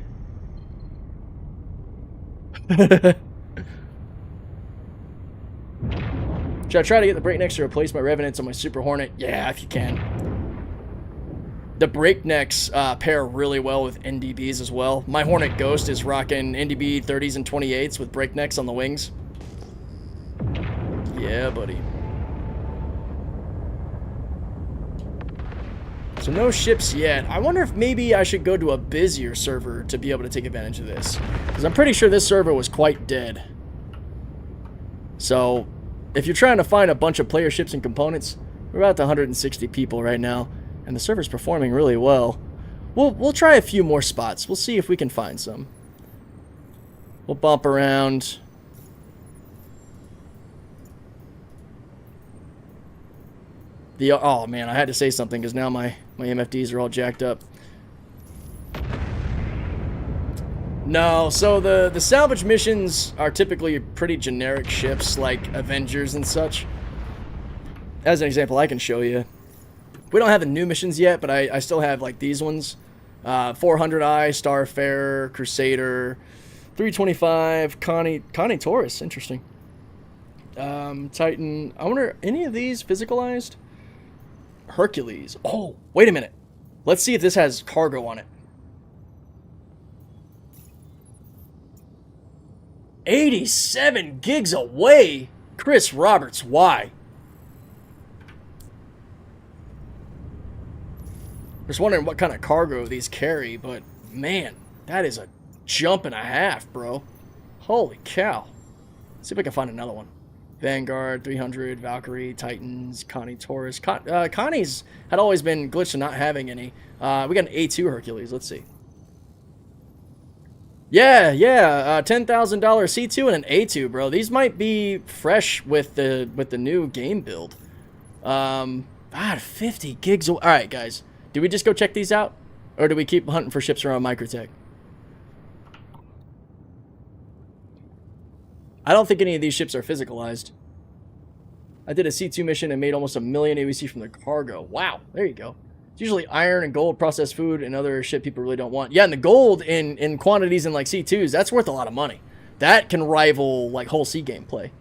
Should I try to get the breaknecks to replace my Revenants on my Super Hornet? Yeah, if you can. The breaknecks pair really well with NDBs as well. My Hornet Ghost is rocking NDB 30s and 28s with breaknecks on the wings. Yeah, buddy. So no ships yet. I wonder if maybe I should go to a busier server to be able to take advantage of this. Because I'm pretty sure this server was quite dead. So, if you're trying to find a bunch of player ships and components, we're about to 160 people right now. And the server's performing really well. We'll try a few more spots. We'll see if we can find some. We'll bump around. Oh man, I had to say something because now my MFDs are all jacked up. No, so the salvage missions are typically pretty generic ships like Avengers and such. As an example, I can show you. We don't have the new missions yet, but I still have like these ones. 400i, Starfarer, Crusader, 325, Connie Taurus, interesting. Titan, I wonder, any of these physicalized? Hercules. Oh, wait a minute. Let's see if this has cargo on it. 87 gigs away. Chris Roberts, why? Just wondering what kind of cargo these carry, but man, that is a jump and a half, bro. Holy cow. Let's see if I can find another one. Vanguard, 300, Valkyrie, Titans, Connie Taurus. Connie's had always been glitched to not having any. We got an A2 Hercules. Let's see. Yeah, $10,000 C2 and an A2, bro. These might be fresh with the new game build. 50 gigs. All right, guys. Do we just go check these out, or do we keep hunting for ships around Microtech? I don't think any of these ships are physicalized. I did a C2 mission and made almost 1 million ABC from the cargo. Wow, there you go. It's usually iron and gold, processed food, and other shit people really don't want. Yeah, and the gold in quantities in like C2s, that's worth a lot of money. That can rival like whole C gameplay.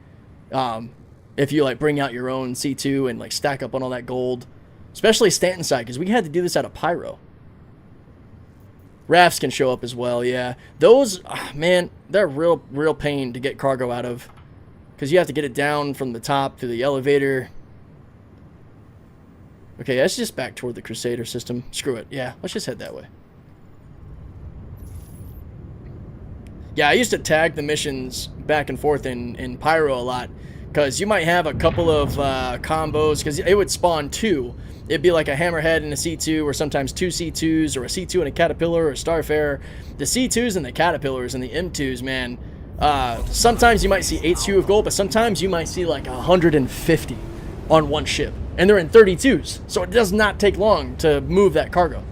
If you like bring out your own C2 and like stack up on all that gold. Especially Stanton side, because we had to do this out of Pyro. Rafts can show up as well, yeah. Those, man, they're real pain to get cargo out of. Because you have to get it down from the top to the elevator. Okay, let's just back toward the Crusader system. Screw it. Yeah, let's just head that way. Yeah, I used to tag the missions back and forth in Pyro a lot. Because you might have a couple of combos, because it would spawn two. It'd be like a Hammerhead and a C2, or sometimes two C2s, or a C2 and a Caterpillar, or a Starfarer. The C2s and the Caterpillars and the M2s, man, sometimes you might see 8-2 of gold, but sometimes you might see like 150 on one ship. And they're in 32s, so it does not take long to move that cargo.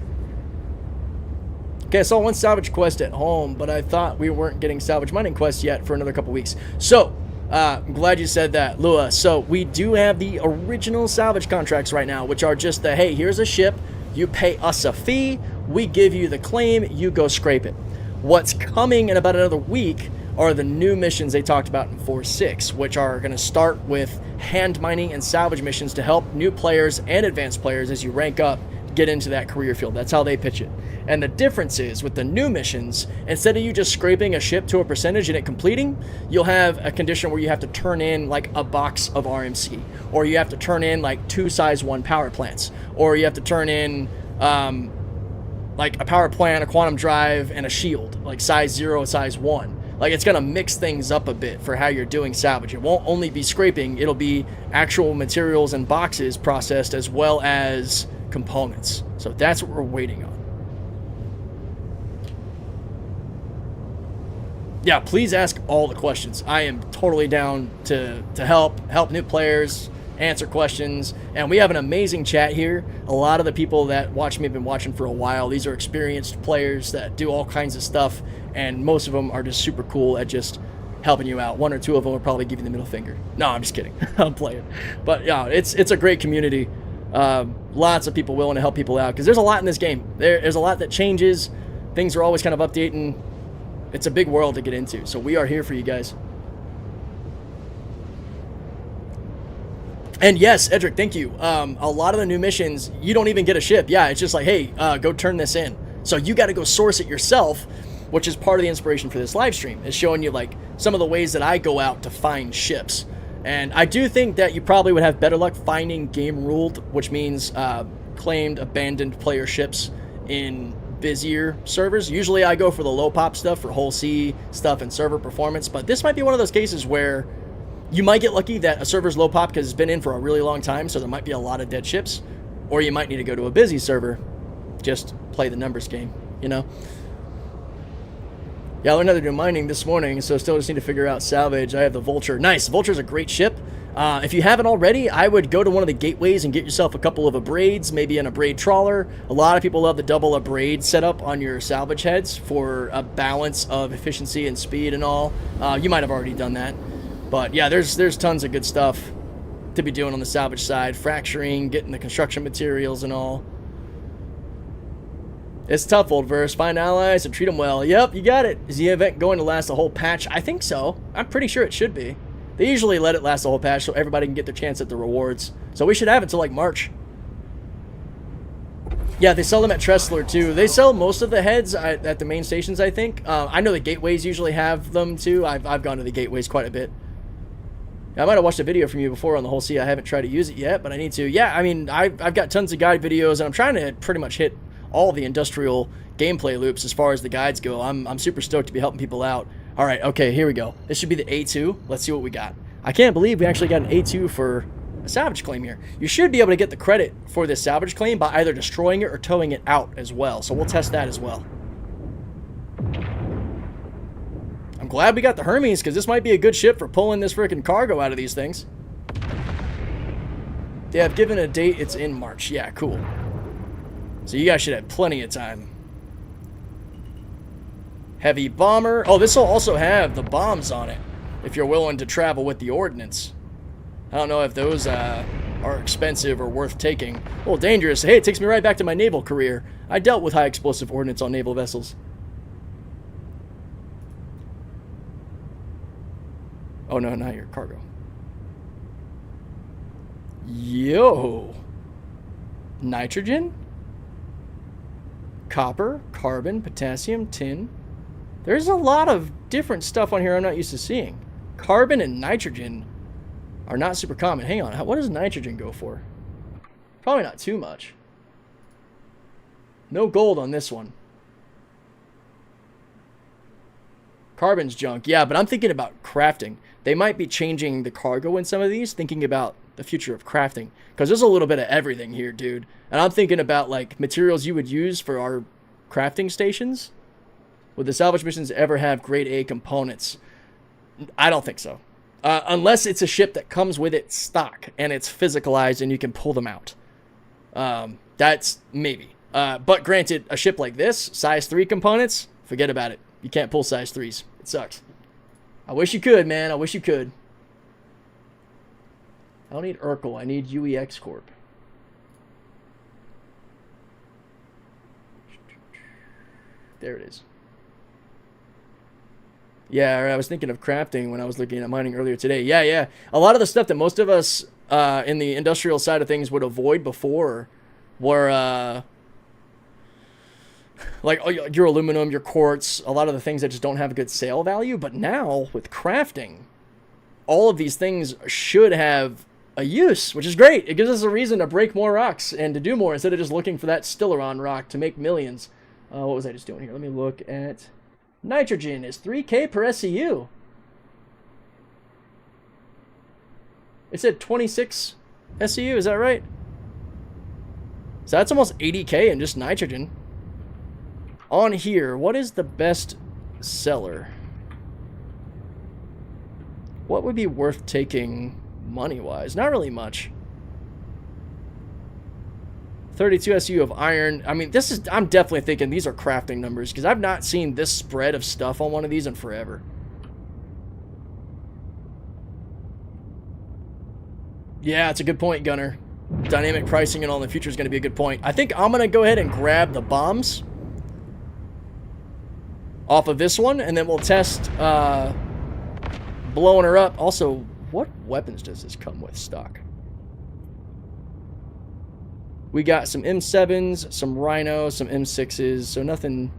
Okay, I saw one salvage quest at home, but I thought we weren't getting salvage mining quests yet for another couple weeks. So, I'm glad you said that, Lua. So, we do have the original salvage contracts right now, which are just the, hey, here's a ship, you pay us a fee, we give you the claim, you go scrape it. What's coming in about another week are the new missions they talked about in 4.6, which are going to start with hand mining and salvage missions to help new players and advanced players as you rank up, get into that career field. That's how they pitch it. And the difference is, with the new missions, instead of you just scraping a ship to a percentage and it completing, you'll have a condition where you have to turn in like a box of RMC, or you have to turn in like 2 size 1 power plants, or you have to turn in like a power plant, a quantum drive, and a shield, like size 0, size 1. Like, it's going to mix things up a bit for how you're doing salvage. It won't only be scraping, it'll be actual materials and boxes processed as well as components. So that's what we're waiting on. Yeah, please ask all the questions. I am totally down to help new players, answer questions, and we have an amazing chat here. A lot of the people that watch me have been watching for a while. These are experienced players that do all kinds of stuff, and most of them are just super cool at just helping you out. 1 or 2 of them will probably give you the middle finger. No, I'm just kidding. I'm playing. But yeah, it's a great community. Lots of people willing to help people out, because there's a lot in this game. There's a lot that changes. Things are always kind of updating. It's a big world to get into, so we are here for you guys. And yes, Edric, thank you. A lot of the new missions, you don't even get a ship. Yeah, it's just like, hey, go turn this in. So you got to go source it yourself, which is part of the inspiration for this live stream, is showing you like some of the ways that I go out to find ships. And I do think that you probably would have better luck finding game ruled, which means claimed abandoned player ships in busier servers. Usually I go for the low pop stuff, for whole C stuff and server performance, but this might be one of those cases where you might get lucky that a server's low pop because it's been in for a really long time, so there might be a lot of dead ships, or you might need to go to a busy server, just play the numbers game, you know? Yeah, I learned how to do mining this morning, so still just need to figure out salvage. I have the Vulture. Nice, Vulture's a great ship. If you haven't already, I would go to one of the gateways and get yourself a couple of abrades, maybe an abrade trawler. A lot of people love the double abrade setup on your salvage heads for a balance of efficiency and speed and all. You might have already done that. But yeah, there's tons of good stuff to be doing on the salvage side. Fracturing, getting the construction materials and all. It's tough, old verse. Find allies and treat them well. Yep, you got it. Is the event going to last a whole patch? I think so. I'm pretty sure it should be. They usually let it last the whole patch so everybody can get their chance at the rewards. So we should have it till like March. Yeah, they sell them at Tressler too. They sell most of the heads at the main stations, I think. I know the gateways usually have them too. I've gone to the gateways quite a bit. I might have watched a video from you before on the whole C. I haven't tried to use it yet, but I need to. Yeah, I mean, I've got tons of guide videos, and I'm trying to pretty much hit all the industrial gameplay loops as far as the guides go. I'm super stoked to be helping people out. All right, okay, here we go. This should be the A2. Let's see what we got. I can't believe we actually got an A2 for a salvage claim here. You should be able to get the credit for this salvage claim by either destroying it or towing it out as well. So we'll test that as well. I'm glad we got the Hermes, because this might be a good ship for pulling this freaking cargo out of these things. They have given a date. It's in March. Yeah, cool. So you guys should have plenty of time. Heavy bomber. Oh, this will also have the bombs on it if you're willing to travel with the ordnance. I don't know if those are expensive or worth taking. A little dangerous. Hey, it takes me right back to my naval career. I dealt with high explosive ordnance on naval vessels. Oh no, not your cargo. Yo. nitrogen, copper, carbon, potassium, tin. There's a lot of different stuff on here I'm not used to seeing. Carbon and nitrogen are not super common. Hang on, what does nitrogen go for? Probably not too much. No gold on this one. Carbon's junk. Yeah, but I'm thinking about crafting. They might be changing the cargo in some of these, thinking about the future of crafting. Because there's a little bit of everything here, dude. And I'm thinking about, like, materials you would use for our crafting stations. Would the salvage missions ever have grade A components? I don't think so. Unless it's a ship that comes with it stock and it's physicalized and you can pull them out. That's maybe. But granted, a ship like this, size 3 components, forget about it. You can't pull size 3s. It sucks. I wish you could, man. I wish you could. I don't need Urkel. I need UEX Corp. There it is. Yeah, I was thinking of crafting when I was looking at mining earlier today. Yeah. A lot of the stuff that most of us in the industrial side of things would avoid before were like your aluminum, your quartz, a lot of the things that just don't have a good sale value. But now with crafting, all of these things should have a use, which is great. It gives us a reason to break more rocks and to do more instead of just looking for that Stillaron rock to make millions. What was I just doing here? Let me look at... Nitrogen is 3K per SCU. It said 26 SCU, is that right? So that's almost 80K in just nitrogen. On here, what is the best seller? What would be worth taking money-wise? Not really much. 32 SU of iron. I mean, this is... I'm definitely thinking these are crafting numbers because I've not seen this spread of stuff on one of these in forever. Yeah, it's a good point, Gunner. Dynamic pricing and all in the future is going to be a good point. I think I'm going to go ahead and grab the bombs off of this one, and then we'll test blowing her up. Also, what weapons does this come with stock? We got some M7s, some Rhino, some M6s, so nothing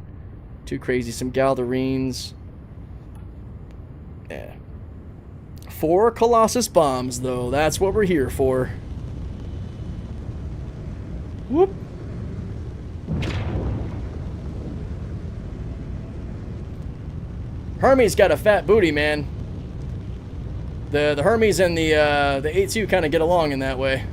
too crazy. Some Galdarines. Yeah. 4 Colossus bombs, though. That's what we're here for. Whoop. Hermes got a fat booty, man. The Hermes and the A2 kind of get along in that way.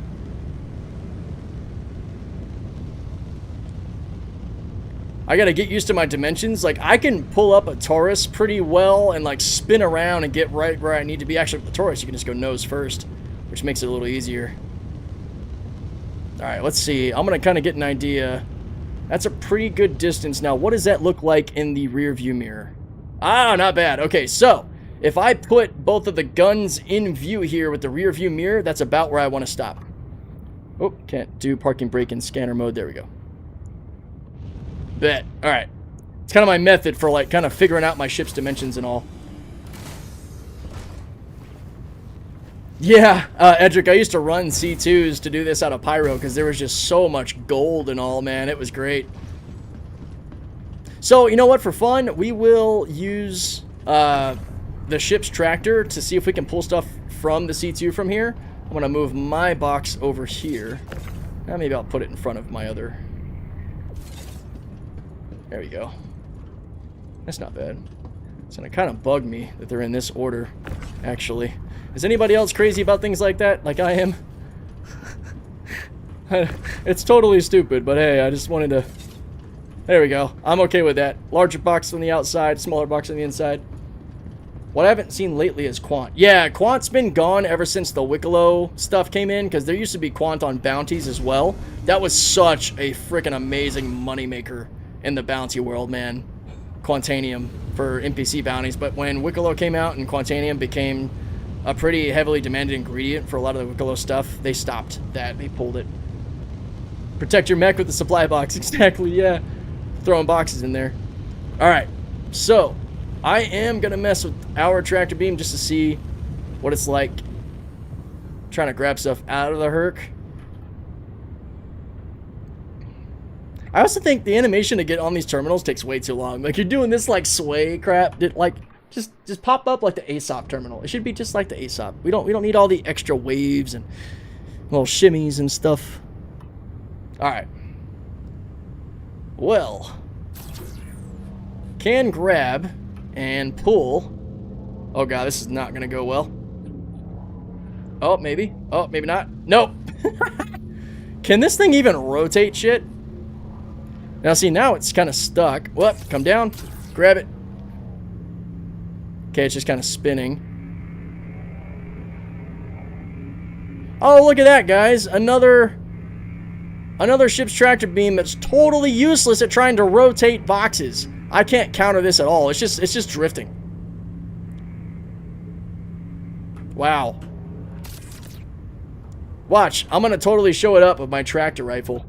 I gotta get used to my dimensions. Like, I can pull up a Taurus pretty well and, like, spin around and get right where I need to be. Actually, with the Taurus, you can just go nose first, which makes it a little easier. Alright, let's see. I'm gonna kind of get an idea. That's a pretty good distance. Now, what does that look like in the rear view mirror? Ah, not bad. Okay, so, if I put both of the guns in view here with the rear view mirror, that's about where I want to stop. Oh, can't do parking brake in scanner mode. There we go. Bet. Alright. It's kind of my method for, like, kind of figuring out my ship's dimensions and all. Yeah, Edric, I used to run C2s to do this out of Pyro because there was just so much gold and all, man. It was great. So, you know what? For fun, we will use the ship's tractor to see if we can pull stuff from the C2 from here. I'm going to move my box over here. Now maybe I'll put it in front of my other... There we go. That's not bad. It's gonna kind of bug me that they're in this order, actually. Is anybody else crazy about things like that, like I am? It's totally stupid, but hey, I just wanted to... There we go. I'm okay with that. Larger box on the outside, smaller box on the inside. What I haven't seen lately is Quant. Yeah, Quant's been gone ever since the Wicklow stuff came in, because there used to be Quant on bounties as well. That was such a freaking amazing moneymaker in the bounty world, man. Quantanium for NPC bounties. But when Wicklow came out and Quantanium became a pretty heavily demanded ingredient for a lot of the Wicklow stuff, they stopped that. They pulled it. Protect your mech with the supply box. Exactly, yeah. Throwing boxes in there. Alright, so I am going to mess with our tractor beam just to see what it's like trying to grab stuff out of the Herc. I also think the animation to get on these terminals takes way too long. Like, you're doing this, like, sway crap. Like, just pop up like the ASOP terminal. It should be just like the ASOP. We don't need all the extra waves and little shimmies and stuff. Alright. Well. Can grab and pull. Oh, God, this is not going to go well. Oh, maybe. Oh, maybe not. Nope. Can this thing even rotate shit? Now, see, now it's kind of stuck. What? Come down. Grab it. Okay, it's just kind of spinning. Oh, look at that, guys. Another ship's tractor beam that's totally useless at trying to rotate boxes. I can't counter this at all. It's just drifting. Wow. Watch, I'm gonna totally show it up with my tractor rifle.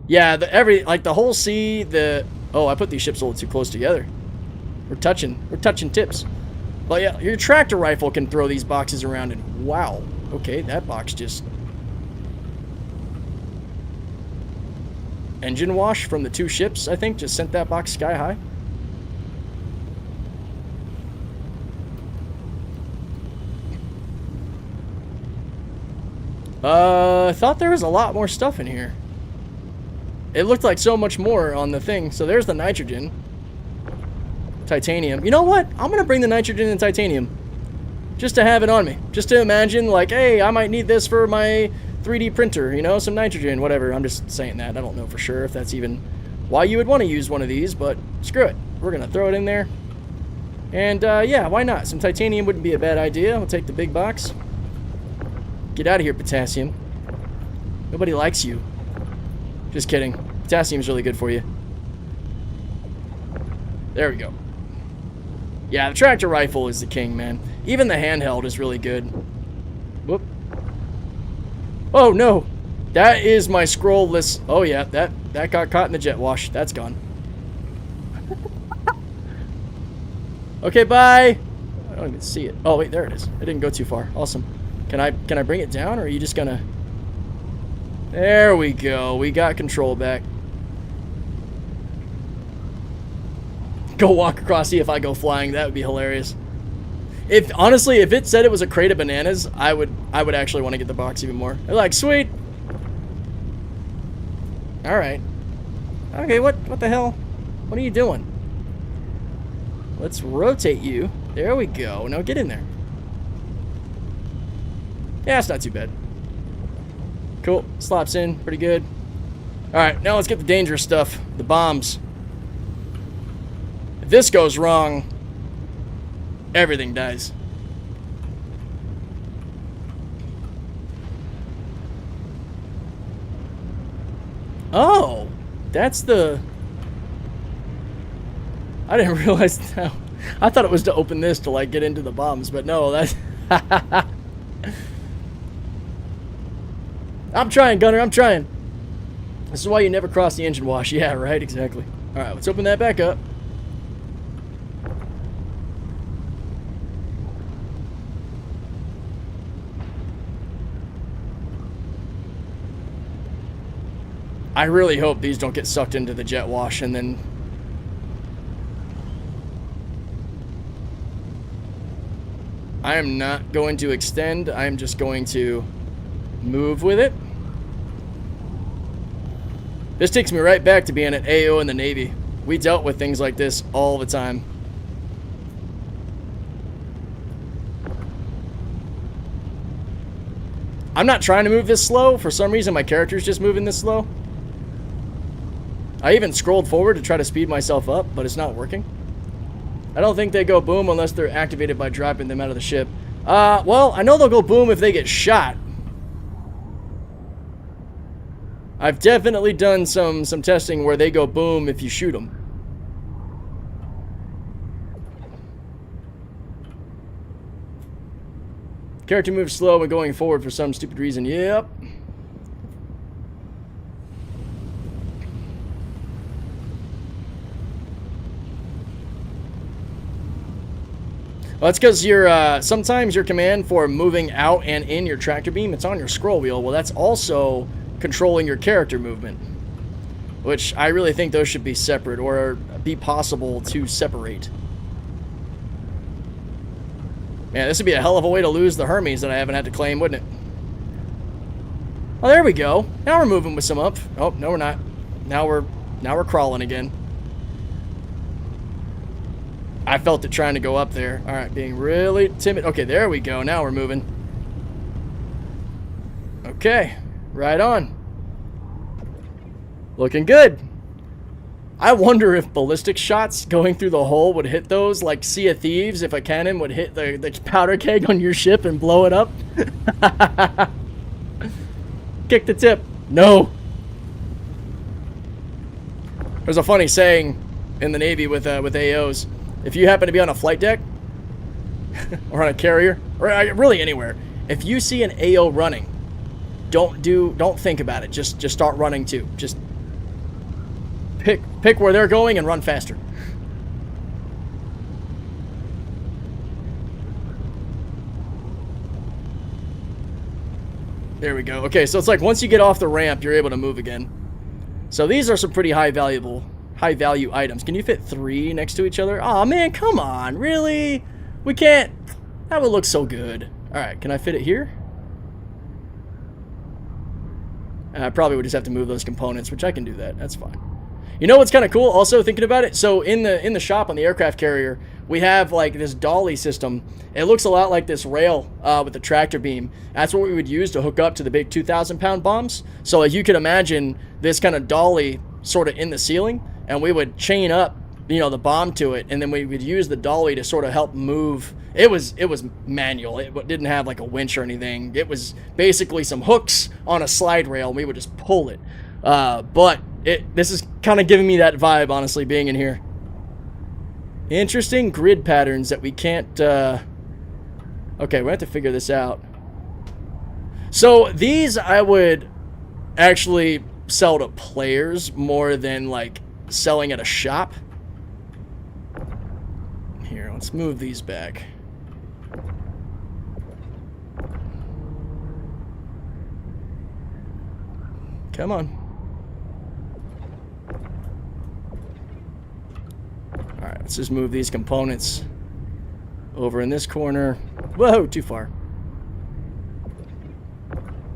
Yeah, the whole sea, oh, I put these ships a little too close together. We're touching tips. But yeah, your tractor rifle can throw these boxes around and wow. Okay, that box just... Engine wash from the two ships, I think, just sent that box sky high. I thought there was a lot more stuff in here. It looked like so much more on the thing. So there's the nitrogen. Titanium. You know what? I'm going to bring the nitrogen and titanium. Just to have it on me. Just to imagine, like, hey, I might need this for my 3D printer. You know, some nitrogen, whatever. I'm just saying that. I don't know for sure if that's even why you would want to use one of these. But screw it. We're going to throw it in there. And, yeah, why not? Some titanium wouldn't be a bad idea. We'll take the big box. Get out of here, potassium. Nobody likes you. Just kidding. Potassium's really good for you. There we go. Yeah, the tractor rifle is the king, man. Even the handheld is really good. Whoop. Oh, no. That is my scrollless... Oh, yeah, that got caught in the jet wash. That's gone. Okay, bye. I don't even see it. Oh, wait, there it is. It didn't go too far. Awesome. Can I bring it down, or are you just gonna... There we go. We got control back. Go walk across, see if I go flying. That would be hilarious. Honestly, if it said it was a crate of bananas, I would actually want to get the box even more. They're like, sweet. All right. Okay, what the hell? What are you doing? Let's rotate you. There we go. Now get in there. Yeah, it's not too bad. Cool. Slops in. Pretty good. Alright, now let's get the dangerous stuff. The bombs. If this goes wrong, everything dies. Oh! That's the... I didn't realize that. I thought it was to open this to, like, get into the bombs, but no, that's... I'm trying, Gunner, I'm trying. This is why you never cross the engine wash. Yeah, right, exactly. Alright, let's open that back up. I really hope these don't get sucked into the jet wash and then... I am not going to extend. I am just going to move with it. This takes me right back to being at AO in the Navy. We dealt with things like this all the time. I'm not trying to move this slow. For some reason, my character's just moving this slow. I even scrolled forward to try to speed myself up, but it's not working. I don't think they go boom unless they're activated by dropping them out of the ship. Well, I know they'll go boom if they get shot. I've definitely done some testing where they go boom if you shoot them. Character moves slow when going forward for some stupid reason. Yep. Well, that's because you're, sometimes your command for moving out and in your tractor beam, it's on your scroll wheel. Well, that's also controlling your character movement. which I really think those should be separate or be possible to separate. Man, this would be a hell of a way to lose the Hermes that I haven't had to claim, wouldn't it? Oh, there we go. Now we're moving with some up. Oh, no we're not. Now we're crawling again. I felt it trying to go up there. All right, being really timid. Okay, there we go. Now we're moving. Okay, right on. Looking good. I wonder if ballistic shots going through the hole would hit those, like Sea of Thieves, if a cannon would hit the powder keg on your ship and blow it up. Kick the tip. No. There's a funny saying in the Navy with AOs. If you happen to be on a flight deck or on a carrier or really anywhere, if you see an AO running, don't think about it. Just start running too. Just pick where they're going and run faster. There we go. Okay, so it's like once you get off the ramp, you're able to move again. So these are some pretty high value items. Can you fit 3 next to each other? Oh man, come on, really? We can't. That would look so good. All right, can I fit it here? I probably would just have to move those components, which I can do that. That's fine. You know what's kind of cool? Also thinking about it, so in the shop on the aircraft carrier, we have like this dolly system. It looks a lot like this rail with the tractor beam. That's what we would use to hook up to the big 2,000-pound bombs. So like you could imagine this kind of dolly sort of in the ceiling, and we would chain up, you know, the bomb to it, and then we would use the dolly to sort of help move. It was manual. It didn't have like a winch or anything. It was basically some hooks on a slide rail, and we would just pull it. But this is kind of giving me that vibe, honestly, being in here. Interesting grid patterns that we can't... Okay, we have to figure this out. So these I would actually sell to players more than like selling at a shop. Here, let's move these back. Come on. Alright, let's just move these components over in this corner. Whoa, too far.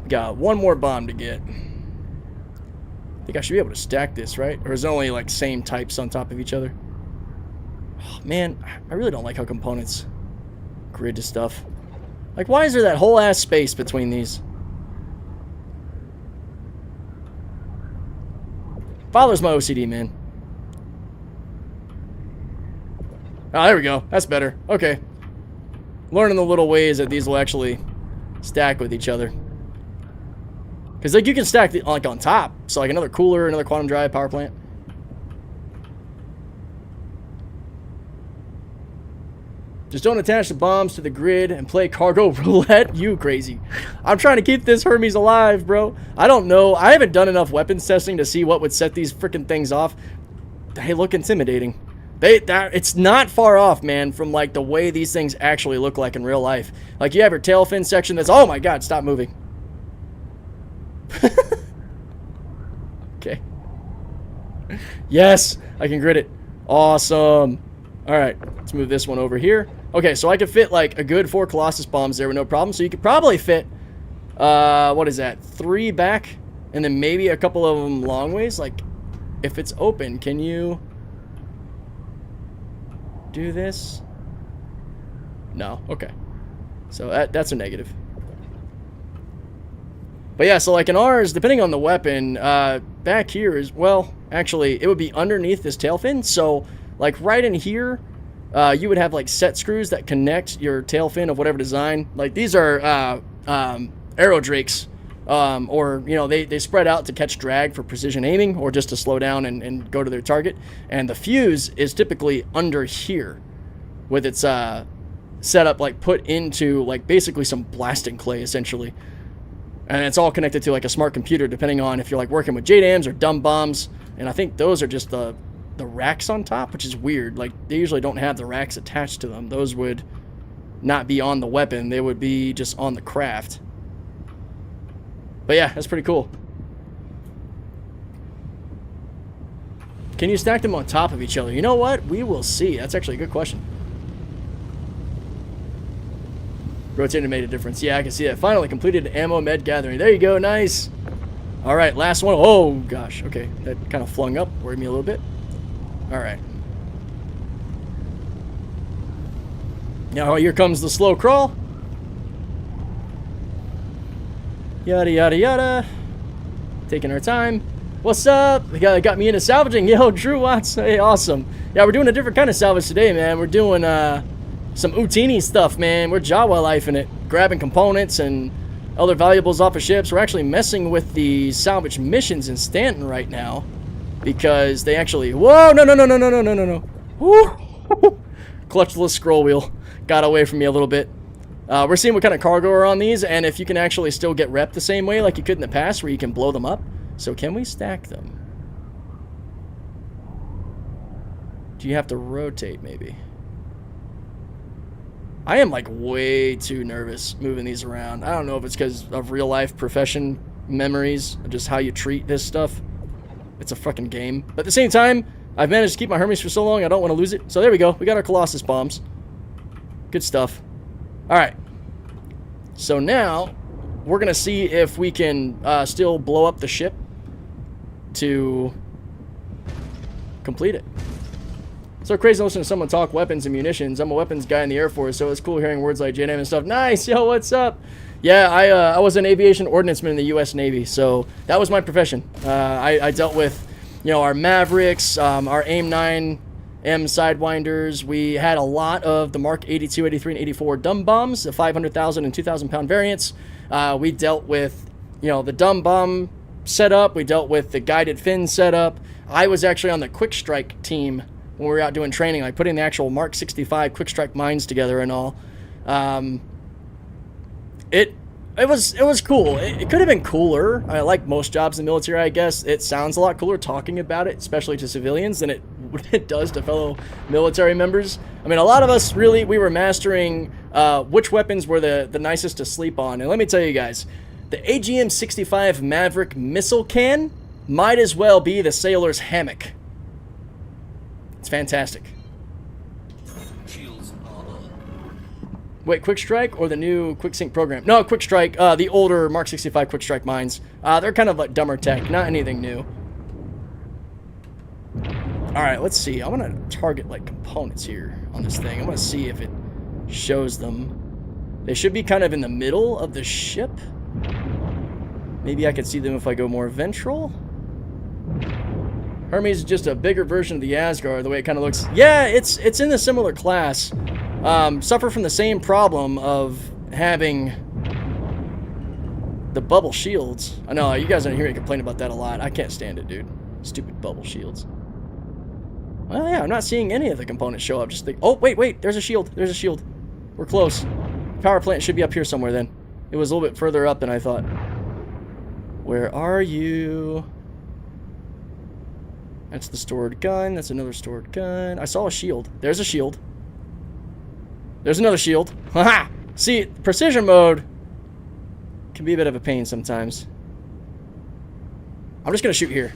Got one more bomb to get. I think I should be able to stack this, right? Or is it only like same types on top of each other? Oh, man, I really don't like how components grid to stuff. Like, why is there that whole ass space between these? Bothers my OCD, man. Oh, there we go. That's better. Okay. Learning the little ways that these will actually stack with each other. Because, like, you can stack the, like, on top. So, like, another cooler, another quantum drive power plant. Just don't attach the bombs to the grid and play cargo roulette. You crazy. I'm trying to keep this Hermes alive, bro. I don't know. I haven't done enough weapons testing to see what would set these freaking things off. They look intimidating. It's not far off, man, from like the way these things actually look like in real life. Like you have your tail fin section that's, oh my god, stop moving. Okay. Yes, I can grid it. Awesome. All right, let's move this one over here. Okay, so I could fit like a good 4 Colossus bombs there with no problem. So you could probably fit, what is that, 3 back, and then maybe a couple of them long ways. Like, if it's open, can you do this? No. Okay. So that's a negative. But yeah, so like in ours, depending on the weapon, back here is, well, actually, it would be underneath this tail fin. So like right in here, you would have like set screws that connect your tail fin of whatever design. Like these are arrow drakes, or you know they spread out to catch drag for precision aiming or just to slow down and go to their target. And the fuse is typically under here, with its setup like put into like basically some blasting clay essentially, and it's all connected to like a smart computer depending on if you're like working with JDAMs or dumb bombs. And I think those are just the racks on top, which is weird. Like they usually don't have the racks attached to them. Those would not be on the weapon, they would be just on the craft. But yeah, that's pretty cool. Can you stack them on top of each other? You know what? We will see. That's actually a good question. Rotated made a difference. Yeah, I can see that. Finally completed ammo med gathering. There you go. Nice. All right, last one. Oh, gosh. Okay, that kind of flung up. Worried me a little bit. All right. Now here comes the slow crawl. Yada, yada, yada. Taking our time. What's up? The guy that got me into salvaging. Yo, Drew Watts. Hey, awesome. Yeah, we're doing a different kind of salvage today, man. We're doing some Utini stuff, man. We're Jawa lifing it. Grabbing components and other valuables off of ships. We're actually messing with the salvage missions in Stanton right now. Because they actually... Whoa, no, no, no, no, no, no, no, no, no. Woo! Clutchless scroll wheel. Got away from me a little bit. We're seeing what kind of cargo are on these, and if you can actually still get rep the same way like you could in the past, where you can blow them up. So can we stack them? Do you have to rotate, maybe? I am, like, way too nervous moving these around. I don't know if it's because of real-life profession memories, or just how you treat this stuff. It's a fucking game. But at the same time, I've managed to keep my Hermes for so long, I don't want to lose it. So there we go. We got our Colossus bombs. Good stuff. Alright. So now, we're going to see if we can still blow up the ship to complete it. So crazy listening to someone talk weapons and munitions. I'm a weapons guy in the Air Force, so it's cool hearing words like JDM and stuff. Nice! Yo, what's up? Yeah, I was an aviation ordnanceman in the U.S. Navy, so that was my profession. I dealt with, you know, our Mavericks, our AIM-9 M Sidewinders. We had a lot of the Mark 82, 83, and 84 dumb bombs, the 500,000 and 2,000 pound variants. We dealt with, you know, the dumb bomb setup. We dealt with the guided fin setup. I was actually on the quick strike team when we were out doing training, like putting the actual Mark 65 quick strike mines together and all. It was cool. It could have been cooler. Like most jobs in the military, I guess. It sounds a lot cooler talking about it, especially to civilians, than it does to fellow military members. I mean, a lot of us really, we were mastering which weapons were the nicest to sleep on. And let me tell you guys, the AGM-65 Maverick missile can might as well be the sailor's hammock. It's fantastic. Wait, Quick Strike or the new Quick Sync program? No, Quick Strike, the older Mark 65 Quick Strike mines. They're kind of like dumber tech, not anything new. Alright, let's see. I want to target like components here on this thing. I want to see if it shows them. They should be kind of in the middle of the ship. Maybe I could see them if I go more ventral. Hermes is just a bigger version of the Asgard, the way it kind of looks. Yeah, it's in a similar class. Suffer from the same problem of having the bubble shields. I know, you guys don't hear me complain about that a lot. I can't stand it, dude. Stupid bubble shields. Well, yeah, I'm not seeing any of the components show up. Just think, oh, wait, there's a shield. There's a shield. We're close. Power plant should be up here somewhere then. It was a little bit further up than I thought. Where are you? That's the stored gun. That's another stored gun. I saw a shield. There's a shield. There's another shield. Haha! See, precision mode can be a bit of a pain sometimes. I'm just gonna shoot here.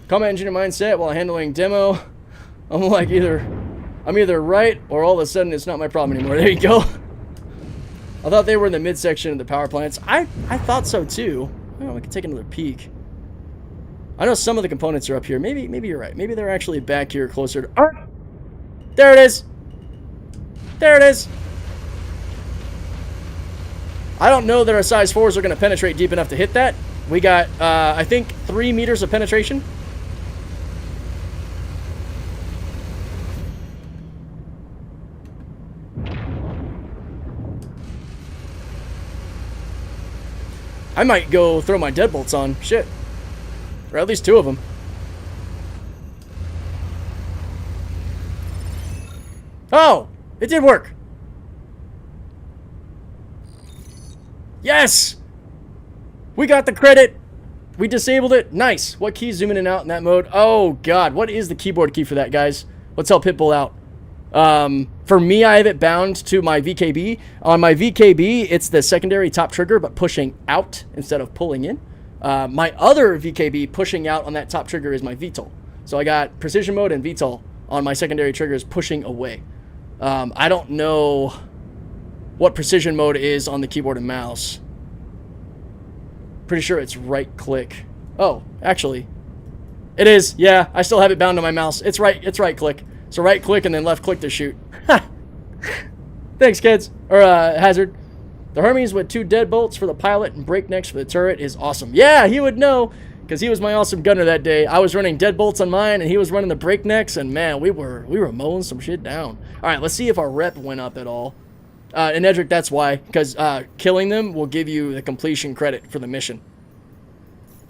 Combat engineer mindset while handling demo. I'm like I'm either right or all of a sudden it's not my problem anymore. There you go. I thought they were in the midsection of the power plants. I thought so too. Oh, we can take another peek. I know some of the components are up here. Maybe you're right. Maybe they're actually back here closer to... Oh! There it is! There it is! I don't know that our size 4s are going to penetrate deep enough to hit that. We got, I think, 3 meters of penetration. I might go throw my deadbolts on. Shit. Or at least 2 of them. Oh! It did work! Yes! We got the credit! We disabled it. Nice. What key's zooming in and out in that mode? Oh, God. What is the keyboard key for that, guys? Let's help Pitbull out. For me, I have it bound to my VKB. On my VKB, it's the secondary top trigger, but pushing out instead of pulling in. My other VKB pushing out on that top trigger is my VTOL. So I got precision mode and VTOL on my secondary triggers pushing away. I don't know what precision mode is on the keyboard and mouse. Pretty sure it's right click. Oh, actually, it is. Yeah, I still have it bound to my mouse. It's right click. So right click and then left click to shoot. Thanks, kids. Or Hazard. The Hermes with 2 deadbolts for the pilot and breaknecks for the turret is awesome. Yeah, he would know, because he was my awesome gunner that day. I was running deadbolts on mine, and he was running the breaknecks, and man, we were mowing some shit down. All right, let's see if our rep went up at all. And Edric, that's why, because killing them will give you the completion credit for the mission.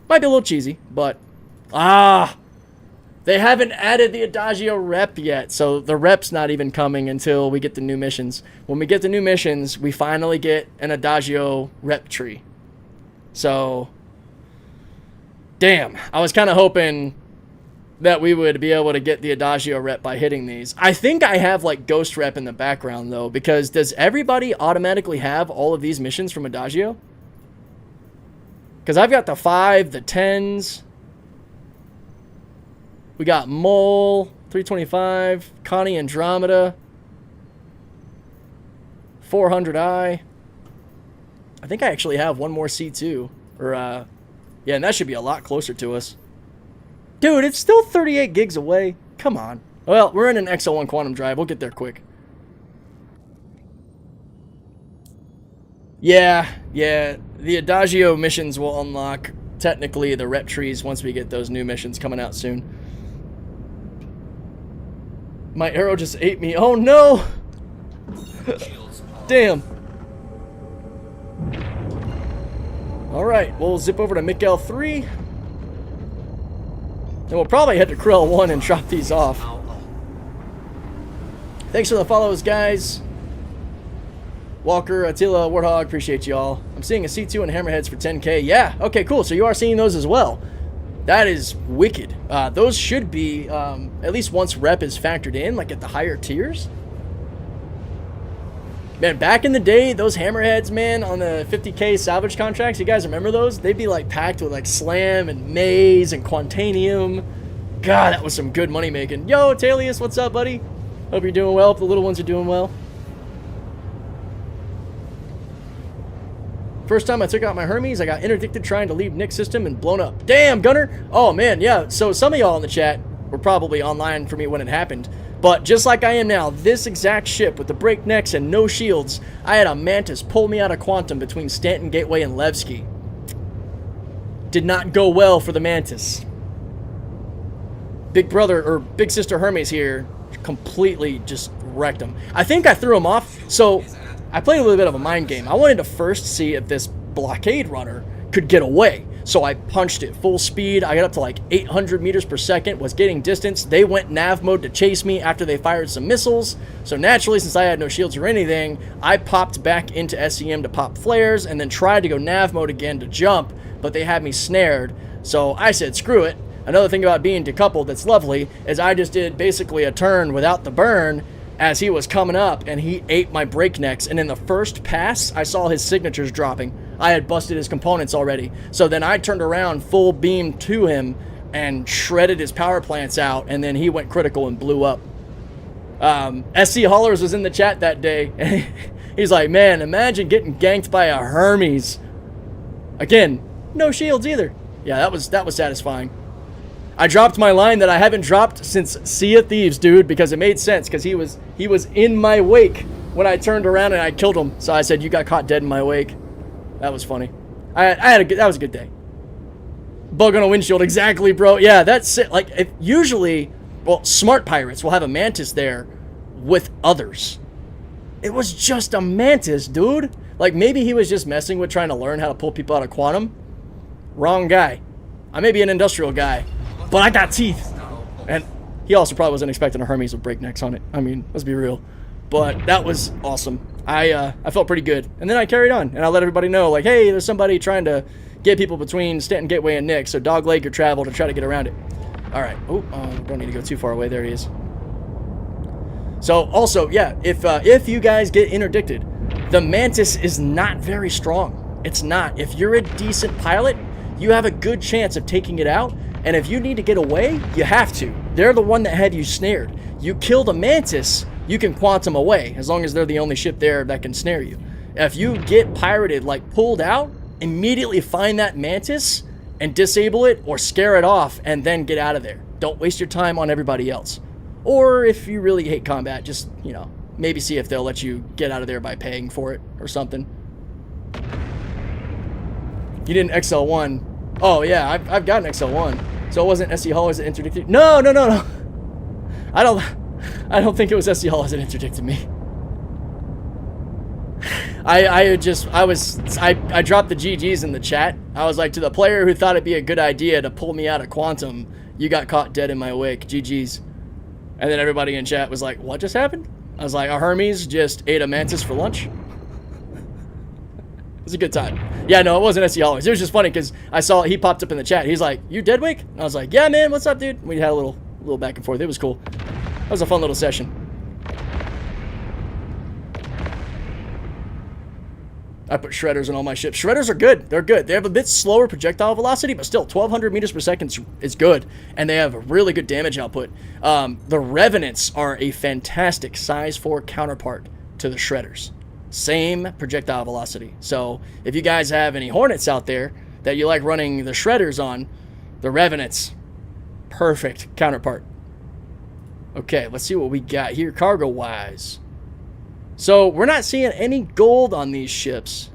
Might be a little cheesy, but they haven't added the Adagio rep yet, so the rep's not even coming until we get the new missions. When we get the new missions, we finally get an Adagio rep tree. So, damn, I was kind of hoping that we would be able to get the Adagio rep by hitting these. I think I have like Ghost rep in the background though, because does everybody automatically have all of these missions from Adagio? Because I've got the 5, the 10s. We got Mole, 325, Connie Andromeda, 400i. I think I actually have one more C2. Or, yeah, and that should be a lot closer to us. Dude, it's still 38 gigs away. Come on. Well, we're in an XL1 Quantum Drive. We'll get there quick. Yeah. The Adagio missions will unlock, technically, the rep trees once we get those new missions coming out soon. My arrow just ate me. Oh, no! Damn. Alright, we'll zip over to Mikael 3. And we'll probably head to Krill 1 and drop these off. Thanks for the follows, guys. Walker, Attila, Warthog, appreciate y'all. I'm seeing a C2 and Hammerheads for 10k. Yeah, okay, cool. So you are seeing those as well. That is wicked. Those should be, at least once rep is factored in, like at the higher tiers. Man, back in the day, those Hammerheads, man, on the 50k salvage contracts, you guys remember those? They'd be like packed with like Slam and Maze and Quantanium. God, that was some good money making. Yo, Talius, what's up, buddy? Hope you're doing well. Hope the little ones are doing well. First time I took out my Hermes, I got interdicted trying to leave Nick's system and blown up. Damn, Gunner! Oh, man, yeah. So some of y'all in the chat were probably online for me when it happened. But just like I am now, this exact ship with the breaknecks and no shields, I had a Mantis pull me out of Quantum between Stanton Gateway and Levski. Did not go well for the Mantis. Big brother, or big sister Hermes here, completely just wrecked him. I think I threw him off, so I played a little bit of a mind game. I wanted to first see if this blockade runner could get away. So I punched it full speed. I got up to like 800 meters per second, was getting distance. They went nav mode to chase me after they fired some missiles. So naturally, since I had no shields or anything, I popped back into SCM to pop flares and then tried to go nav mode again to jump, but they had me snared. So I said, screw it. Another thing about being decoupled that's lovely is I just did basically a turn without the burn as he was coming up, and he ate my breaknecks, and in the first pass, I saw his signatures dropping. I had busted his components already. So then I turned around full beam to him and shredded his power plants out, and then he went critical and blew up. SC Haulers was in the chat that day, and he's like, man, imagine getting ganked by a Hermes. Again, no shields either. Yeah, that was satisfying. I dropped my line that I haven't dropped since Sea of Thieves, dude, because it made sense, because he was in my wake when I turned around and I killed him. So I said, you got caught dead in my wake. That was funny. That was a good day. Bug on a windshield, exactly, bro. Yeah, that's it. Like, usually, well, smart pirates will have a Mantis there with others. It was just a Mantis, dude. Like, maybe he was just messing with trying to learn how to pull people out of Quantum. Wrong guy. I may be an industrial guy, but I got teeth. And he also probably wasn't expecting a Hermes with breaknecks on it. I mean, let's be real. But that was awesome. I felt pretty good. And then I carried on, and I let everybody know, like, hey, there's somebody trying to get people between Stanton Gateway and Nick, so dogleg your travel to try to get around it. All right. Oh, don't need to go too far away. There he is. So also, yeah, if you guys get interdicted, the Mantis is not very strong. It's not. If you're a decent pilot, you have a good chance of taking it out. And if you need to get away, you have to. They're the one that had you snared. You kill the Mantis, you can quantum away, as long as they're the only ship there that can snare you. If you get pirated, like pulled out, immediately find that Mantis and disable it or scare it off and then get out of there. Don't waste your time on everybody else. Or if you really hate combat, just, you know, maybe see if they'll let you get out of there by paying for it or something. You did an XL1. Oh, yeah, I've got an XL1. So it wasn't SC Hall as it interdicted? No. I don't think it was SC Hall as it interdicted me. I dropped the GGs in the chat. I was like, to the player who thought it'd be a good idea to pull me out of Quantum, you got caught dead in my wake. GGs. And then everybody in chat was like, what just happened? I was like, a Hermes just ate a Mantis for lunch. It was a good time. Yeah, no, it wasn't SC Always. It was just funny because I saw he popped up in the chat. He's like, you Deadwake? And I was like, yeah, man, what's up, dude? We had a little back and forth. It was cool. That was a fun little session. I put shredders on all my ships. Shredders are good. They're good. They have a bit slower projectile velocity, but still 1,200 meters per second is good. And they have a really good damage output. The Revenants are a fantastic size 4 counterpart to the shredders. Same projectile velocity. So if you guys have any Hornets out there that you like running the shredders on, the Revenants, perfect counterpart. Okay, let's see what we got here cargo-wise. So we're not seeing any gold on these ships,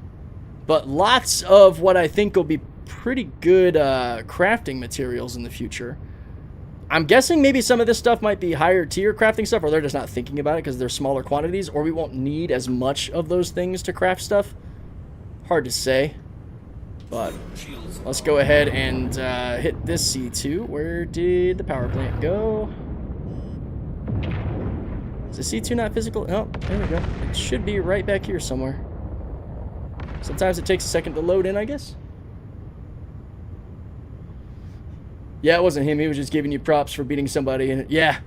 but lots of what I think will be pretty good crafting materials in the future. I'm guessing maybe some of this stuff might be higher tier crafting stuff, or they're just not thinking about it because they're smaller quantities, or we won't need as much of those things to craft stuff. Hard to say, but let's go ahead and hit this C2. Where did the power plant go? Is the C2 not physical? Oh, there we go. It should be right back here somewhere. Sometimes it takes a second to load in, I guess. Yeah, it wasn't him. He was just giving you props for beating somebody. And yeah.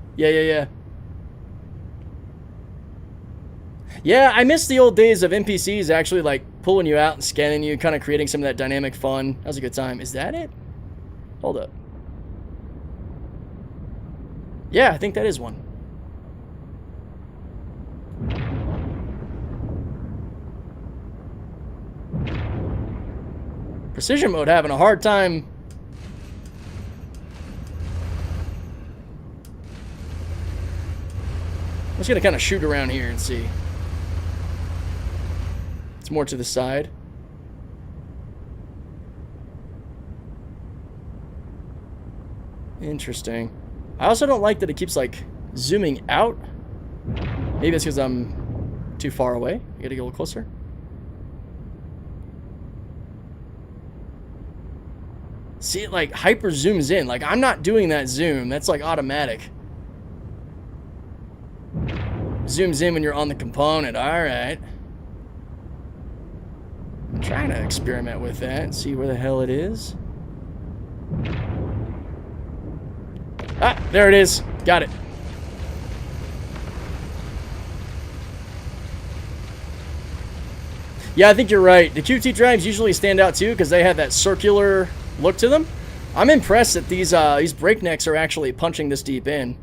Yeah, I miss the old days of NPCs actually like pulling you out and scanning you, kind of creating some of that dynamic fun. That was a good time. Is that it? Hold up. Yeah, I think that is one. Precision mode having a hard time. I'm just gonna kind of shoot around here and see. It's more to the side. Interesting. I also don't like that it keeps like zooming out. Maybe it's because I'm too far away. You gotta get a little closer. See, it like hyper zooms in. Like I'm not doing that zoom. That's like automatic. Zooms in when you're on the component. Alright. I'm trying to experiment with that and see where the hell it is. Ah, there it is. Got it. Yeah, I think you're right. The QT drives usually stand out too because they have that circular look to them. I'm impressed that these breaknecks are actually punching this deep in.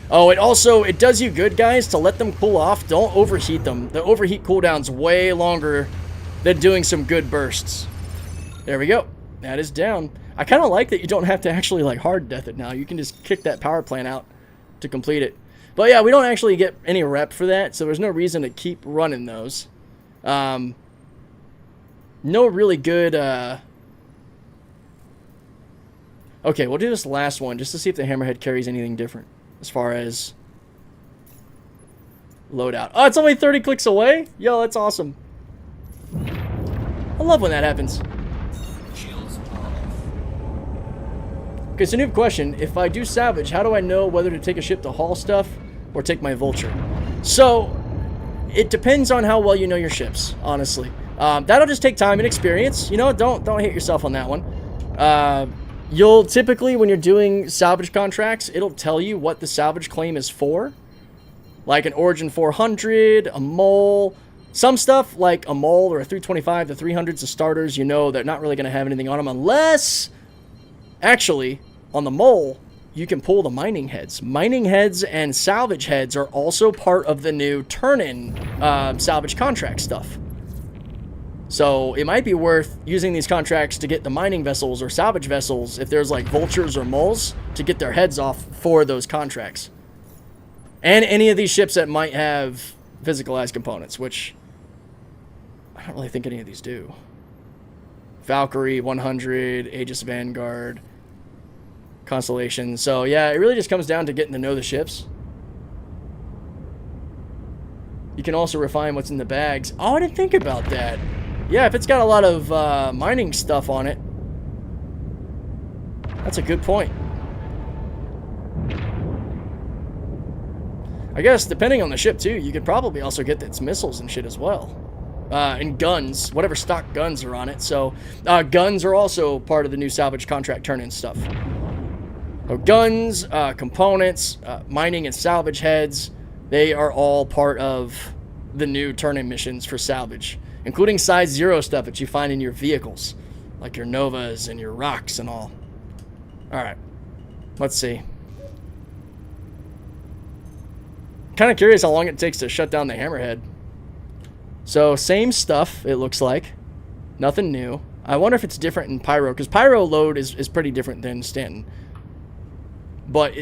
Oh, it does you good, guys, to let them cool off. Don't overheat them. The overheat cooldown's way longer than doing some good bursts. There we go. That is down. I kind of like that you don't have to actually like hard death it now. You can just kick that power plant out to complete it. But yeah, we don't actually get any rep for that, so there's no reason to keep running those. No really good... Okay, we'll do this last one just to see if the Hammerhead carries anything different as far as loadout. Oh, it's only 30 clicks away? Yo, that's awesome. I love when that happens. Okay, so new question. If I do salvage, how do I know whether to take a ship to haul stuff or take my vulture? So, it depends on how well you know your ships, honestly. That'll just take time and experience. You know, don't hate yourself on that one. You'll typically, when you're doing salvage contracts, it'll tell you what the salvage claim is for. like an Origin 400, a Mole. Some stuff like a Mole or a 325, the 300s, the starters, you know they're not really going to have anything on them unless, actually, on the Mole, you can pull the mining heads. Mining heads and salvage heads are also part of the new turn-in salvage contract stuff. So it might be worth using these contracts to get the mining vessels or salvage vessels, if there's like vultures or moles, to get their heads off for those contracts. And any of these ships that might have physicalized components, which I don't really think any of these do. Valkyrie, 100, Aegis Vanguard, Constellation. So yeah, it really just comes down to getting to know the ships. You can also refine what's in the bags. Oh, I didn't think about that. Yeah, if it's got a lot of mining stuff on it, that's a good point. I guess depending on the ship too, you could probably also get its missiles and shit as well. And guns, whatever stock guns are on it. So guns are also part of the new salvage contract turn-in stuff. So guns, components, mining and salvage heads, they are all part of the new turn-in missions for salvage, including size 0 stuff that you find in your vehicles, like your Novas and your Rocks and all. Alright, let's see. Kind of curious how long it takes to shut down the hammerhead. So, same stuff, it looks like. Nothing new. I wonder if it's different in Pyro, because Pyro load is pretty different than Stanton. But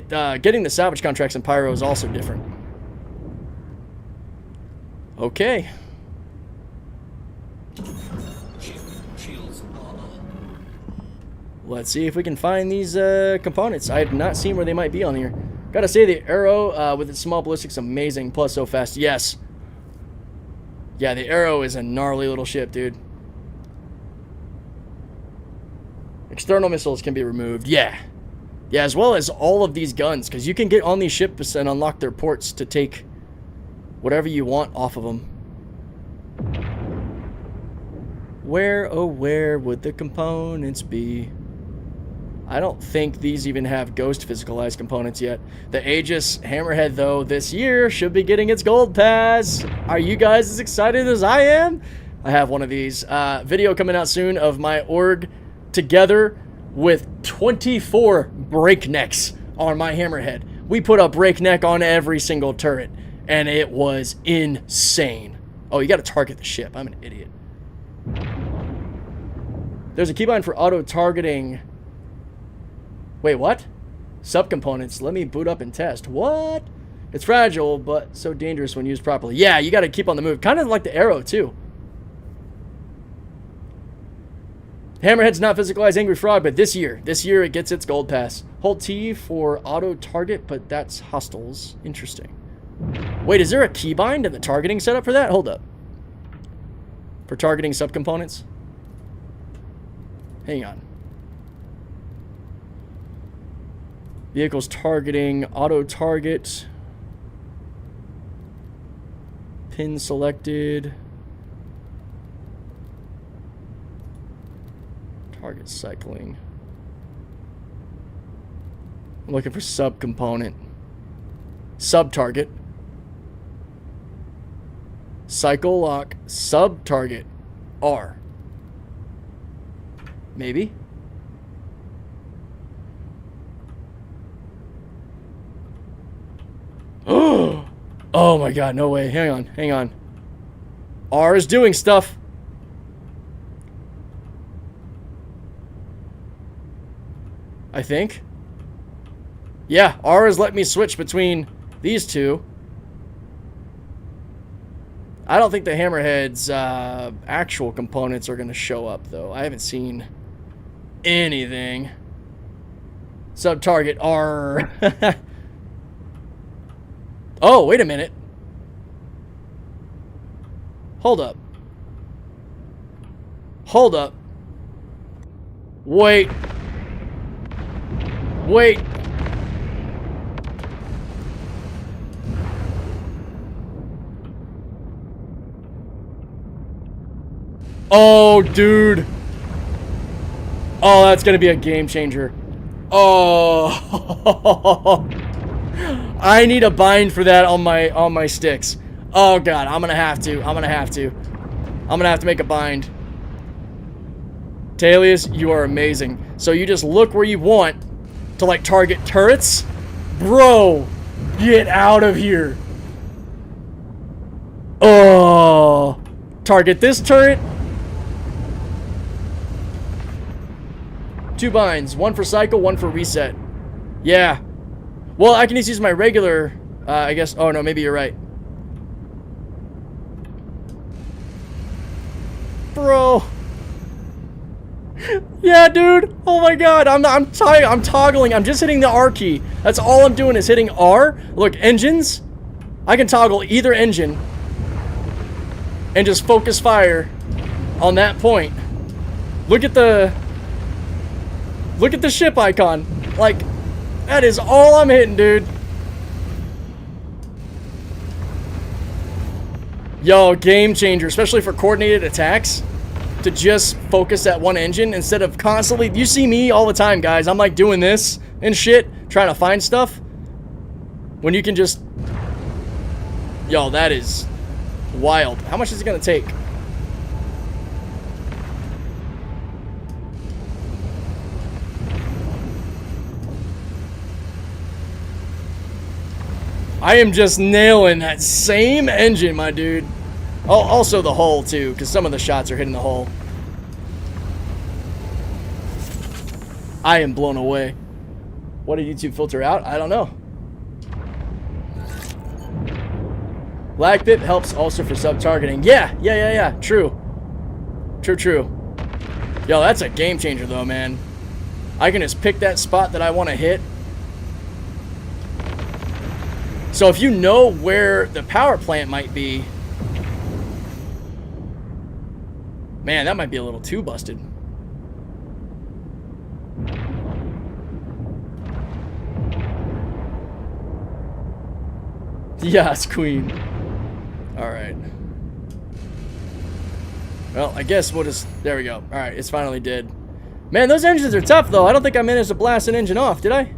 getting the salvage contracts in Pyro is also different. Okay. Let's see if we can find these components. I have not seen where they might be on here. Gotta say, the Arrow with its small ballistics, amazing, plus so fast. Yes. Yeah, the Arrow is a gnarly little ship, dude. External missiles can be removed. Yeah. Yeah, as well as all of these guns, because you can get on these ships and unlock their ports to take whatever you want off of them. Where, oh where would the components be? I don't think these even have ghost physicalized components yet. The Aegis Hammerhead, though, this year should be getting its gold pass. Are you guys as excited as I am? I have one of these. Video coming out soon of my org together with 24 breaknecks on my Hammerhead. We put a breakneck on every single turret, and it was insane. Oh, you got to target the ship. I'm an idiot. There's a keybind for auto-targeting. Wait, what? Subcomponents. Let me boot up and test. What? It's fragile, but so dangerous when used properly. Yeah, you got to keep on the move. Kind of like the Arrow, too. Hammerhead's not physicalized Angry Frog, but this year it gets its gold pass. Hold T for auto-target, but that's hostiles. Interesting. Wait, is there a keybind in the targeting setup for that? Hold up. For targeting subcomponents? Hang on. Vehicles targeting, auto-target. Pin selected. Target cycling. I'm looking for subcomponent. Sub-target. Cycle lock. Sub-target. R. Maybe. Oh my god, no way. Hang on, hang on. R is doing stuff. I think. Yeah, R is letting me switch between these two. I don't think the Hammerhead's actual components are going to show up, though. I haven't seen anything. Sub-target R. Oh, wait a minute. Hold up. Hold up. Wait. Wait. Oh, dude. Oh, that's going to be a game changer. Oh. I need a bind for that on my sticks. Oh god, I'm gonna have to. I'm gonna have to make a bind. Talius, you are amazing. So you just look where you want to like target turrets. Bro, get out of here. Oh, target this turret. 2 binds, 1 for cycle, 1 for reset. Yeah. Well, I can just use my regular, I guess. Oh no, maybe you're right. Bro. Yeah, dude. Oh my god. I'm toggling. I'm just hitting the R key. That's all I'm doing is hitting R. Look, engines. I can toggle either engine and just focus fire on that point. Look at the ship icon. Like, that is all I'm hitting, dude. Yo, game changer, especially for coordinated attacks. To just focus that one engine instead of constantly... You see me all the time, guys. I'm like doing this and shit, trying to find stuff. When you can just... Yo, that is wild. How much is it going to take? I am just nailing that same engine, my dude. Oh, also the hull, too, because some of the shots are hitting the hull. I am blown away. What did YouTube filter out? I don't know. Lag bit helps also for sub-targeting. Yeah. True. True. Yo, that's a game changer, though, man. I can just pick that spot that I want to hit. So if you know where the power plant might be... Man, that might be a little too busted. Yes, queen. Alright. Well, I guess we'll just... There we go. Alright, it's finally dead. Man, those engines are tough, though. I don't think I managed to blast an engine off, did I?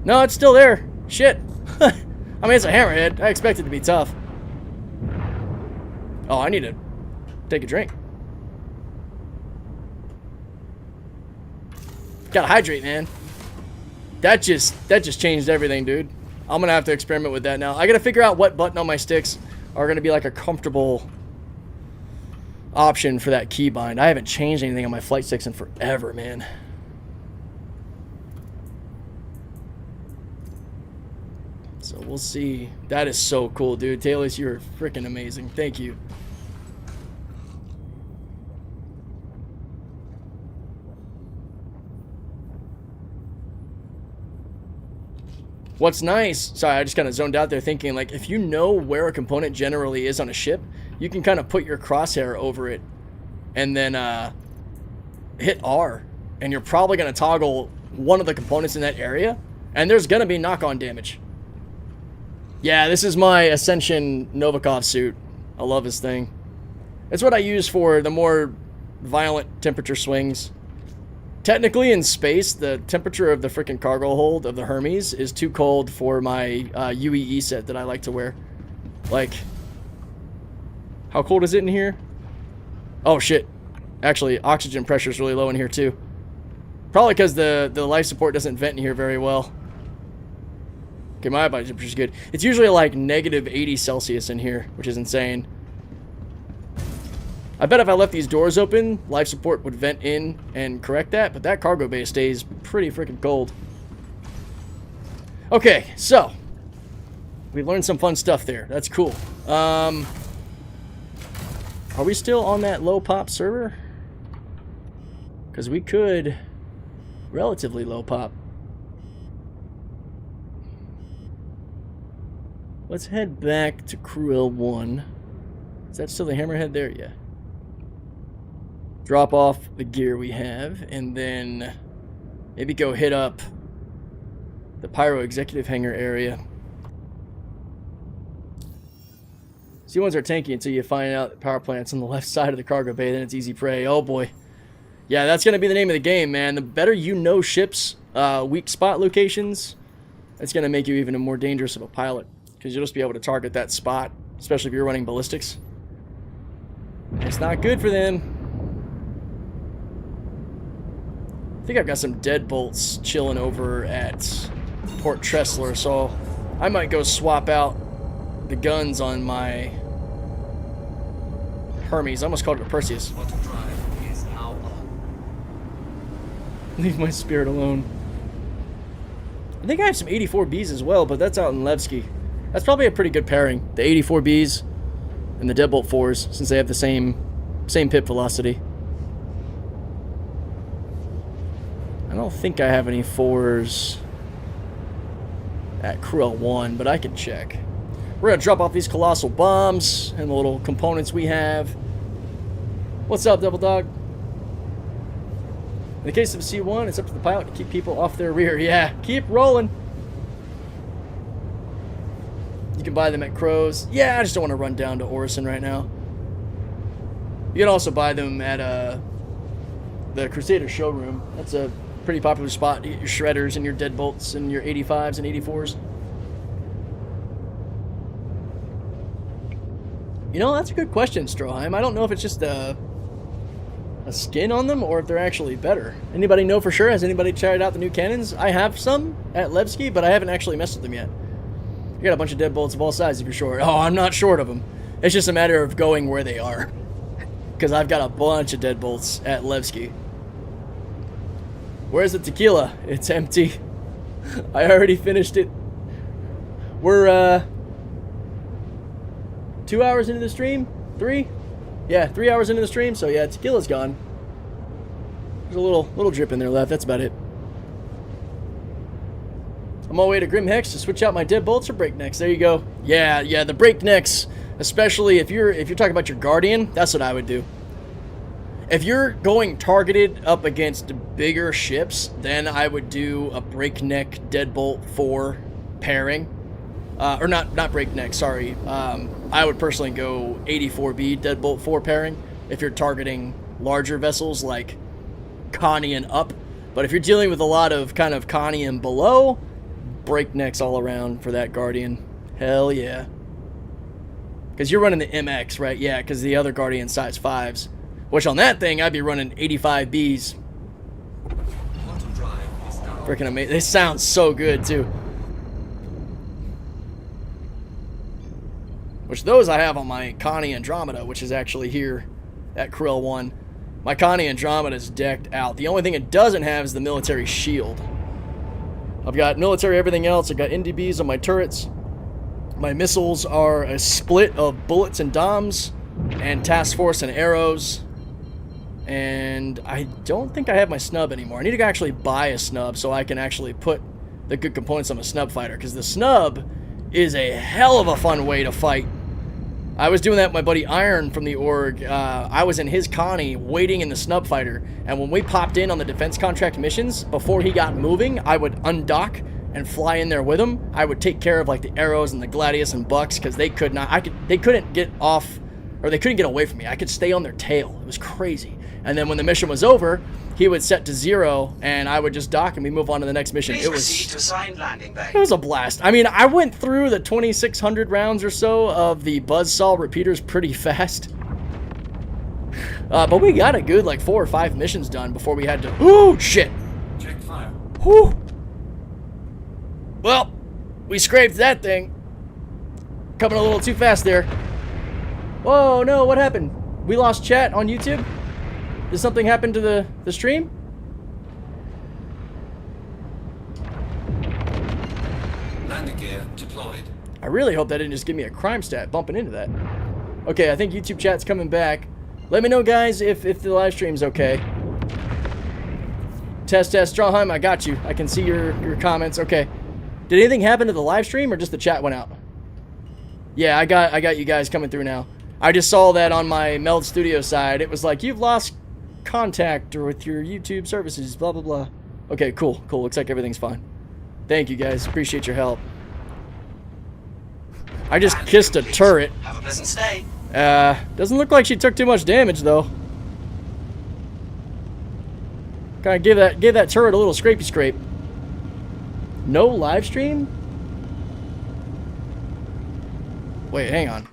No, it's still there. Shit. I mean, it's a hammerhead. I expect it to be tough. Oh, I need to take a drink. Gotta hydrate, man. That just changed everything, dude. I'm gonna have to experiment with that now. I gotta figure out what button on my sticks are gonna be like a comfortable option for that keybind. I haven't changed anything on my flight sticks in forever, man. So we'll see. That is so cool, dude. Taylor, you're freaking amazing. Thank you. What's nice, sorry, I just kind of zoned out there thinking, like, if you know where a component generally is on a ship, you can kind of put your crosshair over it and then hit R, and you're probably going to toggle one of the components in that area, and there's going to be knock-on damage. Yeah, this is my Ascension Novikov suit. I love this thing. It's what I use for the more violent temperature swings. Technically, in space, the temperature of the freaking cargo hold of the Hermes is too cold for my UEE set that I like to wear. Like, how cold is it in here? Oh, shit. Actually, oxygen pressure is really low in here, too. Probably because the life support doesn't vent in here very well. Okay, my body temperature is good. It's usually like negative 80 Celsius in here, which is insane. I bet if I left these doors open, life support would vent in and correct that, but that cargo bay stays pretty freaking cold. Okay, so we learned some fun stuff there. That's cool. Are we still on that low pop server? Because we could relatively low pop. Let's head back to Crew L1. Is that still the hammerhead there? Yeah. Drop off the gear we have, and then maybe go hit up the Pyro Executive Hangar area. C1s are tanky until you find out the power plant's on the left side of the cargo bay, then it's easy prey. Oh boy. Yeah, that's going to be the name of the game, man. The better you know ships' weak spot locations, it's going to make you even more dangerous of a pilot, because you'll just be able to target that spot, especially if you're running ballistics. It's not good for them. I think I've got some deadbolts chilling over at Port Tressler, so I might go swap out the guns on my Hermes. I almost called it a Perseus. Leave my spirit alone. I think I have some 84Bs as well, but that's out in Levski. That's probably a pretty good pairing. The 84Bs and the Deadbolt 4s, since they have the same pip velocity. I don't think I have any 4s at Cruel 1, but I can check. We're going to drop off these colossal bombs and the little components we have. What's up, Double Dog? In the case of C1, it's up to the pilot to keep people off their rear. Yeah, keep rolling. You can buy them at Crow's. Yeah, I just don't want to run down to Orison right now. You can also buy them at the Crusader showroom. That's a pretty popular spot to get your shredders and your deadbolts and your 85s and 84s. You know, that's a good question, Stroheim. I don't know if it's just a skin on them or if they're actually better. Anybody know for sure? Has anybody tried out the new cannons? I have some at Levski, but I haven't actually messed with them yet. You got a bunch of deadbolts of all sizes if you're short. Oh, I'm not short of them. It's just a matter of going where they are. Because I've got a bunch of deadbolts at Levski. Where's the tequila? It's empty. I already finished it. We're 2 hours into the stream? 3? Yeah, 3 hours into the stream, so yeah, tequila's gone. There's a little drip in there left, that's about it. I'm on my way to Grim Hex to switch out my deadbolts or breaknecks. There you go. Yeah, the breaknecks, especially if you're talking about your Guardian, that's what I would do. If you're going targeted up against bigger ships, then I would do a breakneck deadbolt 4 pairing. Or not breakneck, sorry. I would personally go 84B deadbolt 4 pairing if you're targeting larger vessels like Connie and up. But if you're dealing with a lot of kind of Connie and below, breaknecks all around for that Guardian. Hell yeah. Because you're running the MX, right? Yeah, because the other Guardian size 5s. Which on that thing, I'd be running 85Bs. Freaking amazing. They sound so good, too. Which those I have on my Connie Andromeda, which is actually here at Krill 1. My Connie Andromeda is decked out. The only thing it doesn't have is the military shield. I've got military everything else. I've got NDBs on my turrets. My missiles are a split of bullets and DOMs and task force and arrows. And I don't think I have my snub anymore. I need to actually buy a snub so I can actually put the good components on a snub fighter, because the snub is a hell of a fun way to fight. I was doing that with my buddy Iron from the org. I was in his Connie waiting in the snub fighter, and when we popped in on the defense contract missions, before he got moving, I would undock and fly in there with him. I would take care of like the arrows and the Gladius and Bucks, because they could not, they couldn't get off, or they couldn't get away from me. I could stay on their tail. It was crazy. And then when the mission was over, he would set to 0, and I would just dock and we move on to the next mission. Please proceed to assigned landing bay. It was a blast. I mean, I went through the 2,600 rounds or so of the buzzsaw repeaters pretty fast. But we got a good like 4 or 5 missions done before we had to... Ooh, shit. Check fire. Whew. Well, we scraped that thing. Coming a little too fast there. Whoa, no, what happened? We lost chat on YouTube? Did something happen to the stream? Landing gear deployed. I really hope that didn't just give me a crime stat bumping into that. Okay, I think YouTube chat's coming back. Let me know, guys, if the live stream's okay. Test, Strawheim, I got you. I can see your comments. Okay. Did anything happen to the live stream or just the chat went out? Yeah, I got you guys coming through now. I just saw that on my Meld Studio side. It was like, you've lost contact or with your YouTube services, blah, blah, blah. Okay, cool. Looks like everything's fine. Thank you, guys. Appreciate your help. I just kissed a turret. Have a pleasant stay. Doesn't look like she took too much damage, though. Kind of gave that turret a little scrapey scrape. No live stream? Wait, hang on.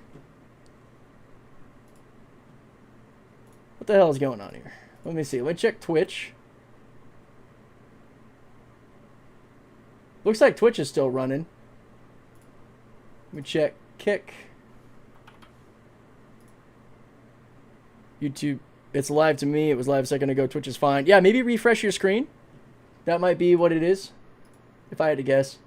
What the hell is going on here? Let me see. Let me check Twitch. Looks like Twitch is still running. Let me check Kick. YouTube. It's live to me. It was live a second ago. Twitch is fine. Yeah, maybe refresh your screen. That might be what it is, if I had to guess.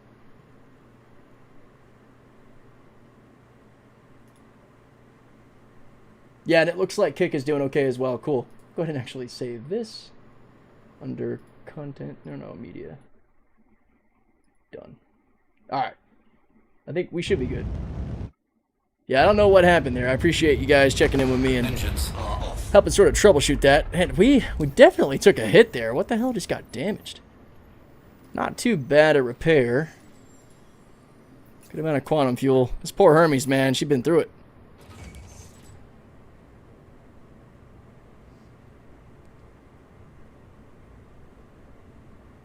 Yeah, and it looks like Kick is doing okay as well. Cool. Go ahead and actually save this under content. No, media. Done. Alright. I think we should be good. Yeah, I don't know what happened there. I appreciate you guys checking in with me and helping sort of troubleshoot that. And we definitely took a hit there. What the hell just got damaged? Not too bad a repair. Good amount of quantum fuel. This poor Hermes, man. She's been through it.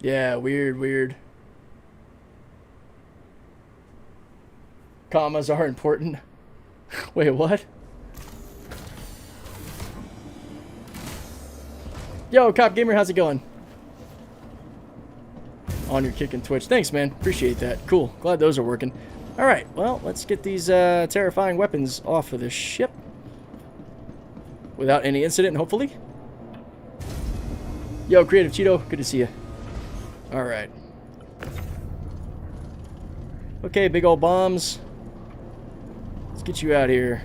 Yeah, weird. Commas are important. Wait, what? Yo, Cop Gamer, how's it going? On your Kick and Twitch. Thanks, man. Appreciate that. Cool. Glad those are working. Alright, well, let's get these terrifying weapons off of this ship. Without any incident, hopefully. Yo, Creative Cheeto, good to see you. Alright. Okay, big old bombs. Let's get you out here.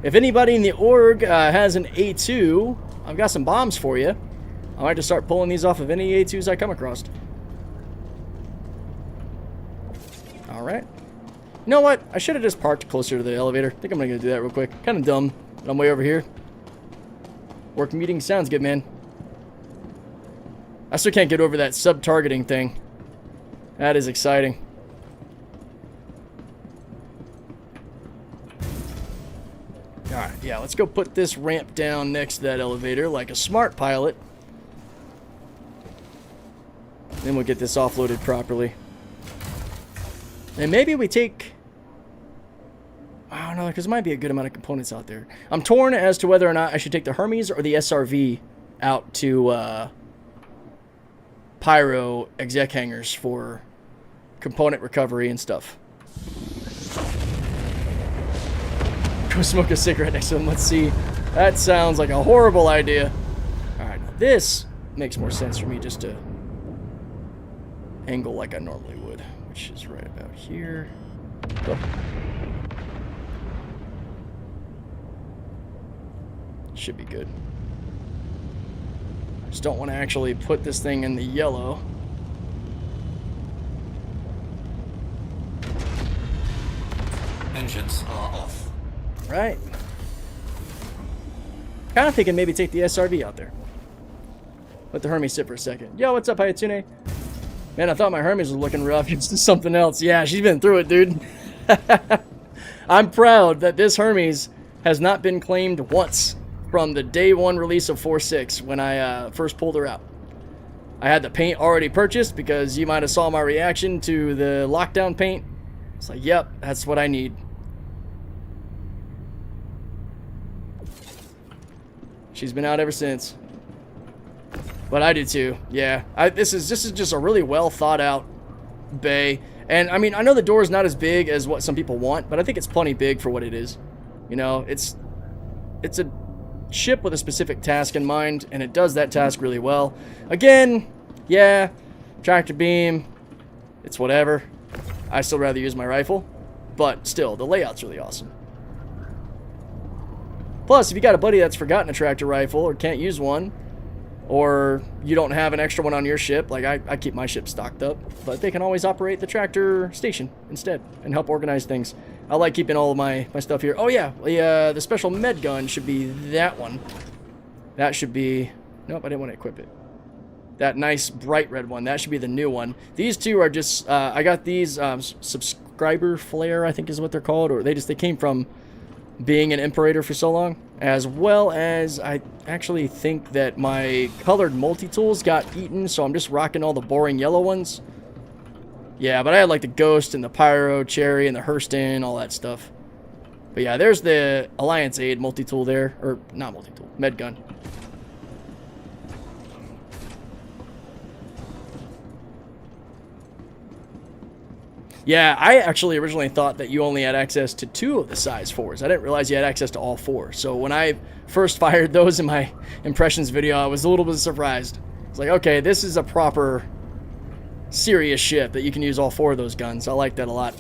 If anybody in the org has an A2, I've got some bombs for you. I might just start pulling these off of any A2s I come across. Alright. You know what? I should have just parked closer to the elevator. I think I'm going to do that real quick. Kind of dumb, but I'm way over here. Work meeting sounds good, man. I still can't get over that sub-targeting thing. That is exciting. Alright, yeah, let's go put this ramp down next to that elevator like a smart pilot. Then we'll get this offloaded properly. And maybe we take... I don't know, because there might be a good amount of components out there. I'm torn as to whether or not I should take the Hermes or the SRV out to Pyro exec hangars for component recovery and stuff. Go smoke a cigarette next to him. Let's see. That sounds like a horrible idea. Alright, now this makes more sense for me just to angle like I normally would, which is right about here. Go. Should be good. Just don't want to actually put this thing in the yellow. Engines are off. Right. Kind of thinking maybe take the SRV out there. Let the Hermes sit for a second. Yo, what's up, Hayatune? Man, I thought my Hermes was looking rough. It's something else. Yeah, she's been through it, dude. I'm proud that this Hermes has not been claimed once from the day one release of 4.6 when I first pulled her out. I had the paint already purchased because you might have saw my reaction to the lockdown paint. It's like, yep, that's what I need. She's been out ever since. But I did too. Yeah. This is just a really well thought out bay. And I mean, I know the door is not as big as what some people want, but I think it's plenty big for what it is. You know, it's a ship with a specific task in mind, and it does that task really well. Again, yeah, tractor beam, it's whatever. I still rather use my rifle, but still, the layout's really awesome. Plus, if you got a buddy that's forgotten a tractor rifle or can't use one, or you don't have an extra one on your ship, like I keep my ship stocked up, but they can always operate the tractor station instead and help organize things. I like keeping all of my stuff here. Oh yeah, the special med gun should be that one. That should be... Nope, I didn't want to equip it. That nice bright red one, that should be the new one. These two are just... I got these subscriber flare, I think is what they're called, or they came from being an Imperator for so long, as well as I actually think that my colored multi-tools got eaten, so I'm just rocking all the boring yellow ones. Yeah, but I had like the Ghost and the Pyro, Cherry, and the Hurston, all that stuff. But yeah, there's the Alliance Aid multi-tool there, or not multi-tool, med gun. Yeah, I actually originally thought that you only had access to 2 of the size 4s. I didn't realize you had access to all 4. So when I first fired those in my impressions video, I was a little bit surprised. It's like, okay, this is a proper, serious ship that you can use all 4 of those guns. I like that a lot.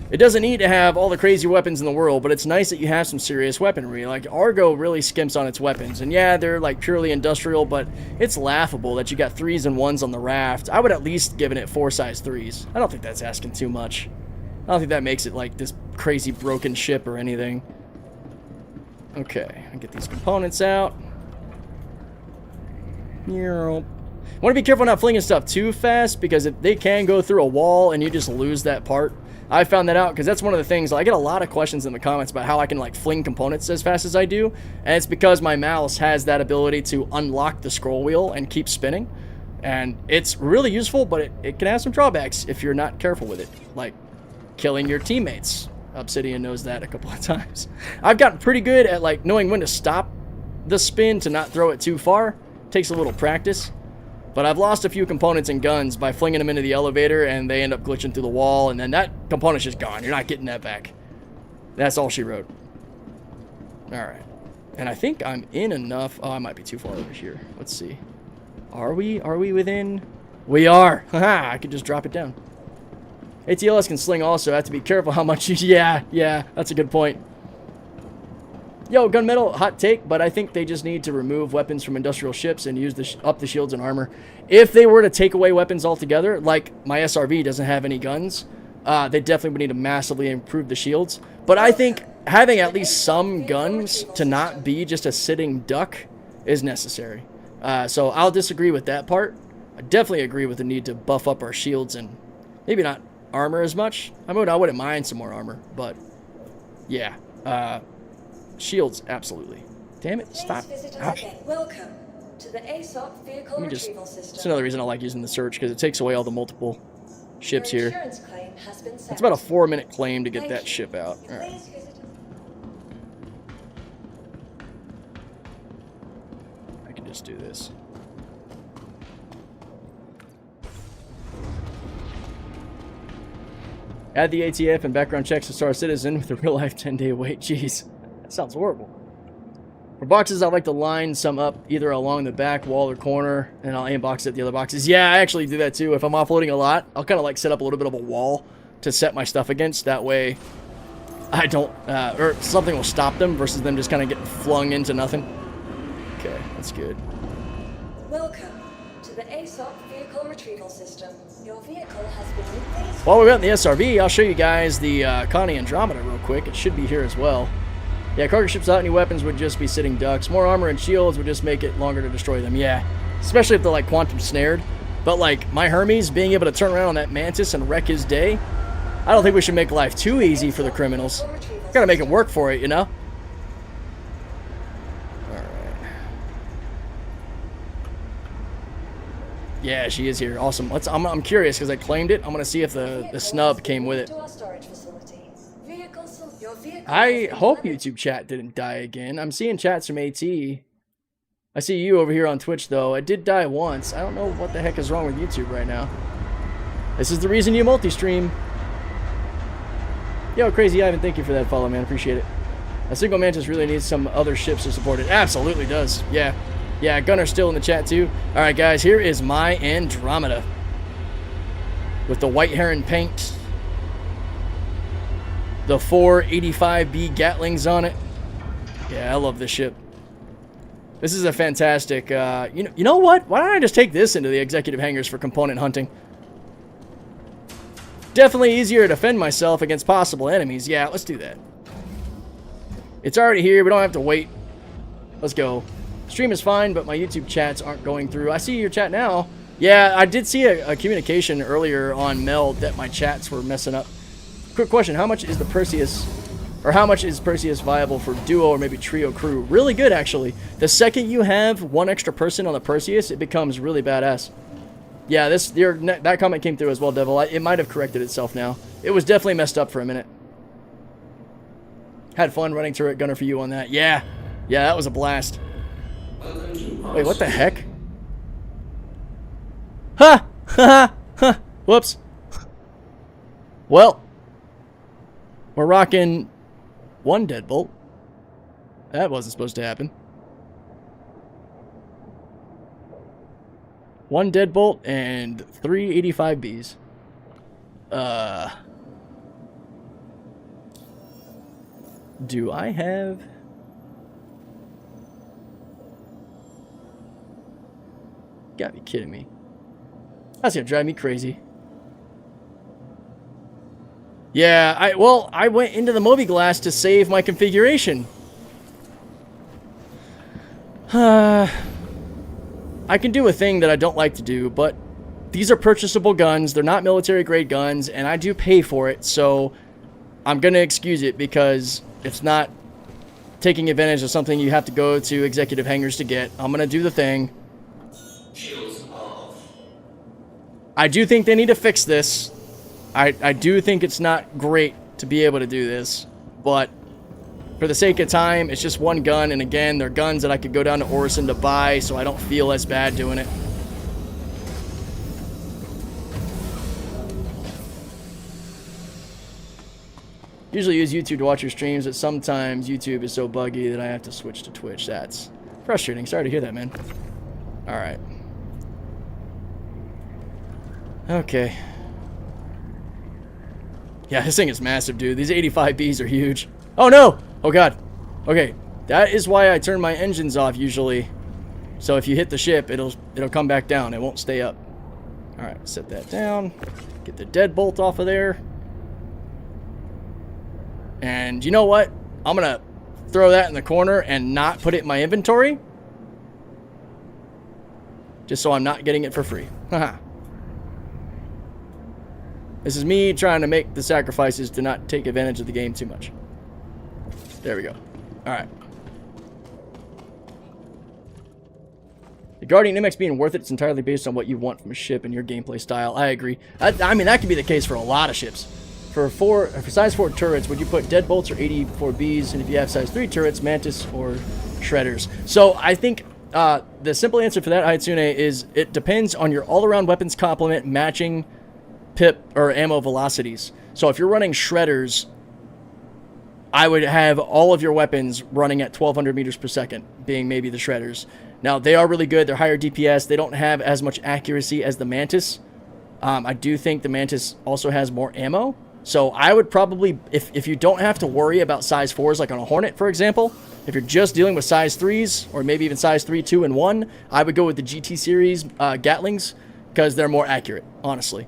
It doesn't need to have all the crazy weapons in the world, but it's nice that you have some serious weaponry. Like, Argo really skimps on its weapons. And yeah, they're like purely industrial, but it's laughable that you got 3s and 1s on the raft. I would at least given it 4 size 3s. I don't think that's asking too much. I don't think that makes it like this crazy broken ship or anything. Okay, I'll get these components out. Want to be careful not flinging stuff too fast, because if they can go through a wall and you just lose that part. I found that out because that's one of the things. I get a lot of questions in the comments about how I can like fling components as fast as I do, and it's because my mouse has that ability to unlock the scroll wheel and keep spinning, and it's really useful, but it can have some drawbacks if you're not careful with it, like killing your teammates. Obsidian knows that a couple of times. I've gotten pretty good at like knowing when to stop the spin to not throw it too far. Takes a little practice. But I've lost a few components and guns by flinging them into the elevator, and they end up glitching through the wall, and then that component's just gone. You're not getting that back. That's all she wrote. Alright. And I think I'm in enough. Oh, I might be too far over here. Let's see. Are we within? We are. Haha, I could just drop it down. ATLS can sling also. I have to be careful how much you... Yeah, that's a good point. Yo, gunmetal, hot take, but I think they just need to remove weapons from industrial ships and use up the shields and armor. If they were to take away weapons altogether, like my SRV doesn't have any guns, they definitely would need to massively improve the shields. But I think having at least some guns to not be just a sitting duck is necessary. So I'll disagree with that part. I definitely agree with the need to buff up our shields and maybe not armor as much. I mean, I wouldn't mind some more armor, but yeah. Shields, absolutely. Damn it, stop. Welcome to the ASOP vehicle retrieval system. That's another reason I like using the search, because it takes away all the multiple ships here. Claim has been it's about a 4-minute claim to get that ship out. All right. I can just do this. Add the ATF and background checks to Star Citizen with a real-life 10-day wait. Jeez. That sounds horrible. For boxes, I like to line some up either along the back wall or corner, and I'll aimbox at the other boxes. Yeah, I actually do that too. If I'm offloading a lot, I'll kind of like set up a little bit of a wall to set my stuff against. That way, I don't, or something will stop them versus them just kind of getting flung into nothing. Okay, that's good. Welcome to the ASOP vehicle retrieval system. Your vehicle has been replaced. While we're out in the SRV, I'll show you guys the Connie Andromeda real quick. It should be here as well. Yeah, cargo ships without any weapons would just be sitting ducks. More armor and shields would just make it longer to destroy them. Yeah, especially if they're like quantum snared. But like my Hermes being able to turn around on that Mantis and wreck his day, I don't think we should make life too easy for the criminals. Gotta make it work for it, you know? Alright. Yeah, she is here. Awesome. I'm curious because I claimed it. I'm gonna see if the snub came with it. I hope YouTube chat didn't die again. I'm seeing chats from AT. I see you over here on Twitch, though. I did die once. I don't know what the heck is wrong with YouTube right now. This is the reason you multi-stream. Yo, Crazy Ivan, thank you for that follow, man. Appreciate it. A single Mantis really needs some other ships to support it. Absolutely does. Yeah. Yeah, Gunner's still in the chat, too. All right, guys, here is my Andromeda. With the white heron paint. The 485B Gatlings on it. Yeah, I love this ship. This is a fantastic, you know what? Why don't I just take this into the executive hangars for component hunting? Definitely easier to defend myself against possible enemies. Yeah, let's do that. It's already here. We don't have to wait. Let's go. Stream is fine, but my YouTube chats aren't going through. I see your chat now. Yeah, I did see a communication earlier on Meld that my chats were messing up. Quick question, how much is the Perseus or how much is Perseus viable for duo or maybe trio crew? Really good, actually. The second you have one extra person on the Perseus, it becomes really badass. Yeah, that comment came through as well, Devil. It might have corrected itself now. It was definitely messed up for a minute. Had fun running turret gunner for you on that. Yeah. Yeah, that was a blast. Wait, what the heck? Ha! Ha! Ha! Whoops. Well, we're rocking one deadbolt. That wasn't supposed to happen. One deadbolt and 3 85Bs. Do I have... Gotta be kidding me. That's gonna drive me crazy. Yeah, I went into the Mobi-Glass to save my configuration. I can do a thing that I don't like to do, but these are purchasable guns. They're not military-grade guns, and I do pay for it, so I'm gonna excuse it because it's not taking advantage of something you have to go to executive hangars to get. I'm gonna do the thing. I do think they need to fix this. I do think it's not great to be able to do this, but for the sake of time, it's just one gun, and again, they're guns that I could go down to Orison to buy, so I don't feel as bad doing it. Usually use YouTube to watch your streams, but sometimes YouTube is so buggy that I have to switch to Twitch. That's frustrating. Sorry to hear that, man. Alright. Okay. Yeah, this thing is massive, dude. These 85Bs are huge. Oh, no! Oh, God. Okay. That is why I turn my engines off, usually. So if you hit the ship, it'll come back down. It won't stay up. Alright, set that down. Get the deadbolt off of there. And you know what? I'm going to throw that in the corner and not put it in my inventory. Just so I'm not getting it for free. Haha. This is me trying to make the sacrifices to not take advantage of the game too much. There we go. Alright. The Guardian MX being worth it's entirely based on what you want from a ship and your gameplay style. I agree. I mean, that could be the case for a lot of ships. For size 4 turrets, would you put deadbolts or 84Bs? And if you have size 3 turrets, Mantis or Shredders? So I think the simple answer for that, Haitsune, is it depends on your all-around weapons complement matching pip or ammo velocities. So if you're running Shredders, I would have all of your weapons running at 1200 meters per second, being maybe the Shredders. Now, they are really good. They're higher DPS. They don't have as much accuracy as the Mantis. I do think the Mantis also has more ammo. So I would probably, if you don't have to worry about size 4s like on a Hornet, for example, if you're just dealing with size 3s or maybe even size 3, 2, and 1, I would go with the GT series Gatlings because they're more accurate, honestly.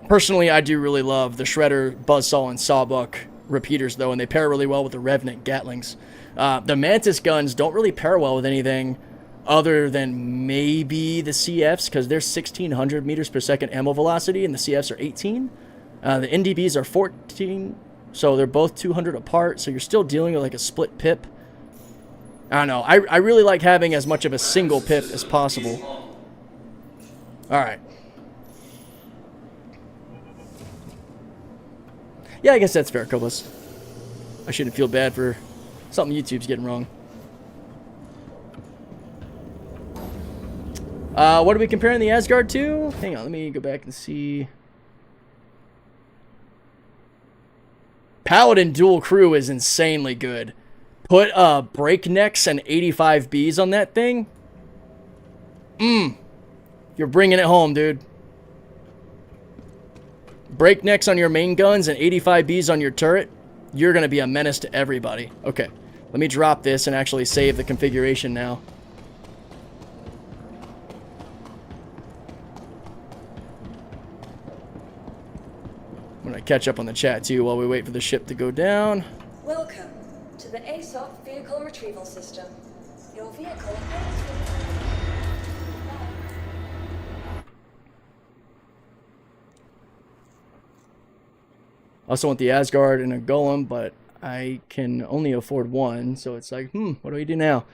Personally, I do really love the Shredder, Buzzsaw, and Sawbuck repeaters, though, and they pair really well with the Revenant Gatlings. The Mantis guns don't really pair well with anything other than maybe the CFs, because they're 1600 meters per second ammo velocity, and the CFs are 18. The NDBs are 14, so they're both 200 apart, so you're still dealing with like a split pip. I don't know. I really like having as much of a single pip as possible. Alright. Yeah, I guess that's fair, Kobus. I shouldn't feel bad for something YouTube's getting wrong. What are we comparing the Asgard to? Hang on, let me go back and see. Paladin dual crew is insanely good. Put breaknecks and 85Bs on that thing. You're bringing it home, dude. Breaknecks on your main guns and 85Bs on your turret. You're going to be a menace to everybody. Okay, let me drop this and actually save the configuration now. I'm going to catch up on the chat too while we wait for the ship to go down. Welcome to the ASOP Vehicle Retrieval System. Your vehicle I also want the Asgard and a Golem, but I can only afford one, so it's like, what do we do now?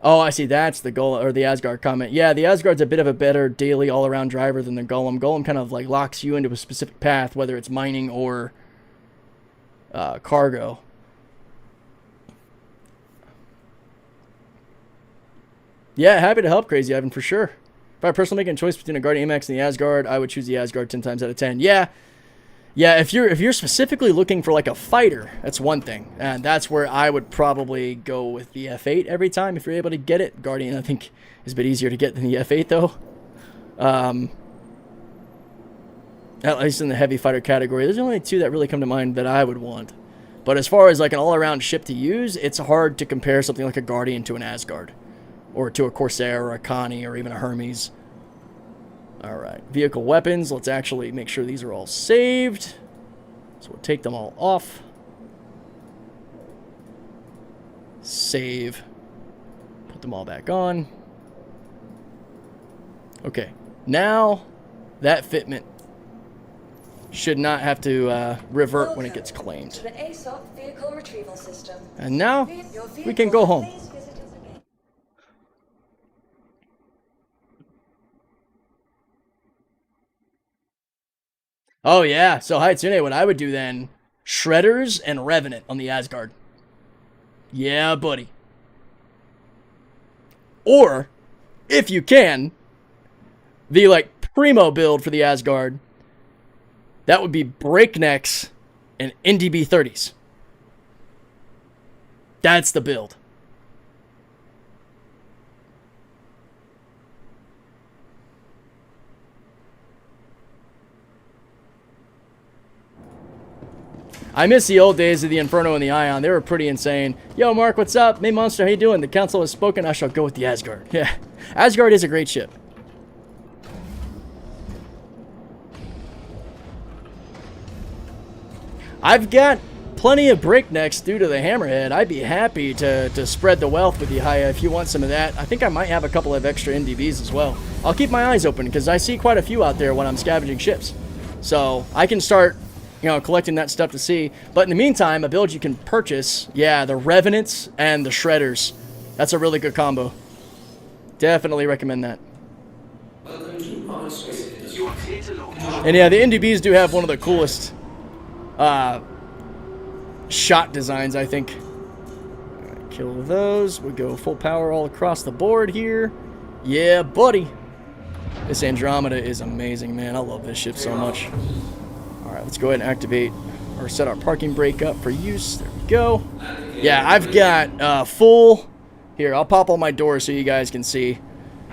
Oh, I see, that's the Golem, or the Asgard comment. Yeah, the Asgard's a bit of a better daily all-around driver than the Golem. Golem kind of like locks you into a specific path, whether it's mining or cargo. Yeah, happy to help, Crazy Ivan, for sure. If I were personally making a choice between a Guardian AMAX and the Asgard, I would choose the Asgard 10 times out of 10. Yeah, if you're specifically looking for like a fighter, that's one thing, and that's where I would probably go with the F8 every time if you're able to get it. Guardian, I think, is a bit easier to get than the F8 though. At least in the heavy fighter category, there's only two that really come to mind that I would want. But as far as like an all-around ship to use, it's hard to compare something like a Guardian to an Asgard, or to a Corsair, or a Connie, or even a Hermes. Alright, vehicle weapons. Let's actually make sure these are all saved. So we'll take them all off. Save. Put them all back on. Okay, now that fitment should not have to revert when it gets claimed. To the ASOP vehicle retrieval system. And now we can go home. Please visit us again. Oh yeah, so Hatsune, what I would do then, Shredders and Revenant on the Asgard. Yeah, buddy. Or, if you can, the like primo build for the Asgard, that would be Breaknecks and NDB 30s. That's the build. I miss the old days of the Inferno and the Ion. They were pretty insane. Yo, Mark, what's up? May Monster, how you doing? The council has spoken. I shall go with the Asgard. Yeah, Asgard is a great ship. I've got plenty of breaknecks due to the Hammerhead. I'd be happy to spread the wealth with you, Haya, if you want some of that. I think I might have a couple of extra NDBs as well. I'll keep my eyes open because I see quite a few out there when I'm scavenging ships. So I can start, you know, collecting that stuff to see. But in the meantime, a build you can purchase, yeah, the Revenants and the Shredders. That's a really good combo. Definitely recommend that. And yeah, the NDBs do have one of the coolest shot designs, I think. Alright, kill those. We go full power all across the board here. Yeah, buddy. This Andromeda is amazing, man. I love this ship so much. Alright, let's go ahead and activate or set our parking brake up for use. There we go. Yeah, I've got full... Here, I'll pop all my doors so you guys can see.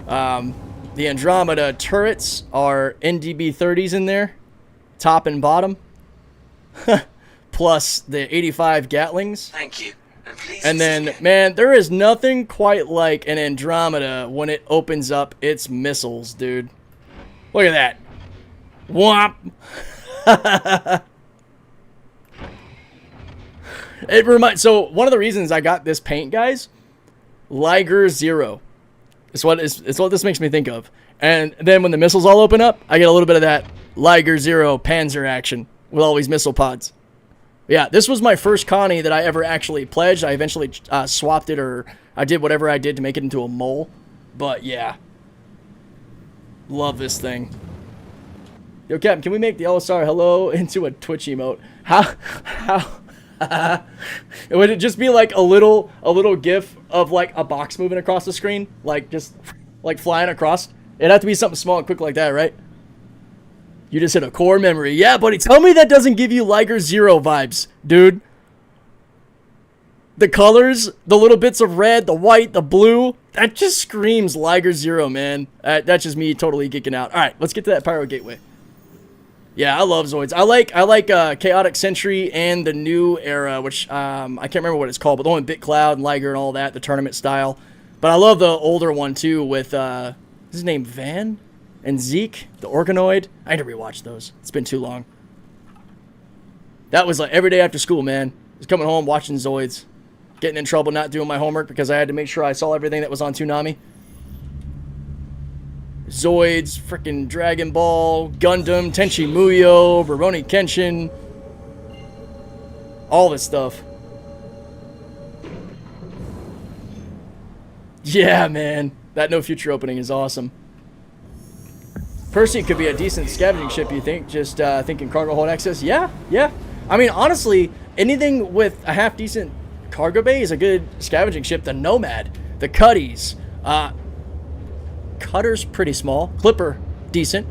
The Andromeda turrets are NDB 30s in there. Top and bottom. Plus the 85 Gatlings. Thank you. And then, man, there is nothing quite like an Andromeda when it opens up its missiles, dude. Look at that. Whomp. So one of the reasons I got this paint, guys, Liger Zero. It's what this makes me think of. And then when the missiles all open up, I get a little bit of that Liger Zero Panzer action with all these missile pods. Yeah, this was my first Connie that I ever actually pledged. I eventually swapped it, or I did whatever I did to make it into a mole. But yeah, love this thing. Yo, Captain, can we make the OLISAR hello into a Twitch emote? How? Would it just be like a little gif of like a box moving across the screen, like just like flying across? It'd have to be something small and quick like that, right? You just hit a core memory. Yeah, buddy, tell me that doesn't give you Liger Zero vibes, dude. The colors, the little bits of red, the white, the blue, that just screams Liger Zero, man. That's just me totally geeking out. All right, let's get to that Pyro Gateway. Yeah, I love Zoids. I like Chaotic Sentry and the new era, which I can't remember what it's called, but the one with BitCloud and Liger and all that, the tournament style. But I love the older one too with his name Van and Zeke, the Organoid. I need to rewatch those. It's been too long. That was like every day after school, man. I was coming home watching Zoids, getting in trouble not doing my homework because I had to make sure I saw everything that was on Toonami. Zoids, freaking Dragon Ball, Gundam, Tenchi Muyo, Rurouni Kenshin. All this stuff. Yeah, man. That no future opening is awesome. Percy could be a decent scavenging ship, you think? Just thinking cargo hold access? Yeah, yeah. I mean, honestly, anything with a half-decent cargo bay is a good scavenging ship. The Nomad, the Cuddies. Cutter's pretty small. Clipper, decent.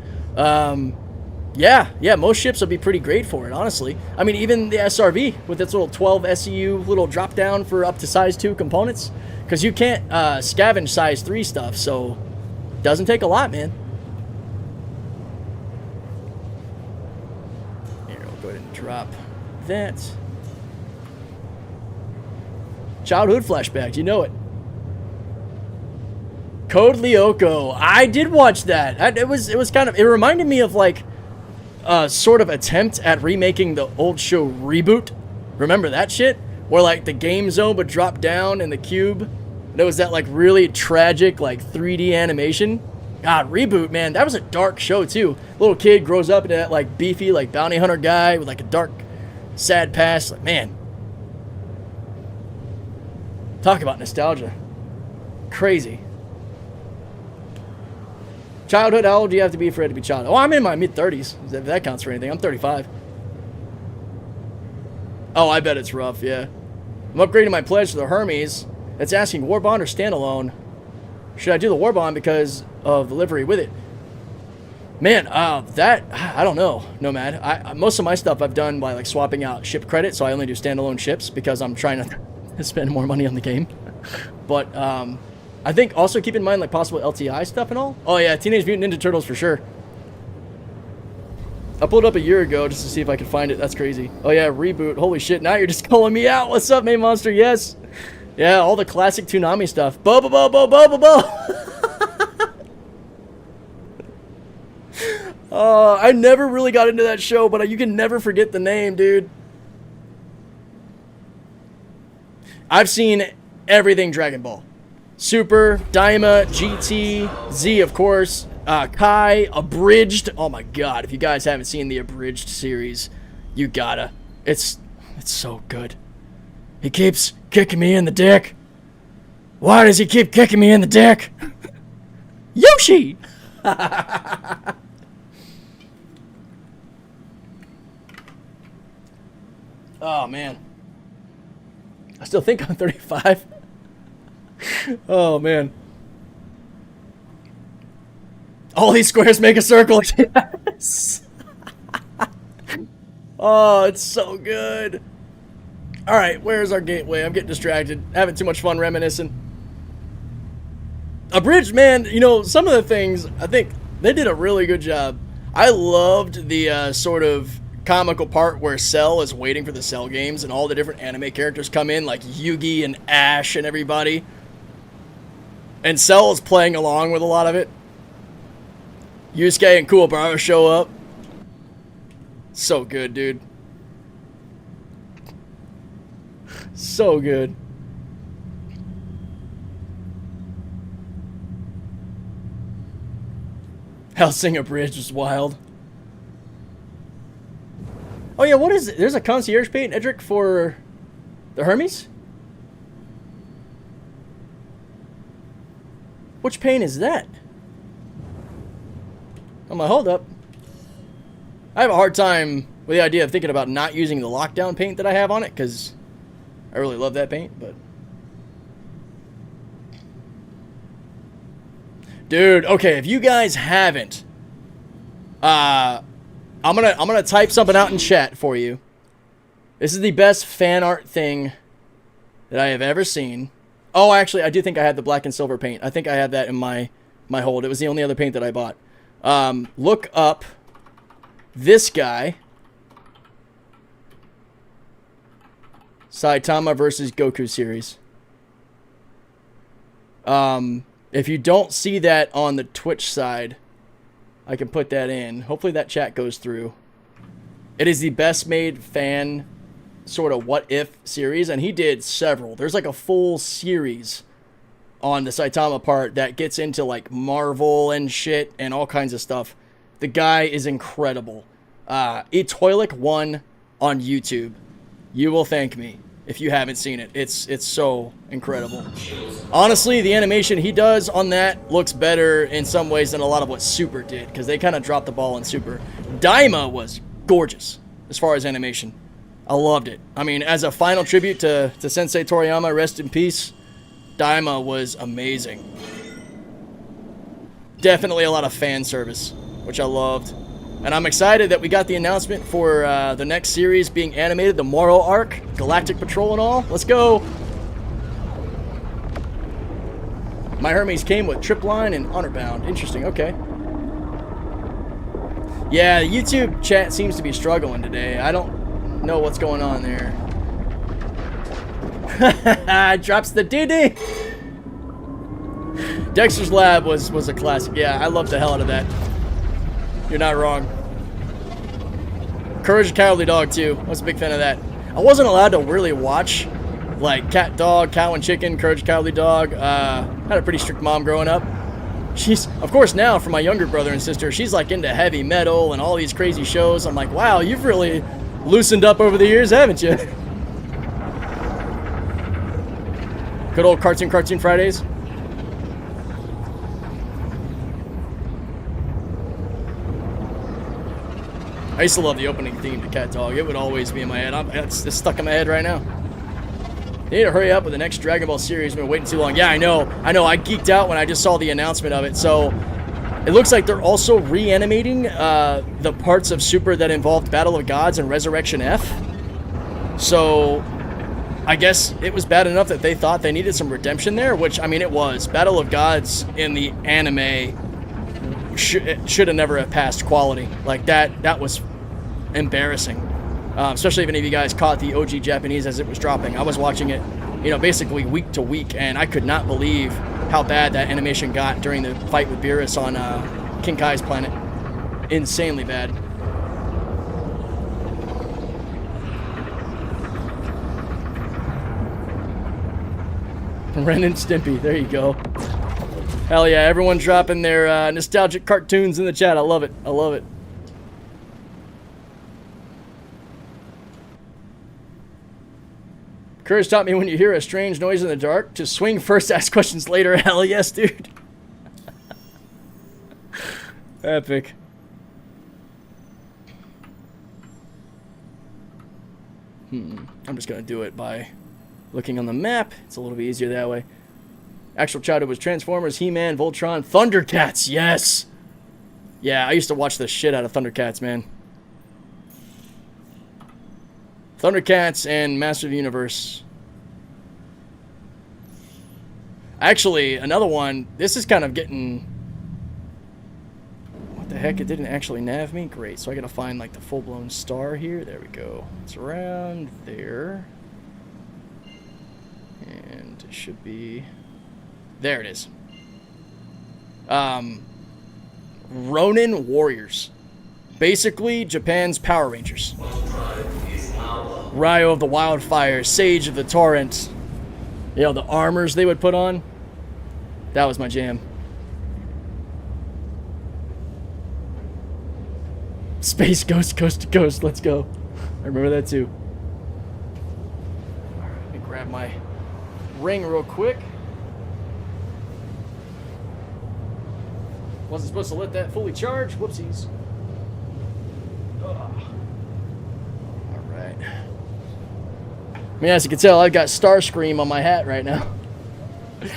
Yeah, most ships will be pretty great for it, honestly. I mean, even the SRV with its little 12 SEU little drop-down for up to size 2 components. Because you can't scavenge size 3 stuff, so doesn't take a lot, man. Here, we'll go ahead and drop that. Childhood flashbacks, you know it. Code Lyoko. I did watch that. It was kind of, it reminded me of like a sort of attempt at remaking the old show Reboot. Remember that shit? Where like the game zone would drop down in the cube. And there was that like really tragic like 3D animation. God, Reboot, man, that was a dark show too. Little kid grows up into that like beefy like bounty hunter guy with like a dark, sad past. Like, man. Talk about nostalgia. Crazy. Childhood, how old do you have to be for it to be childhood? Oh, I'm in my mid-30s, if that counts for anything. I'm 35. Oh, I bet it's rough, yeah. I'm upgrading my pledge to the Hermes. It's asking Warbond or Standalone. Should I do the Warbond because of the livery with it? Man, that, I don't know, Nomad. Most of my stuff I've done by like swapping out ship credit, so I only do standalone ships because I'm trying to spend more money on the game. But, I think also keep in mind like possible LTI stuff and all. Oh yeah, Teenage Mutant Ninja Turtles for sure. I pulled up a year ago just to see if I could find it. That's crazy. Oh yeah, Reboot. Holy shit, now you're just calling me out. What's up, Main Monster? Yes. Yeah, all the classic Toonami stuff. Bo bo bo bo bo bo bo. I never really got into that show, but you can never forget the name, dude. I've seen everything Dragon Ball. Super, Daima, GT, Z, of course, Kai, Abridged. Oh my god, if you guys haven't seen the Abridged series, you gotta. It's so good. He keeps kicking me in the dick. Why does he keep kicking me in the dick? Yoshi! Oh man. I still think I'm 35. Oh man. All these squares make a circle. Yes. Oh, it's so good. Alright, where's our gateway? I'm getting distracted. Having too much fun reminiscing. Abridged, man, you know, some of the things, I think they did a really good job. I loved the sort of comical part where Cell is waiting for the Cell games and all the different anime characters come in, like Yugi and Ash and everybody. And Cell is playing along with a lot of it. Yusuke and Kuwabara show up. So good, dude. So good. Hellsinger Bridge was wild. Oh yeah, what is it? There's a concierge paint, Edric, for the Hermes? Which paint is that? I'm gonna hold up. I have a hard time with the idea of thinking about not using the lockdown paint that I have on it, because I really love that paint, but... Dude, okay, if you guys haven't, I'm gonna type something out in chat for you. This is the best fan art thing that I have ever seen. Oh, actually, I do think I had the black and silver paint. I think I had that in my hold. It was the only other paint that I bought. Look up this guy. Saitama versus Goku series. If you don't see that on the Twitch side, I can put that in. Hopefully that chat goes through. It is the best made fan sort of what if series, and he did several. There's like a full series on the Saitama part that gets into like Marvel and shit and all kinds of stuff. The guy is incredible. Etoilic1 on YouTube. You will thank me if you haven't seen it. It's so incredible. Honestly, the animation he does on that looks better in some ways than a lot of what Super did, because they kind of dropped the ball in Super. Daima was gorgeous as far as animation. I loved it. I mean, as a final tribute to Sensei Toriyama, rest in peace, Daima was amazing. Definitely a lot of fan service, which I loved. And I'm excited that we got the announcement for the next series being animated, the Moro arc, Galactic Patrol and all. Let's go. My Hermes came with Tripline and Honorbound. Interesting, okay. Yeah, YouTube chat seems to be struggling today. I don't know what's going on there. Drops the DD. Dexter's Lab was a classic. Yeah, I love the hell out of that. You're not wrong. Courage the Cowardly Dog, too. I was a big fan of that. I wasn't allowed to really watch, like, Cat Dog, Cow and Chicken, Courage the Cowardly Dog. Had a pretty strict mom growing up. She's, of course, now, for my younger brother and sister, she's, like, into heavy metal and all these crazy shows. I'm like, wow, you've really loosened up over the years, haven't you? Good old Cartoon Fridays. I used to love the opening theme to Cat Dog. It would always be in my head. It's stuck in my head right now. They need to hurry up with the next Dragon Ball series. We've been waiting too long. Yeah, I know. I geeked out when I just saw the announcement of it. So it looks like they're also reanimating the parts of Super that involved Battle of Gods and Resurrection F. So I guess it was bad enough that they thought they needed some redemption there, which, I mean, it was. Battle of Gods in the anime should have never have passed quality. Like, that was embarrassing. Especially if any of you guys caught the OG Japanese as it was dropping. I was watching it, basically week to week, and I could not believe how bad that animation got during the fight with Beerus on King Kai's planet. Insanely bad. Ren and Stimpy, there you go. Hell yeah, everyone dropping their nostalgic cartoons in the chat. I love it. I love it. Courage taught me when you hear a strange noise in the dark to swing first, ask questions later. Hell yes, dude. Epic. I'm just going to do it by looking on the map. It's a little bit easier that way. Actual childhood was Transformers, He-Man, Voltron, Thundercats, yes! Yeah, I used to watch the shit out of Thundercats, man. Thundercats and Master of the Universe. Actually, another one, this is kind of getting... What the heck, it didn't actually nav me? Great, so I gotta find like the full-blown star here. There we go. It's around there. And it should be... There it is. Ronin Warriors. Basically, Japan's Power Rangers. Ryo of the Wildfire, Sage of the Torrent. The armors they would put on. That was my jam. Space Ghost, Coast to Coast. Let's go. I remember that too. Let me grab my ring real quick. Wasn't supposed to let that fully charge. Whoopsies. Alright. I mean, as you can tell, I've got Starscream on my hat right now. I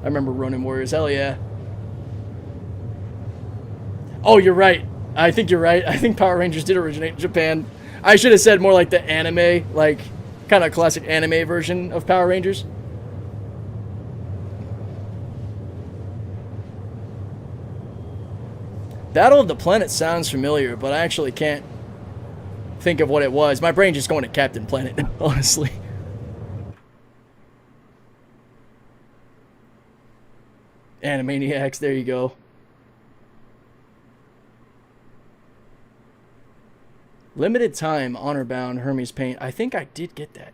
remember Ronin Warriors. Hell yeah. Oh, you're right. I think you're right. I think Power Rangers did originate in Japan. I should have said more like the anime, like kind of classic anime version of Power Rangers. Battle of the Planet sounds familiar, but I actually can't think of what it was. My brain just going to Captain Planet, honestly. Animaniacs, there you go. Limited time, Honor Bound, Hermes Paint. I think I did get that.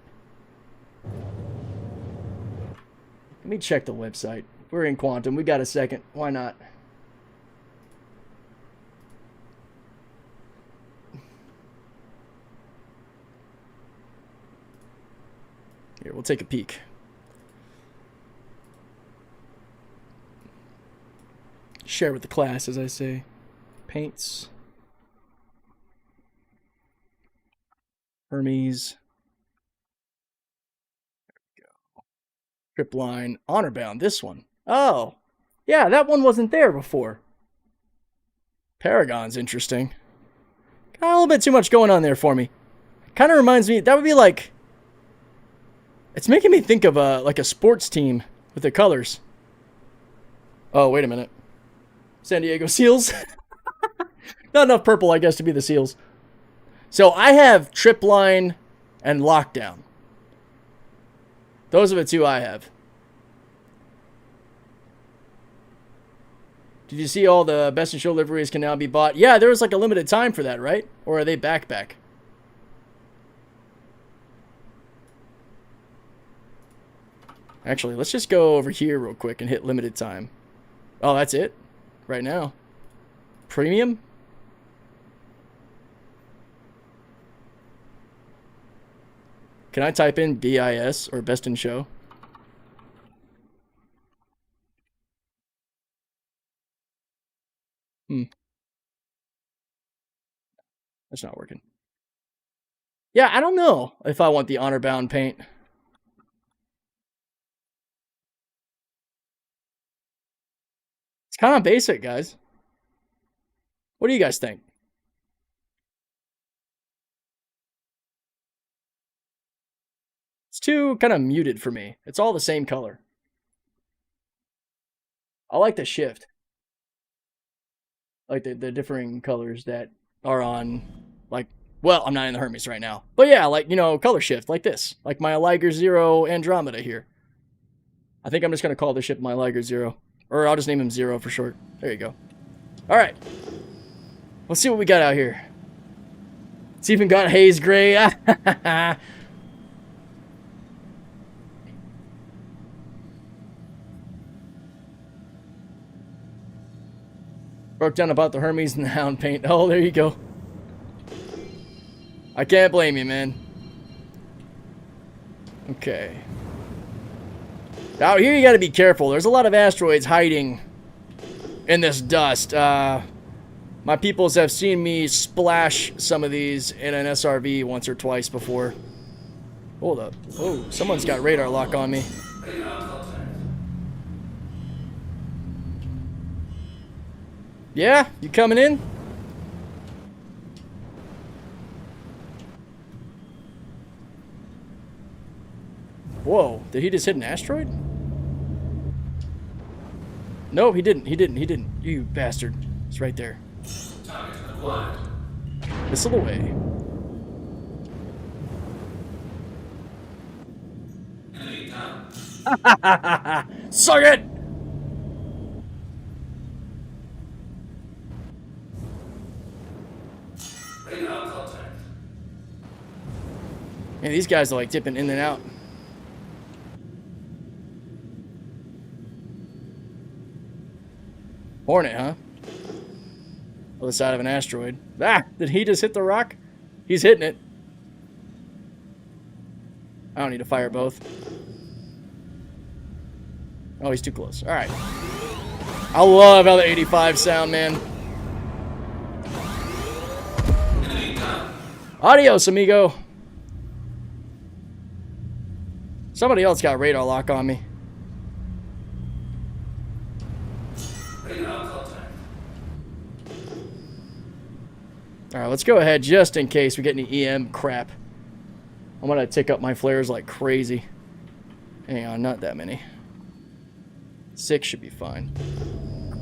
Let me check the website. We're in Quantum. We got a second. Why not? take a peek. Share with the class, as I say. Paints. Hermes. There we go. Trip line. Honor bound. This one. Oh. Yeah, that one wasn't there before. Paragon's interesting. Got a little bit too much going on there for me. Kind of reminds me, that would be like, it's making me think of like a sports team with the colors. Oh, wait a minute. San Diego Seals. Not enough purple, I guess, to be the Seals. So I have trip line and lockdown. Those are the two I have. Did you see all the best in show liveries can now be bought? Yeah, there was like a limited time for that, right? Or are they back? Actually, let's just go over here real quick and hit limited time. Oh, that's it? Right now. Premium? Can I type in BIS or best in show? That's not working. Yeah, I don't know if I want the honor bound paint. It's kind of basic, guys. What do you guys think? It's too kind of muted for me. It's all the same color. I like the shift. Like the differing colors that are on, like, well, I'm not in the Hermes right now. But yeah, like, you know, color shift, like this. Like my Liger Zero Andromeda here. I think I'm just going to call this ship my Liger Zero. Or I'll just name him Zero for short. There you go. All right. Let's see what we got out here. It's even got haze gray. Broke down about the Hermes and the Hound paint. Oh, there you go. I can't blame you, man. Okay. Out here you gotta be careful. There's a lot of asteroids hiding in this dust. My peoples have seen me splash some of these in an SRV once or twice before. Hold up. Oh, someone's got radar lock on me. Yeah? You coming in? Whoa, did he just hit an asteroid? No, he didn't. He didn't. You bastard. It's right there. Missile away. Suck it! Man, these guys are like dipping in and out. Hornet, huh? Other side of an asteroid. Ah! Did he just hit the rock? He's hitting it. I don't need to fire both. Oh, he's too close. Alright. I love how the 85 sound, man. Adios, amigo. Somebody else got radar lock on me. Alright, let's go ahead just in case we get any EM crap. I'm gonna tick up my flares like crazy. Hang on, not that many. 6 should be fine.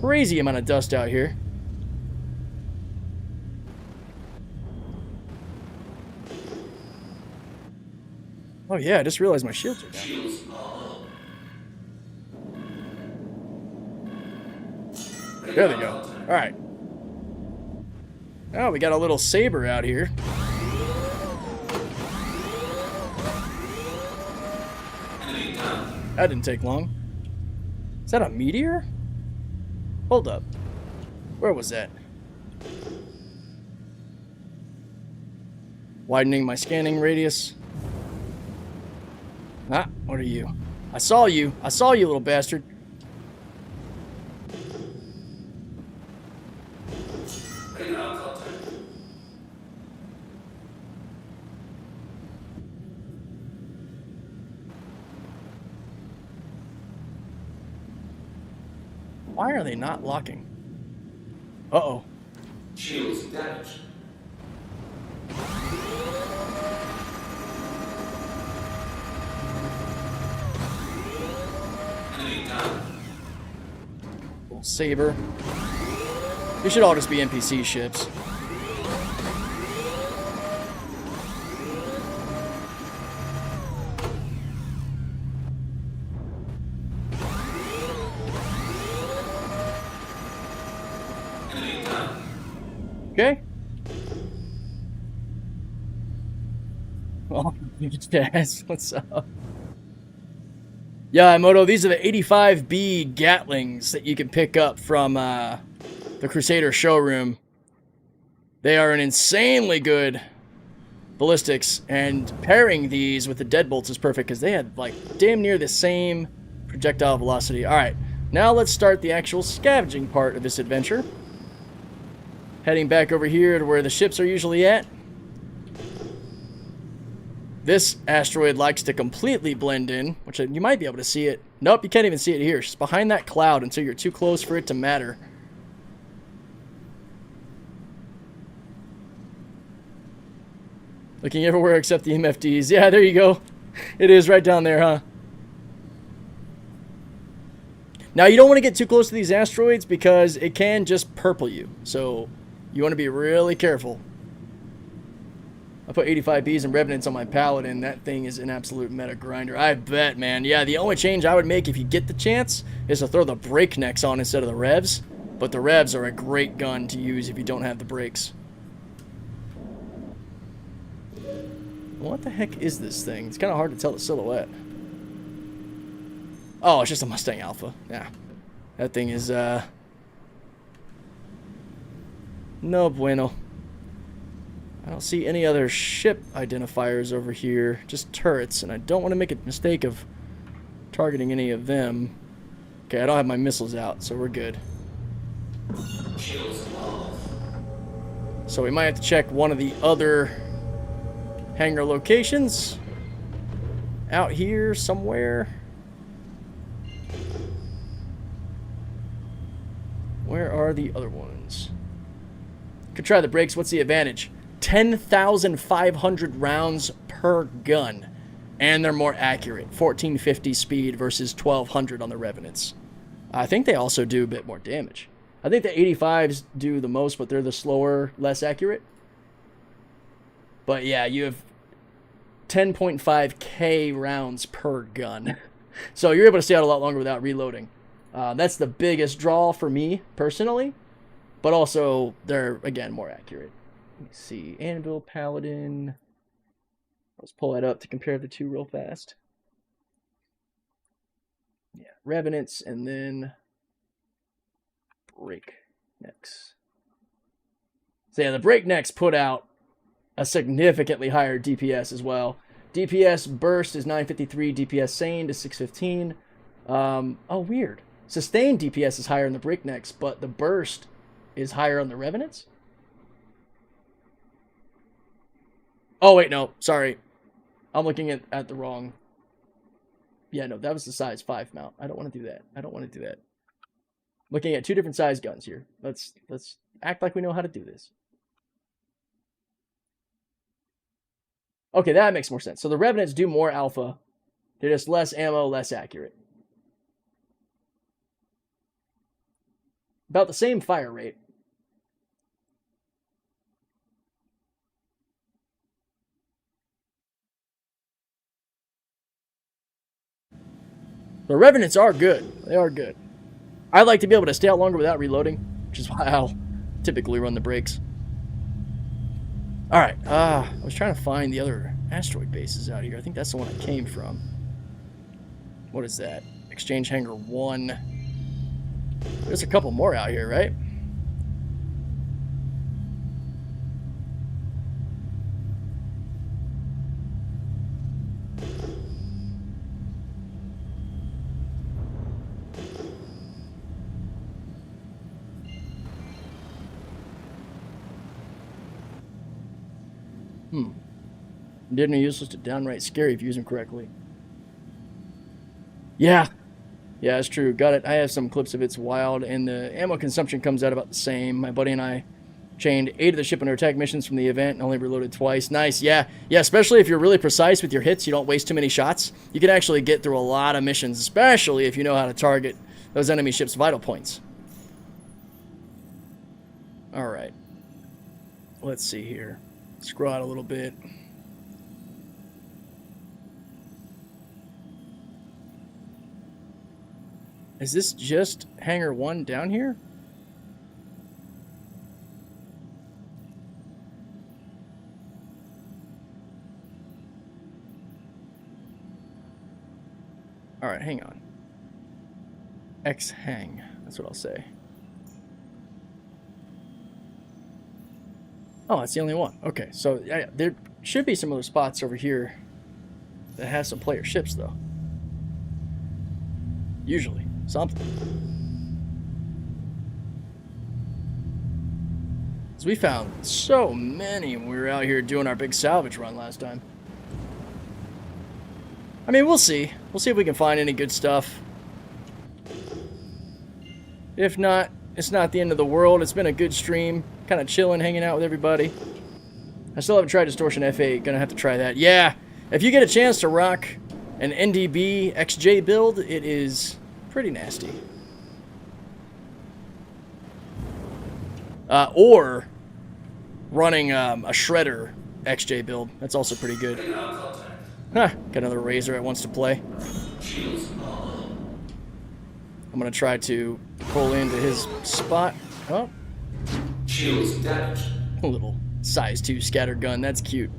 Crazy amount of dust out here. Oh yeah, I just realized my shields are down. There they go. Alright. Oh, we got a little saber out here. That didn't take long. Is that a meteor? Hold up. Where was that? Widening my scanning radius. Ah, what are you? I saw you. I saw you, little bastard. Why are they not locking? Uh-oh. Shields damaged. Enemy down. Little saber. They should all just be NPC ships. Enemy down. Okay. Oh, Jazz, what's up? Yeah, Moto, these are the 85B Gatlings that you can pick up from the Crusader showroom. They are an insanely good ballistics, and pairing these with the deadbolts is perfect because they had like damn near the same projectile velocity. Alright, now let's start the actual scavenging part of this adventure. Heading back over here to where the ships are usually at. This asteroid likes to completely blend in, which you might be able to see it. Nope, you can't even see it here. It's behind that cloud until you're too close for it to matter. Looking everywhere except the MFDs. Yeah, there you go. It is right down there, huh? Now, you don't want to get too close to these asteroids because it can just purple you. So, you want to be really careful. I put 85Bs and Revenants on my Paladin. That thing is an absolute meta grinder. I bet, man. Yeah, the only change I would make if you get the chance is to throw the breaknecks on instead of the Revs. But the Revs are a great gun to use if you don't have the brakes. What the heck is this thing? It's kind of hard to tell the silhouette. Oh, it's just a Mustang Alpha. Yeah. That thing is, no bueno. I don't see any other ship identifiers over here, just turrets, and I don't want to make a mistake of targeting any of them. Okay, I don't have my missiles out, so we're good. So we might have to check one of the other hangar locations. Out here somewhere. Where are the other ones? Could try the brakes. What's the advantage? 10,500 rounds per gun, and they're more accurate. 1450 speed versus 1200 on the Revenants. I think they also do a bit more damage. I think the 85s do the most, but they're the slower, less accurate. But yeah, you have 10.5k rounds per gun. So you're able to stay out a lot longer without reloading. That's the biggest draw for me, personally. But also, they're, again, more accurate. Let me see. Anvil, Paladin. Let's pull that up to compare the two real fast. Yeah, Revenants, and then Breaknecks. So yeah, the Breaknecks put out a significantly higher DPS as well. DPS burst is 953, DPS sane is 615. Oh, weird. Sustained DPS is higher in the Breaknecks, but the burst is higher on the Revenants? Oh, wait, no. Sorry. I'm looking at the wrong... Yeah, no, that was the size 5 mount. I don't want to do that. I don't want to do that. Looking at two different size guns here. Let's act like we know how to do this. Okay, that makes more sense. So the Revenants do more alpha. They're just less ammo, less accurate. About the same fire rate. The Revenants are good. They are good. I like to be able to stay out longer without reloading, which is why I'll typically run the brakes. Alright, I was trying to find the other asteroid bases out here. I think that's the one I came from. What is that? Exchange Hangar 1. There's a couple more out here, right? Didn't useless to downright scary if you use them correctly. Yeah. Yeah, it's true. Got it. I have some clips of It's Wild, and the ammo consumption comes out about the same. My buddy and I chained 8 of the ship under attack missions from the event and only reloaded twice. Nice. Yeah. Yeah, especially if you're really precise with your hits, you don't waste too many shots. You can actually get through a lot of missions, especially if you know how to target those enemy ships' vital points. All right. Let's see here. Scroll out a little bit. Is this just Hangar 1 down here? Alright, hang on. X-hang. That's what I'll say. Oh, that's the only one. Okay, so yeah, there should be some other spots over here that has some player ships, though. Usually. Something. So we found so many when we were out here doing our big salvage run last time. I mean, we'll see. We'll see if we can find any good stuff. If not, it's not the end of the world. It's been a good stream. Kind of chilling, hanging out with everybody. I still haven't tried Distortion F8. Gonna have to try that. Yeah, if you get a chance to rock an NDB XJ build, it is pretty nasty. Or running a Shredder XJ build. That's also pretty good. Huh, got another Razer that wants to play. I'm gonna try to pull into his spot. Oh. A little size 2 scatter gun. That's cute.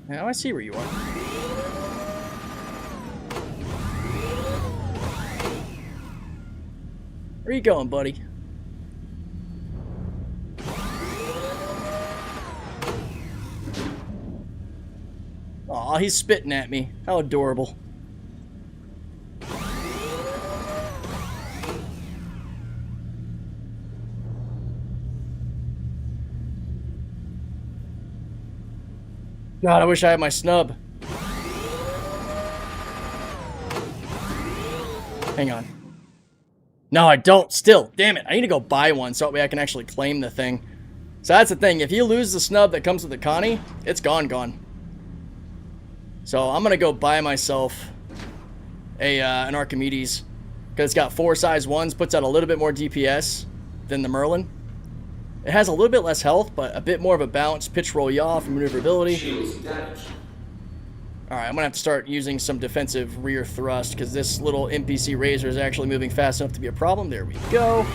Now I see where you are. Where you going, buddy? Aw, he's spitting at me. How adorable. God, I wish I had my snub. Hang on. No, I don't. Still. Damn it. I need to go buy one so that way I can actually claim the thing. So that's the thing. If you lose the snub that comes with the Connie, it's gone. So I'm going to go buy myself an Archimedes. Because it's got 4 size 1s. Puts out a little bit more DPS than the Merlin. It has a little bit less health, but a bit more of a balanced pitch roll yaw for maneuverability. Alright, I'm going to have to start using some defensive rear thrust because this little NPC Razer is actually moving fast enough to be a problem. There we go.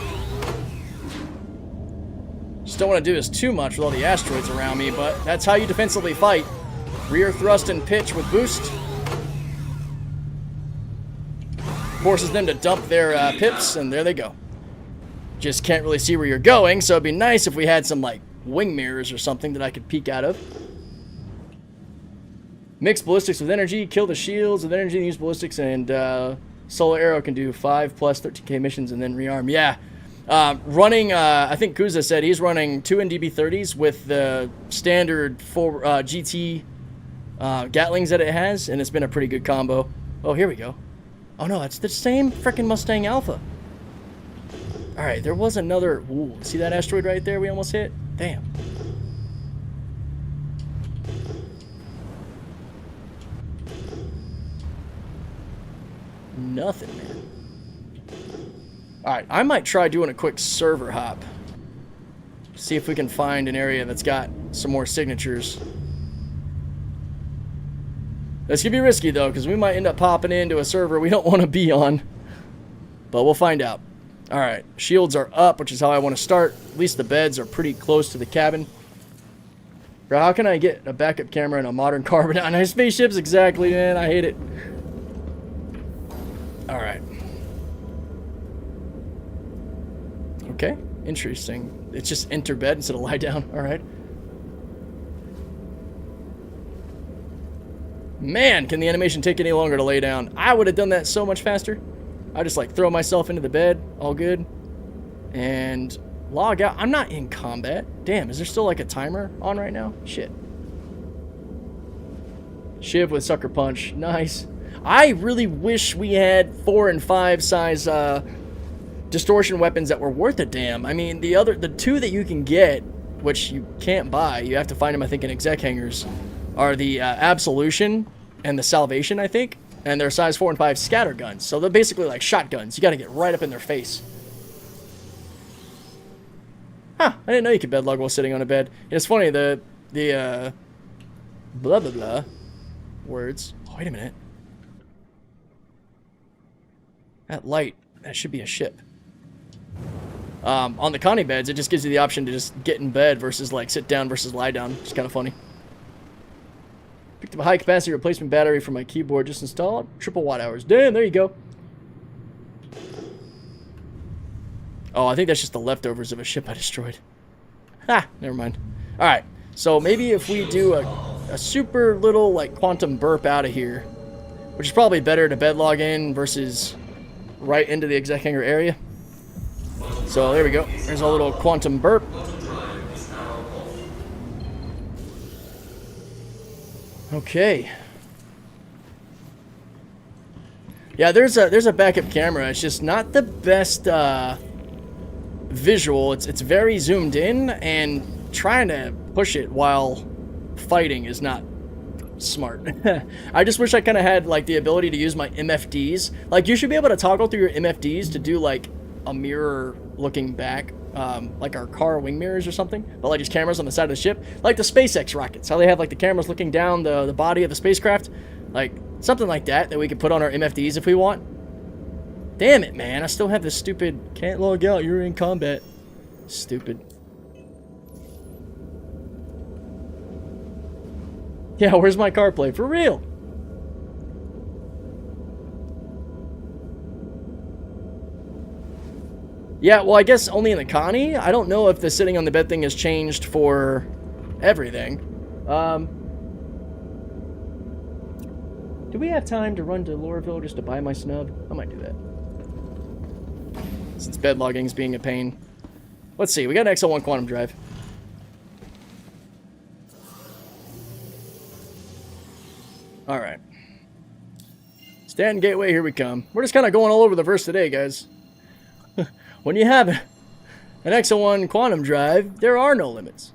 Just don't want to do this too much with all the asteroids around me, but that's how you defensively fight. Rear thrust and pitch with boost. Forces them to dump their pips, and there they go. Just can't really see where you're going, so it'd be nice if we had some, like, wing mirrors or something that I could peek out of. Mix ballistics with energy, kill the shields with energy, and use ballistics, and Solar Arrow can do 5 plus 13k missions and then rearm. Yeah. Running, I think Kuza said he's running 2 NDB-30s with the standard GT Gatlings that it has, and it's been a pretty good combo. Oh, here we go. Oh no, it's the same frickin' Mustang Alpha. Alright, there was another... Ooh, see that asteroid right there we almost hit? Damn. Nothing, man. Alright, I might try doing a quick server hop. See if we can find an area that's got some more signatures. This could be risky, though, because we might end up popping into a server we don't want to be on. But we'll find out. Alright, shields are up, which is how I want to start. At least the beds are pretty close to the cabin. Bro, how can I get a backup camera in a modern car but not nice spaceships? Exactly, man. I hate it. Alright. Okay, interesting. It's just enter bed instead of lie down. Alright. Man, can the animation take any longer to lay down? I would have done that so much faster. I just like throw myself into the bed, all good. And log out. I'm not in combat. Damn, is there still like a timer on right now? Shit. Shiv with Sucker Punch. Nice. I really wish we had 4 and 5 size distortion weapons that were worth a damn. I mean, the two that you can get, which you can't buy, you have to find them, I think, in exec hangars, are the Absolution and the Salvation, I think. And they're size 4 and 5 scatter guns. So they're basically like shotguns. You gotta get right up in their face. Huh, I didn't know you could bedlog while sitting on a bed. It's funny, the blah blah blah words. Oh, wait a minute. That light, that should be a ship. On the Connie beds, it just gives you the option to just get in bed versus like sit down versus lie down. It's kind of funny. Picked up a high capacity replacement battery for my keyboard, just installed. Triple watt hours. Damn, there you go. Oh, I think that's just the leftovers of a ship I destroyed. Ha, never mind. Alright, so maybe if we do a super little like quantum burp out of here, which is probably better to bedlog in versus right into the exec hangar area. So there we go. There's a little quantum burp. Okay. Yeah, there's a backup camera. It's just not the best visual. It's very zoomed in, and trying to push it while fighting is not smart. I just wish I kind of had like the ability to use my MFDs. Like, you should be able to toggle through your MFDs to do like a mirror looking back, like our car wing mirrors or something, but like just cameras on the side of the ship, like the SpaceX rockets, how they have like the cameras looking down the body of the spacecraft, like something like that we could put on our MFDs if we want. Damn it, man, I still have this stupid can't log out, you're in combat. Stupid. Yeah, where's my car play? For real? Yeah, well, I guess only in the Connie. I don't know if the sitting on the bed thing has changed for everything. Do we have time to run to Lorville just to buy my snub? I might do that. Since bed logging's being a pain. Let's see, we got an XL1 quantum drive. Alright. Stanton Gateway, here we come. We're just kind of going all over the verse today, guys. When you have an XL1 quantum drive, there are no limits.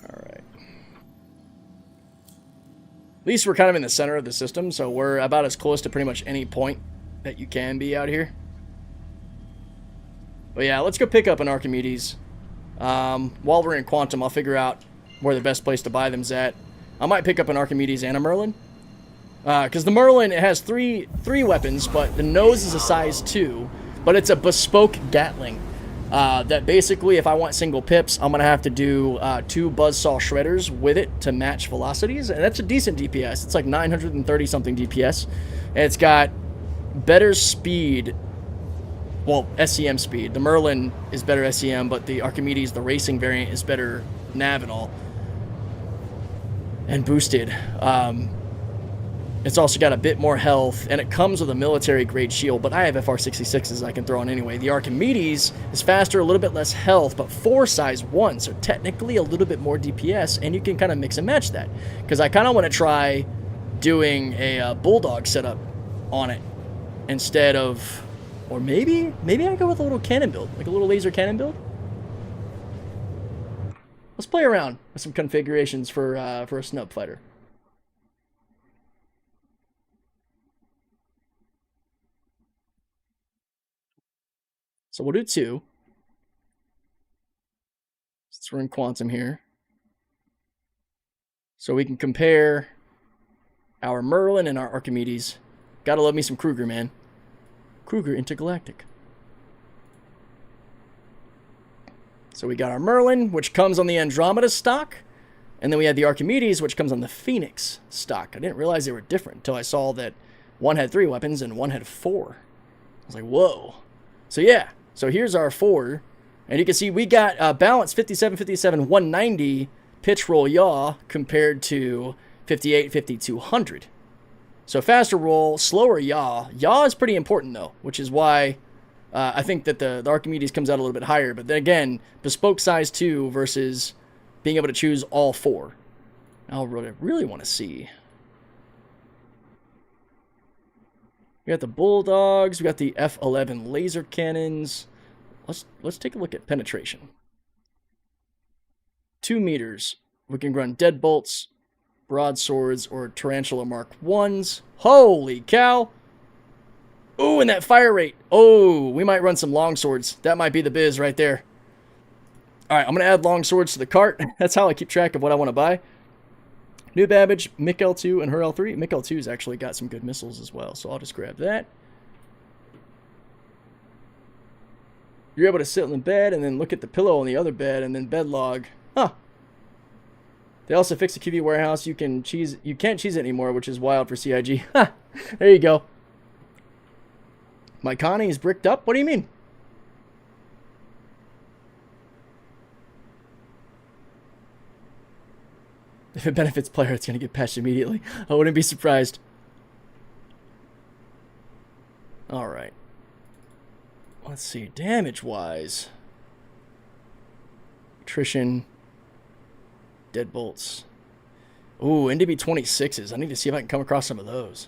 Alright. At least we're kind of in the center of the system, so we're about as close to pretty much any point that you can be out here. But yeah, let's go pick up an Archimedes. While we're in quantum, I'll figure out where the best place to buy them's at. I might pick up an Archimedes and a Merlin. Because the Merlin, it has three weapons, but the nose is a size 2. But it's a bespoke Gatling. That basically, if I want single pips, I'm going to have to do 2 buzzsaw shredders with it to match velocities. And that's a decent DPS. It's like 930 something DPS. And it's got better speed. Well, SCM speed. The Merlin is better SCM, but the Archimedes, the racing variant, is better nav and all. And boosted. It's also got a bit more health, and it comes with a military-grade shield, but I have FR66s I can throw on anyway. The Archimedes is faster, a little bit less health, but 4 size 1, so technically a little bit more DPS, and you can kind of mix and match that. Because I kind of want to try doing a Bulldog setup on it instead of... Or maybe I go with a little cannon build, like a little laser cannon build. Let's play around with some configurations for a snub fighter. So we'll do 2. Since we're in quantum here. So we can compare our Merlin and our Archimedes. Gotta love me some Kruger, man. Kruger Intergalactic. So we got our Merlin, which comes on the Andromeda stock. And then we had the Archimedes, which comes on the Phoenix stock. I didn't realize they were different until I saw that one had 3 weapons and one had 4. I was like, whoa. So yeah. So here's our 4, and you can see we got balance 57, 57, 190 pitch roll yaw compared to 58, 50, 200. So faster roll, slower yaw. Yaw is pretty important though, which is why I think that the Archimedes comes out a little bit higher, but then again, bespoke size 2 versus being able to choose all 4. I'll really want to see. We got the Bulldogs, we got the F11 laser cannons. Let's take a look at penetration. 2 meters. We can run deadbolts, broadswords, or Tarantula Mark 1s. Holy cow! Ooh, and that fire rate. Oh, we might run some longswords. That might be the biz right there. Alright, I'm going to add longswords to the cart. That's how I keep track of what I want to buy. New Babbage, Mick L2, and her L3. Mick L2's actually got some good missiles as well, so I'll just grab that. You're able to sit on the bed and then look at the pillow on the other bed and then bed log. Huh. They also fixed the Kiwi warehouse. You can't cheese it anymore, which is wild for CIG. Ha! There you go. My Connie is bricked up? What do you mean? If it benefits player, it's going to get patched immediately. I wouldn't be surprised. Alright. Let's see. Damage-wise. Attrition. Deadbolts. Ooh, NDB 26s. I need to see if I can come across some of those.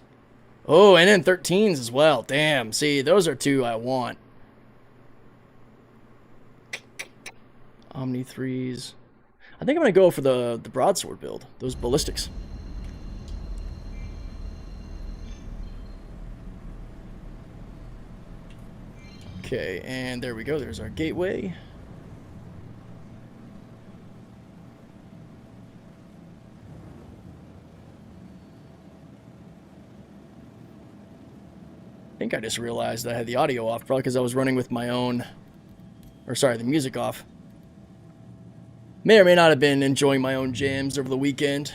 Oh, and then 13s as well. Damn. See, those are 2 I want. Omni 3s. I think I'm going to go for the broadsword build. Those ballistics. Okay, and there we go. There's our gateway. I think I just realized that I had the audio off, probably because I was running with my own, or sorry, the music off. May or may not have been enjoying my own jams over the weekend.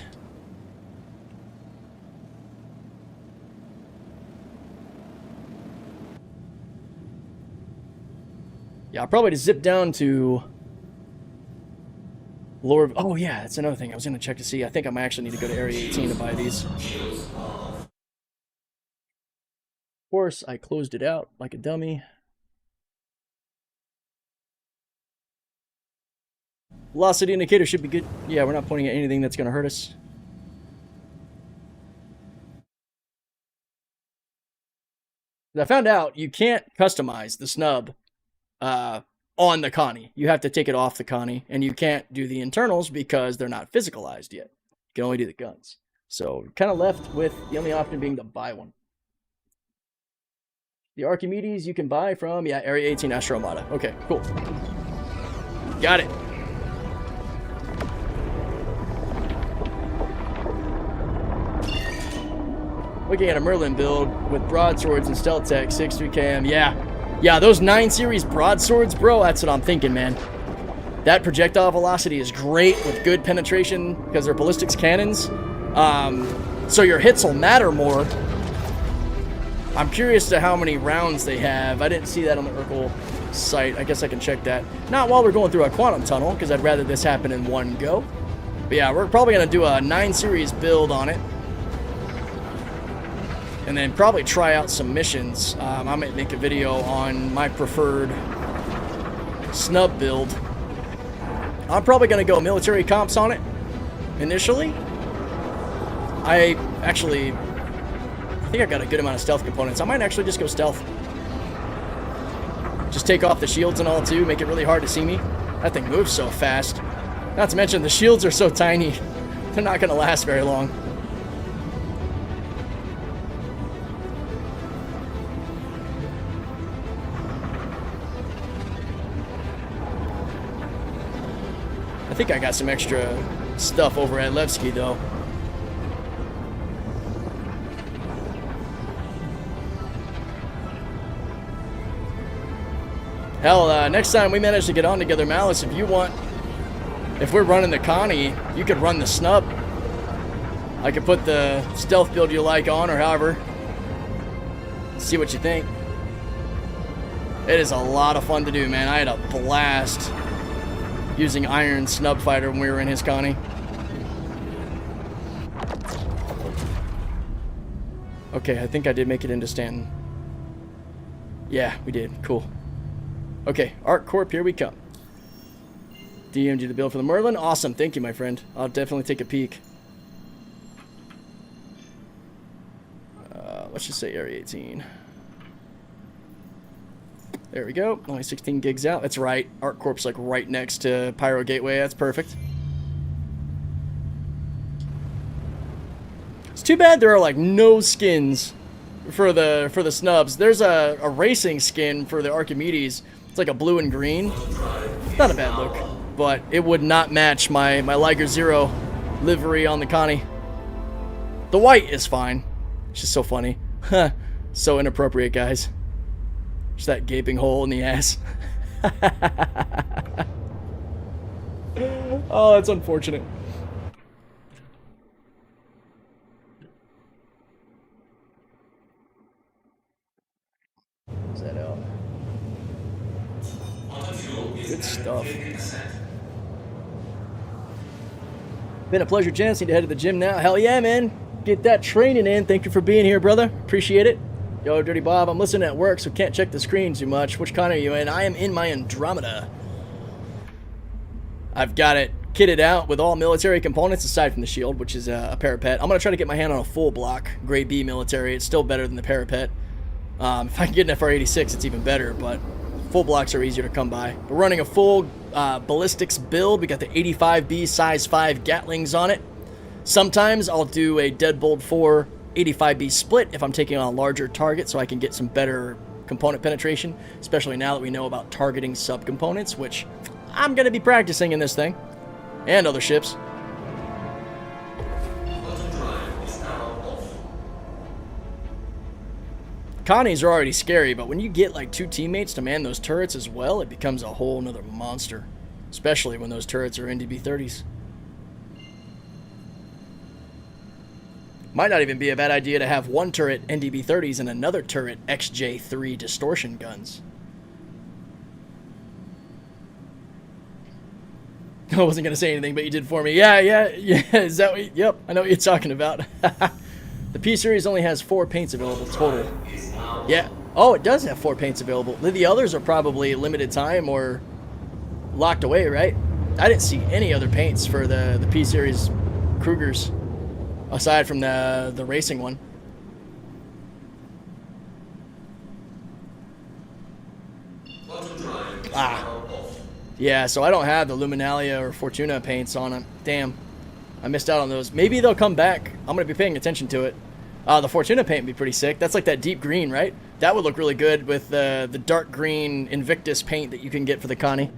Yeah, I'll probably just zip down to lower. Oh yeah, that's another thing I was going to check to see. I think I might actually need to go to Area 18 to buy these. Of course, I closed it out like a dummy. Velocity indicator should be good. Yeah, we're not pointing at anything that's going to hurt us. I found out you can't customize the snub on the Connie. You have to take it off the Connie, and you can't do the internals because they're not physicalized yet. You can only do the guns. So kind of left with the only option being to buy one. The Archimedes you can buy from, yeah, Area 18 Astro Armada. Okay, cool. Got it. Looking at a Merlin build with broadswords and stealth tech, 6.3 km. Yeah, those 9 series broadswords, bro, that's what I'm thinking, man. That projectile velocity is great with good penetration because they're ballistics cannons. So your hits will matter more. I'm curious to how many rounds they have. I didn't see that on the Urkel site. I guess I can check that. Not while we're going through a quantum tunnel, because I'd rather this happen in one go. But yeah, we're probably going to do a 9 series build on it. And then probably try out some missions. I might make a video on my preferred snub build. I'm probably going to go military comps on it initially. I think I got a good amount of stealth components. I might actually just go stealth. Just take off the shields and all too, make it really hard to see me. That thing moves so fast. Not to mention the shields are so tiny. They're not going to last very long. I think I got some extra stuff over at Levski, though. Hell, next time we manage to get on together, Malice, if you want, if we're running the Connie, you could run the snub. I could put the stealth build you like on, or however. See what you think. It is a lot of fun to do, man. I had a blast using Iron Snub Fighter when we were in his Connie. Okay, I think I did make it into Stanton. Yeah, we did. Cool. Okay, Arc Corp, here we come. DMG the bill for the Merlin. Awesome, thank you, my friend. I'll definitely take a peek. Let's just say Area 18. There we go. Only 16 gigs out. That's right. Arc Corp's like right next to Pyro Gateway. That's perfect. It's too bad there are like no skins for the snubs. There's a racing skin for the Archimedes. It's like a blue and green. It's not a bad look, but it would not match my Liger Zero livery on the Connie. The white is fine. It's just so funny. So inappropriate, guys. Just that gaping hole in the ass. Oh, that's unfortunate. Is that out? Good stuff. Been a pleasure, gents. Need to head to the gym now. Hell yeah, man. Get that training in. Thank you for being here, brother. Appreciate it. Yo, Dirty Bob, I'm listening at work, so can't check the screen too much. Which con are you in? I am in my Andromeda. I've got it kitted out with all military components aside from the shield, which is a parapet. I'm going to try to get my hand on a full block, grade B military. It's still better than the parapet. If I can get an FR86, it's even better, but full blocks are easier to come by. We're running a full ballistics build. We got the 85B size 5 Gatlings on it. Sometimes I'll do a Deadbolt 4 85B split if I'm taking on a larger target so I can get some better component penetration, especially now that we know about targeting subcomponents, which I'm going to be practicing in this thing, and other ships. Connies are already scary, but when you get like 2 teammates to man those turrets as well, it becomes a whole nother monster, especially when those turrets are NDB-30s. Might not even be a bad idea to have one turret NDB-30s and another turret XJ3 distortion guns. I wasn't going to say anything, but you did for me. Yeah, is that what yep, I know what you're talking about. The P-Series only has 4 paints available total. Yeah. Oh, it does have 4 paints available. The others are probably limited time or locked away, right? I didn't see any other paints for the P-Series Krugers. Aside from the racing one. Yeah, so I don't have the Luminalia or Fortuna paints on them. Damn. I missed out on those. Maybe they'll come back. I'm going to be paying attention to it. The Fortuna paint would be pretty sick. That's like that deep green, right? That would look really good with the dark green Invictus paint that you can get for the Connie.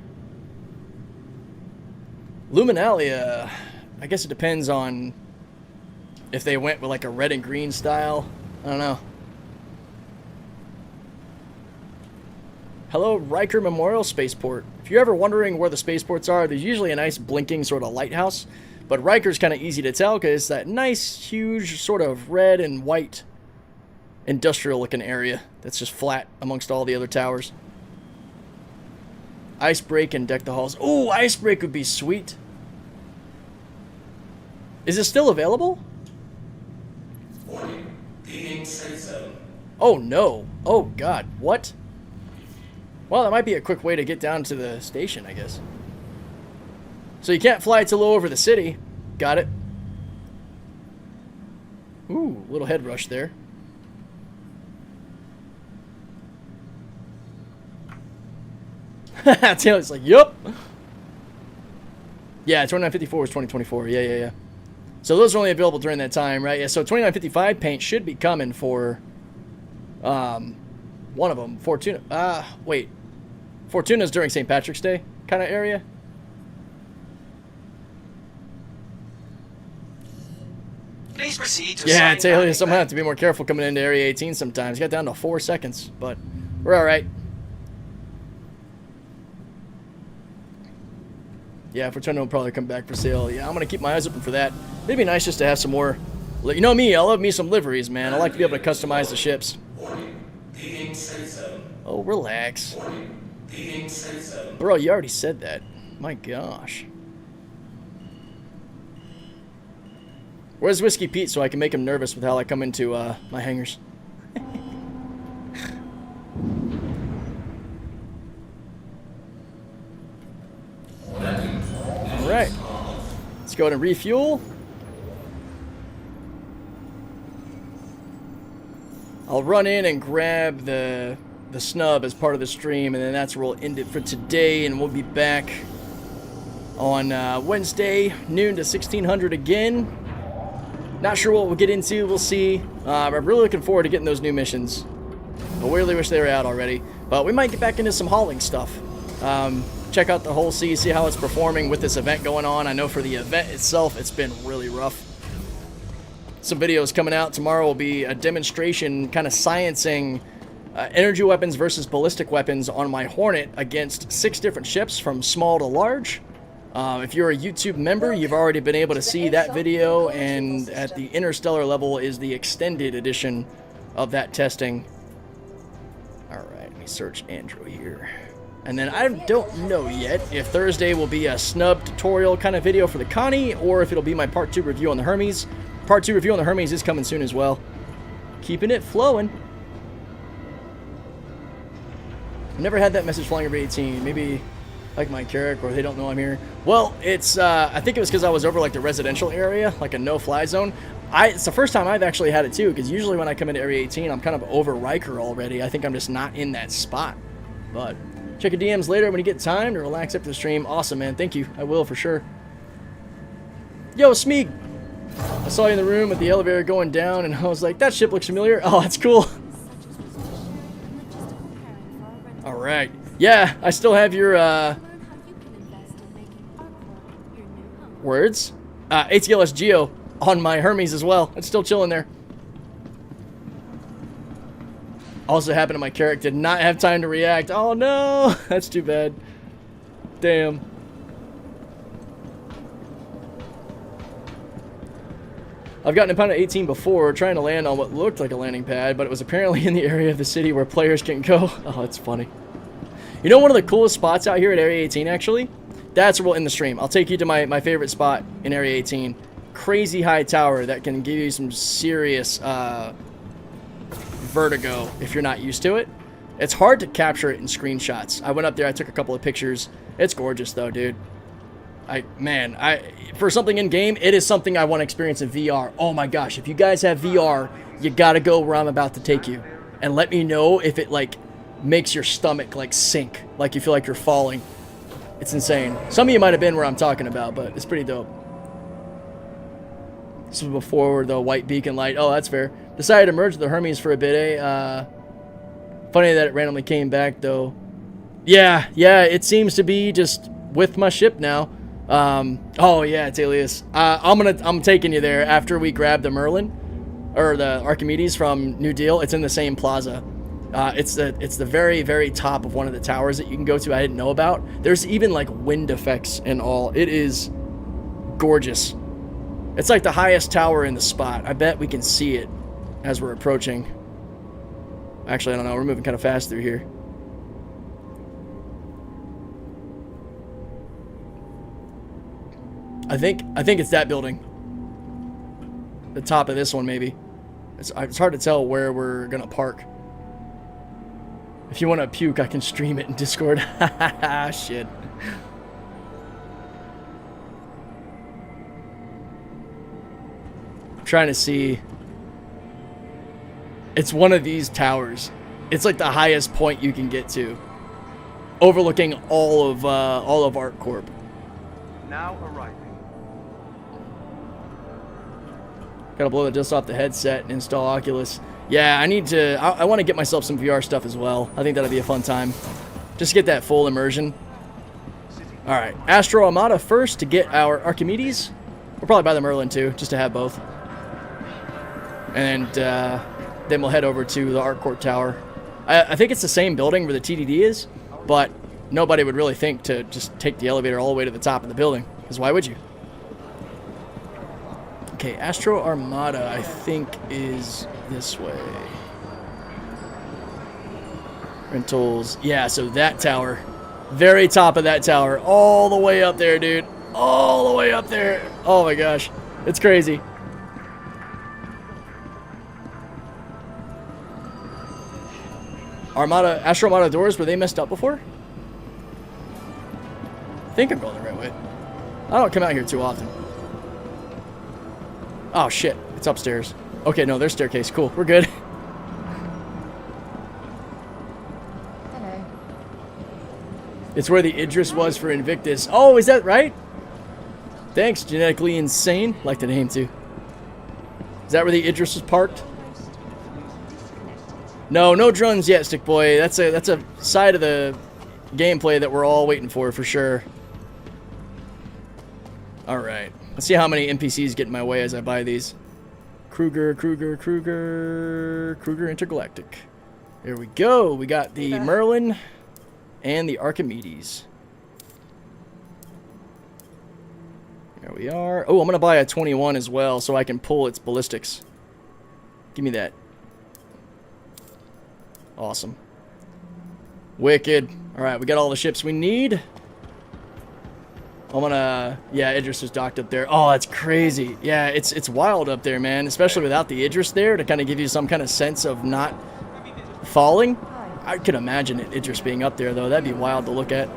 Luminalia, I guess it depends on if they went with like a red and green style. I don't know. Hello, Riker Memorial Spaceport. If you're ever wondering where the spaceports are, there's usually a nice blinking sort of lighthouse. But Riker's kind of easy to tell because it's that nice, huge sort of red and white industrial looking area that's just flat amongst all the other towers. Icebreak and deck the halls. Oh, Icebreak would be sweet. Is it still available? Oh no. Oh god. What? Well, that might be a quick way to get down to the station, I guess. So you can't fly too low over the city. Got it. Ooh, little head rush there. Taylor's like, yup. Yeah, 2954 is 2024. Yeah. So those are only available during that time, right? Yeah, so 2955 paint should be coming for one of them. Fortuna. Wait. Fortuna's during St. Patrick's Day kind of area. Please proceed to Yeah, assign Taylor, landing someone bay. have to be more careful coming into Area 18 sometimes. Got down to 4 seconds, but we're all right. Yeah, Fortuna will probably come back for sale. Yeah, I'm going to keep my eyes open for that. It'd be nice just to have some more... You know me, I love me some liveries, man. I like to be able to customize the ships. Oh, relax. Bro, you already said that. My gosh. Where's Whiskey Pete so I can make him nervous with how I come into my hangars? go ahead and refuel. I'll run in and grab the snub as part of the stream, and then that's where we'll end it for today, and we'll be back on Wednesday, noon to 1600 again. Not sure what we'll get into. We'll see. I'm really looking forward to getting those new missions. I really wish they were out already. But we might get back into some hauling stuff. Check out the whole sea, see how it's performing with this event going on. I know for the event itself, it's been really rough. Some videos coming out. Tomorrow will be a demonstration kind of sciencing energy weapons versus ballistic weapons on my Hornet against 6 different ships from small to large. If you're a YouTube member, you've already been able to see that video, and at the interstellar level is the extended edition of that testing. Alright, let me search Andrew here. And then I don't know yet if Thursday will be a snub tutorial kind of video for the Connie, or if it'll be my part 2 review on the Hermes. Part 2 review on the Hermes is coming soon as well. Keeping it flowing. Never had that message flying over 18. Maybe like my character, or they don't know I'm here. Well, it's I think it was because I was over like the residential area, like a no-fly zone. It's the first time I've actually had it too, because usually when I come into Area 18, I'm kind of over Riker already. I think I'm just not in that spot. But check your DMs later when you get time to relax after the stream. Awesome, man. Thank you. I will for sure. Yo, Smeeg. I saw you in the room with the elevator going down, and I was like, that ship looks familiar. Oh, that's cool. All right. Yeah, I still have your words. ATLS Geo on my Hermes as well. It's still chilling there. Also happened to my character did not have time to react. Oh no, that's too bad. Damn. I've gotten a pound of 18 before, trying to land on what looked like a landing pad, but it was apparently in the area of the city where players can go. Oh, that's funny. You know one of the coolest spots out here at Area 18, actually? That's where we'll end the stream. I'll take you to my favorite spot in Area 18. Crazy high tower that can give you some serious vertigo if you're not used to it. It's hard to capture it in screenshots. I went up there, I took a couple of pictures. It's gorgeous though, dude. For something in game, it is something I want to experience in VR. Oh my gosh, if you guys have VR, you gotta go where I'm about to take you. And let me know if it like makes your stomach like sink, like you feel like you're falling. It's insane. Some of you might have been where I'm talking about, but it's pretty dope. This was before the white beacon light. Oh, that's fair. Decided to merge with the Hermes for a bit, eh? Funny that it randomly came back, though. Yeah, it seems to be just with my ship now. Oh yeah, it's Alias. I'm taking you there after we grab the Merlin, or the Archimedes from New Deal. It's in the same plaza. It's the very, very top of one of the towers that you can go to I didn't know about. There's even like wind effects and all. It is gorgeous. It's like the highest tower in the spot. I bet we can see it as we're approaching. Actually, I don't know. We're moving kind of fast through here. I think it's that building. The top of this one, maybe. It's hard to tell where we're gonna park. If you want to puke, I can stream it in Discord. Shit. I'm trying to see. It's one of these towers. It's like the highest point you can get to, overlooking all of ArcCorp. Now arriving. Gotta blow the dust off the headset and install Oculus. Yeah, I want to get myself some VR stuff as well. I think that'll be a fun time. Just get that full immersion. Alright, Astro Armada first to get our Archimedes. We'll probably buy the Merlin too, just to have both. And then we'll head over to the ArcCorp Tower. I think it's the same building where the TDD is, but nobody would really think to just take the elevator all the way to the top of the building, because why would you? Okay, Astro Armada, I think, is this way. Rentals. Yeah, so that tower. Very top of that tower. All the way up there, dude. All the way up there. Oh my gosh. It's crazy. Astro Armada doors, were they messed up before? I think I'm going the right way. I don't come out here too often. Oh, shit. It's upstairs. Okay, no, there's staircase. Cool. We're good. Hello. It's where the Idris was for Invictus. Oh, is that right? Thanks, Genetically Insane. Like the name, too. Is that where the Idris was parked? No, no drones yet, Stick Boy. That's a side of the gameplay that we're all waiting for sure. All right. Let's see how many NPCs get in my way as I buy these. Kruger Intergalactic. There we go. We got the Merlin and the Archimedes. There we are. Oh, I'm going to buy a 21 as well so I can pull its ballistics. Give me that. Awesome. Wicked. All right, we got all the ships we need. I'm gonna... Yeah, Idris is docked up there. Oh, that's crazy. Yeah, it's wild up there, man. Especially without the Idris there to kind of give you some kind of sense of not falling. I could imagine Idris being up there, though. That'd be wild to look at.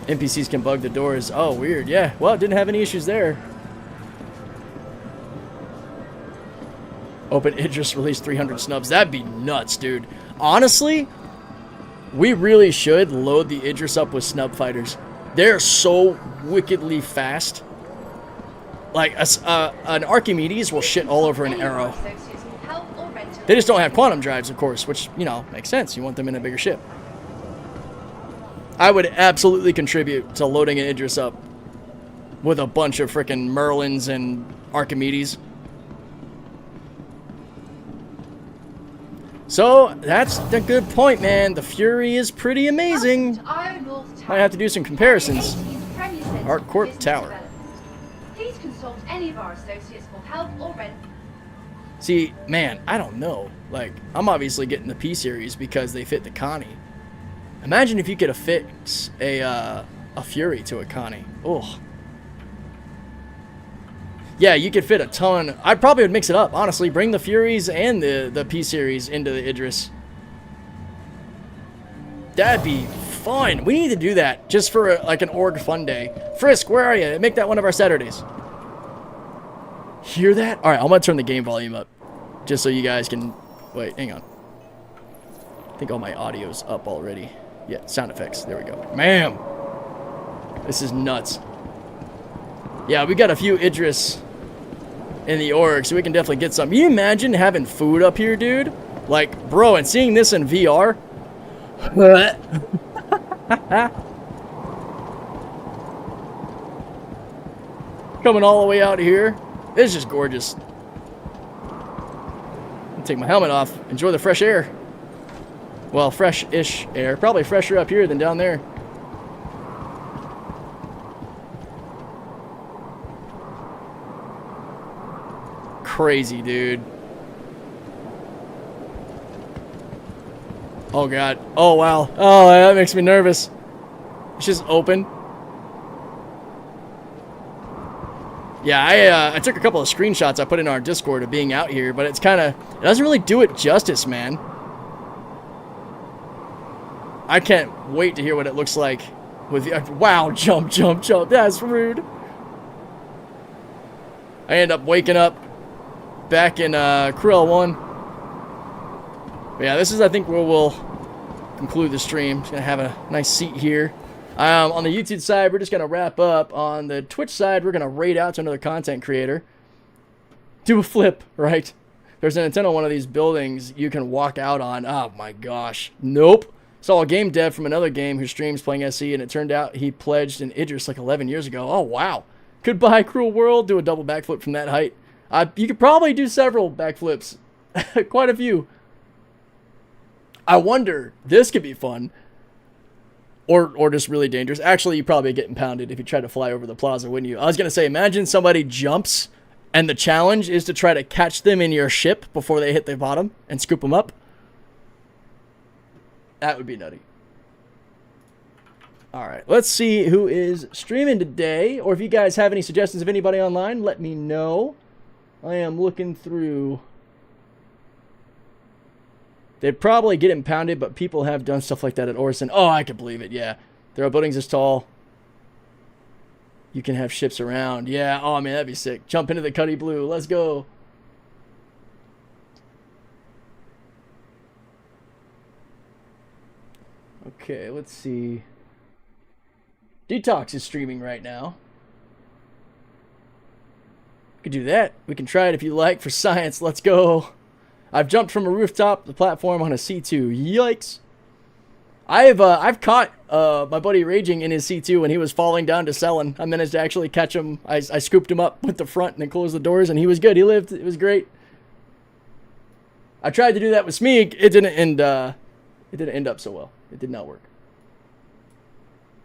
NPCs can bug the doors. Oh, weird. Yeah, well, didn't have any issues there. Open Idris, release 300 snubs. That'd be nuts, dude. Honestly, we really should load the Idris up with snub fighters. They're so wickedly fast. Like, an Archimedes will shit all over an arrow. They just don't have quantum drives, of course, which, you know, makes sense. You want them in a bigger ship. I would absolutely contribute to loading an Idris up with a bunch of frickin' Merlins and Archimedes. So, that's a good point, man. The Fury is pretty amazing. Might have to do some comparisons. ArcCorp Tower. Please consult any of our associates for help or rent. See, man, I don't know. Like, I'm obviously getting the P series because they fit the Connie. Imagine if you could affix a Fury to a Connie. Oh. Yeah, you could fit a ton. I probably would mix it up, honestly. Bring the Furies and the P series into the Idris. That'd be fun. We need to do that just for like an org fun day. Frisk, where are you? Make that one of our Saturdays. Hear that? All right, I'm gonna turn the game volume up just so you guys can... Wait, hang on. I think all my audio's up already. Yeah, sound effects. There we go. Man, this is nuts. Yeah, we got a few Idris in the org, so we can definitely get some. You imagine having food up here, dude? Like, bro, and seeing this in VR? Coming all the way out here. It's just gorgeous. I'll take my helmet off. Enjoy the fresh air. Well, fresh-ish air. Probably fresher up here than down there. Crazy, dude. Oh, God. Oh, wow. Oh, that makes me nervous. It's just open. Yeah, I took a couple of screenshots I put in our Discord of being out here, but it's kind of... It doesn't really do it justice, man. I can't wait to hear what it looks like with the... Wow, jump. That's rude. I end up waking up back in Krill 1. But yeah, this is, I think, where we'll conclude the stream. Just going to have a nice seat here. On the YouTube side, we're just going to wrap up. On the Twitch side, we're going to raid out to another content creator. Do a flip, right? There's a Nintendo one of these buildings you can walk out on. Oh, my gosh. Nope. Saw a game dev from another game who streams playing SE, and it turned out he pledged an Idris like 11 years ago. Oh, wow. Goodbye, cruel world. Do a double backflip from that height. You could probably do several backflips. Quite a few. I wonder, this could be fun. Or just really dangerous. Actually, you'd probably get impounded if you tried to fly over the plaza, wouldn't you? I was going to say, imagine somebody jumps, and the challenge is to try to catch them in your ship before they hit the bottom and scoop them up. That would be nutty. All right, let's see who is streaming today. Or if you guys have any suggestions of anybody online, let me know. I am looking through. They'd probably get impounded, but people have done stuff like that at Orison. Oh, I can believe it, yeah. There are buildings this tall. You can have ships around. Yeah, oh man, that'd be sick. Jump into the Cuddy Blue. Let's go. Okay, let's see. Detox is streaming right now. We could do that. We can try it if you like for science. Let's go. I've jumped from a rooftop the platform on a C2. Yikes. I've caught my buddy raging in his C2 when he was falling down to selling. I managed to actually catch him. I scooped him up with the front and then closed the doors, and he was good. He lived. It was great. I tried to do that with Smeeg. It didn't end up so well. It did not work.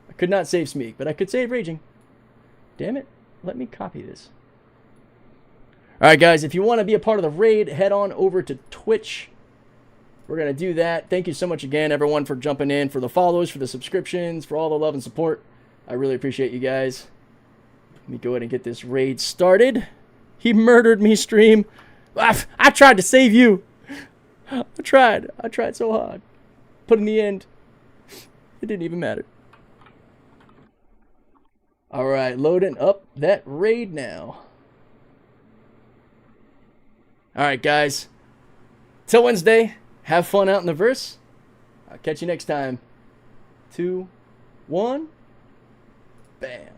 I could not save Smeeg, but I could save raging. Damn it. Let me copy this. Alright guys, if you want to be a part of the raid, head on over to Twitch. We're going to do that. Thank you so much again, everyone, for jumping in, for the follows, for the subscriptions, for all the love and support. I really appreciate you guys. Let me go ahead and get this raid started. He murdered me, stream. I tried to save you. I tried so hard. But in the end, it didn't even matter. Alright, loading up that raid now. Alright, guys. Till Wednesday, have fun out in the verse. I'll catch you next time. 2, 1. Bam.